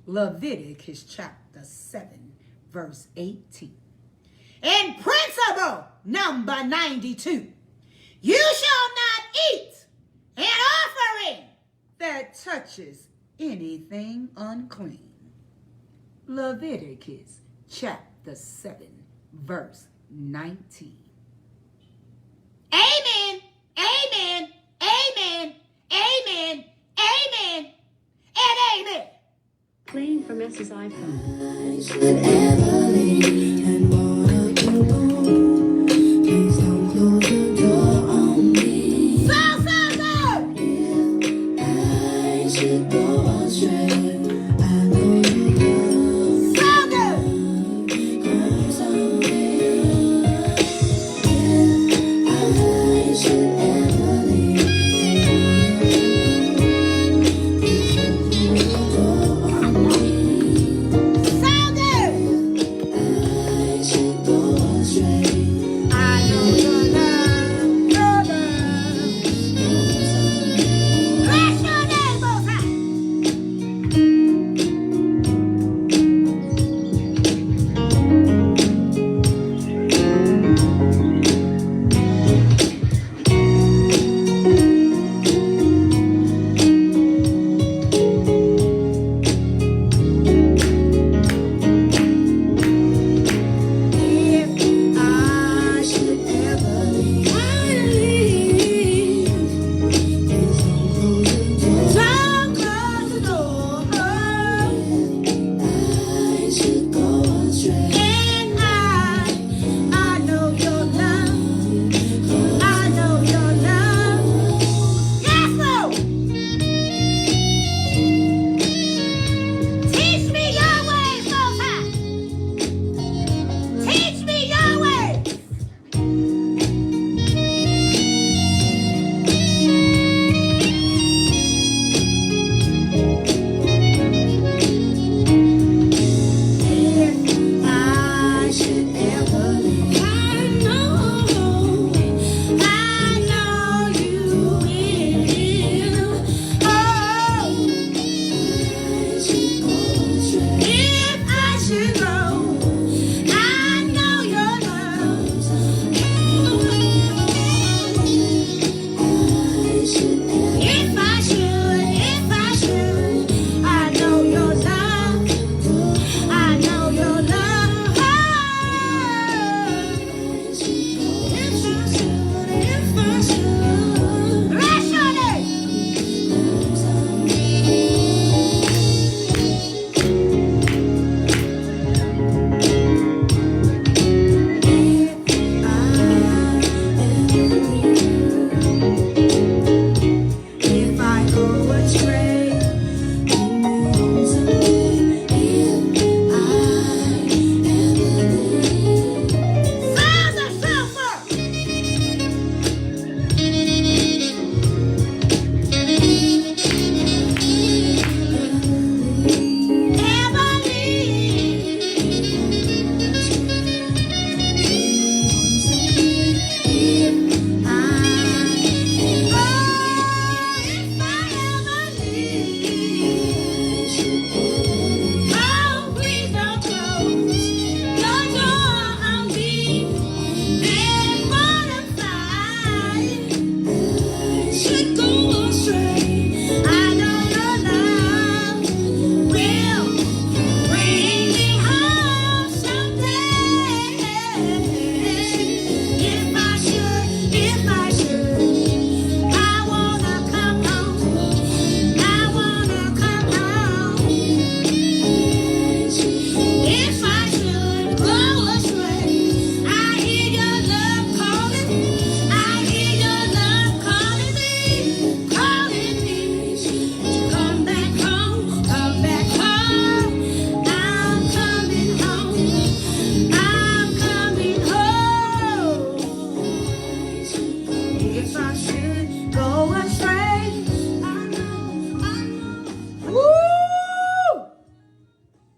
Leviticus chapter 7, verse 18. And principle number 92. You shall not eat an offering that touches anything unclean. Leviticus chapter 7, verse 19. Amen, amen, amen, amen, amen, and amen. Playing from S's iPhone. I should ever leave and walk alone. Please don't close the door on me. So. I should go astray. I know you So good. go somewhere. I should ever leave and walk alone. Please don't close the door on me. So good. I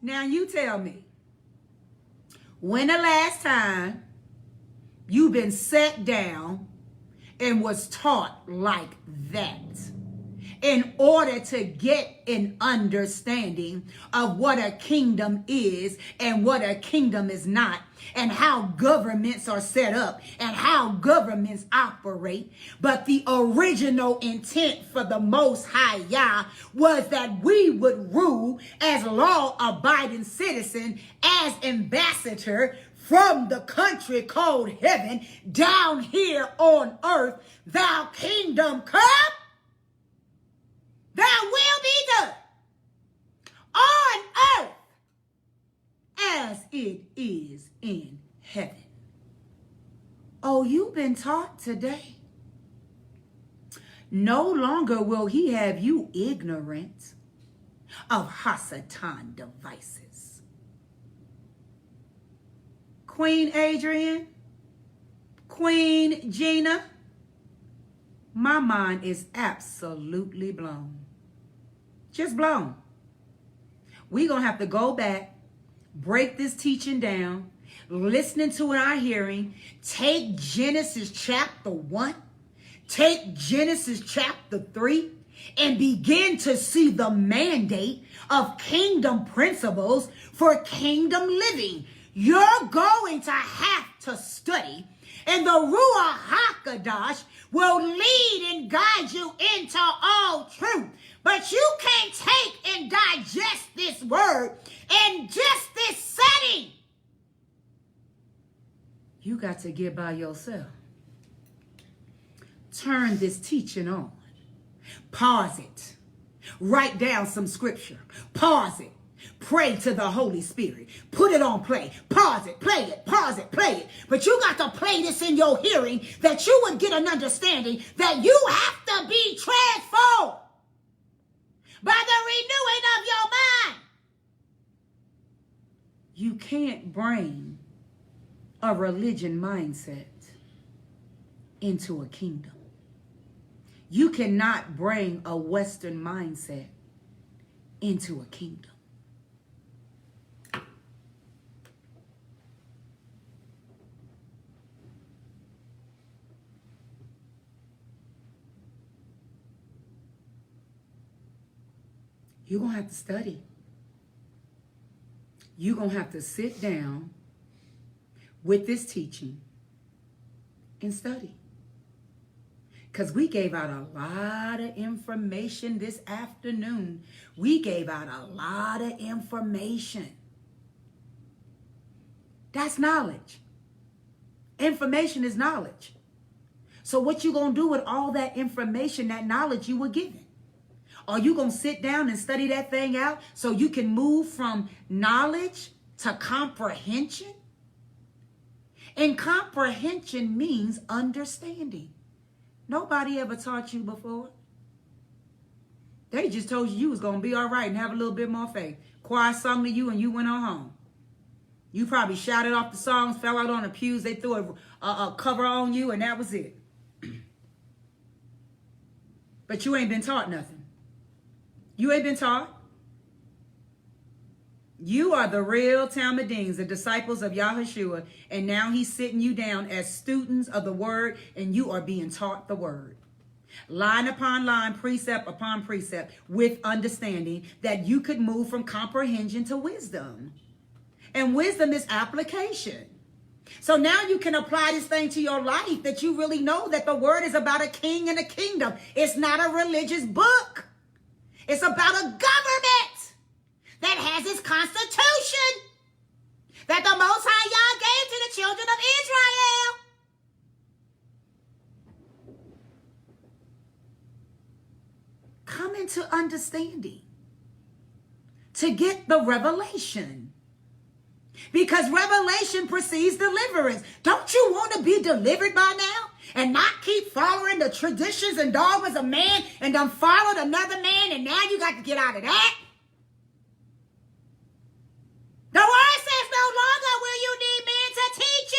Now you tell me, when the last time you've been sat down and was taught like that in order to get an understanding of what a kingdom is and what a kingdom is not, and how governments are set up and how governments operate? But the original intent for the Most High Yah was that we would rule as law-abiding citizen, as ambassador from the country called heaven down here on earth. Thou kingdom come, thy will be done on earth as it is in heaven. Oh, you've been taught today. No longer will he have you ignorant of Hasatan devices. Queen Adrian, Queen Gina, my mind is absolutely blown. Just blown. We're going to have to go back, break this teaching down, listening to it, our hearing, take Genesis chapter 1, take Genesis chapter 3, and begin to see the mandate of kingdom principles for kingdom living. You're going to have to study, and the Ruach HaKodesh will lead and guide you into all truth. But you can't take and digest this word in just this setting. You got to get by yourself. Turn this teaching on. Pause it. Write down some scripture. Pause it. Pray to the Holy Spirit. Put it on play. Pause it. Play it. Pause it. Play it. But you got to play this in your hearing, that you would get an understanding that you have to be transformed by the renewing of your mind. You can't bring a religion mindset into a kingdom. You cannot bring a Western mindset into a kingdom. You're going to have to study. You're going to have to sit down with this teaching and study. Because we gave out a lot of information this afternoon. We gave out a lot of information. That's knowledge. Information is knowledge. So what you going to do with all that information, that knowledge you were given? Are you going to sit down and study that thing out so you can move from knowledge to comprehension? And comprehension means understanding. Nobody ever taught you before. They just told you was going to be all right and have a little bit more faith. Choir sung to you and you went on home. You probably shouted off the songs, fell out on the pews, they threw a cover on you, and that was it. But you ain't been taught nothing. You ain't been taught. You are the real Talmudim, the disciples of Yahushua, and now he's sitting you down as students of the word, and you are being taught the word. Line upon line, precept upon precept, with understanding that you could move from comprehension to wisdom. And wisdom is application. So now you can apply this thing to your life, that you really know that the word is about a king and a kingdom. It's not a religious book. It's about a government that has its constitution that the Most High Yah gave to the children of Israel. Come into understanding to get the revelation. Because revelation precedes deliverance. Don't you want to be delivered by now? And not keep following the traditions and dogmas of man and then followed another man, and now you got to get out of that? The word says no longer will you need men to teach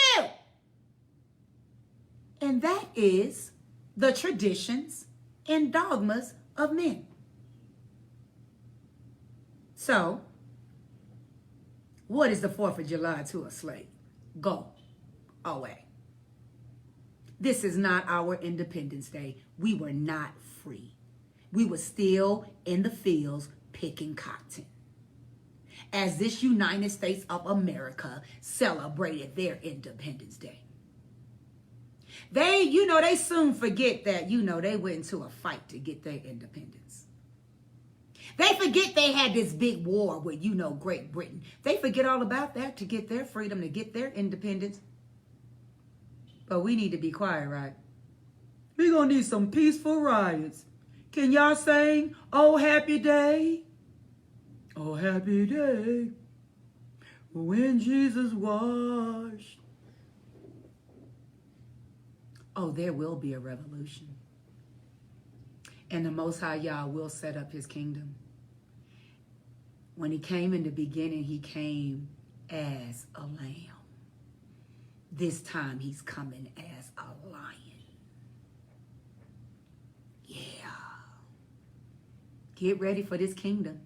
you. And that is the traditions and dogmas of men. So, What is the 4th of July to a slave? Go away. This is not our Independence Day. We were not free. We were still in the fields picking cotton. As this United States of America celebrated their Independence Day. They soon forget that, they went into a fight to get their independence. They forget they had this big war with, Great Britain. They forget all about that to get their freedom, to get their independence. But we need to be quiet, right? We're going to need some peaceful riots. Can y'all sing, "Oh, happy day"? Oh, happy day when Jesus washed. Oh, there will be a revolution. And the Most High Yah will set up his kingdom. When he came in the beginning, he came as a lamb. This time he's coming as a lion. Yeah. Get ready for this kingdom.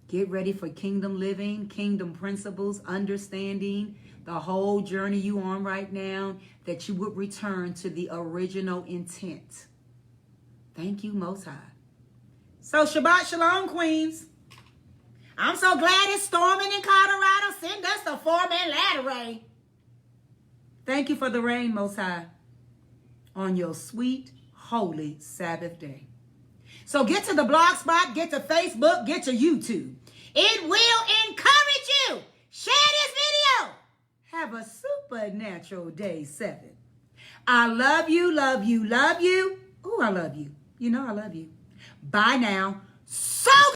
Get ready for kingdom living, kingdom principles, understanding the whole journey you on right now, that you would return to the original intent. Thank you, Most High. So Shabbat Shalom, Queens. I'm so glad it's storming in Colorado. Send us a 4-man ladder rain. Thank you for the rain, Most High, on your sweet, holy Sabbath day. So get to the blog spot, get to Facebook, get to YouTube. It will encourage you. Share this video. Have a supernatural day 7. I love you, love you, love you. Ooh, I love you. I love you. Bye now. So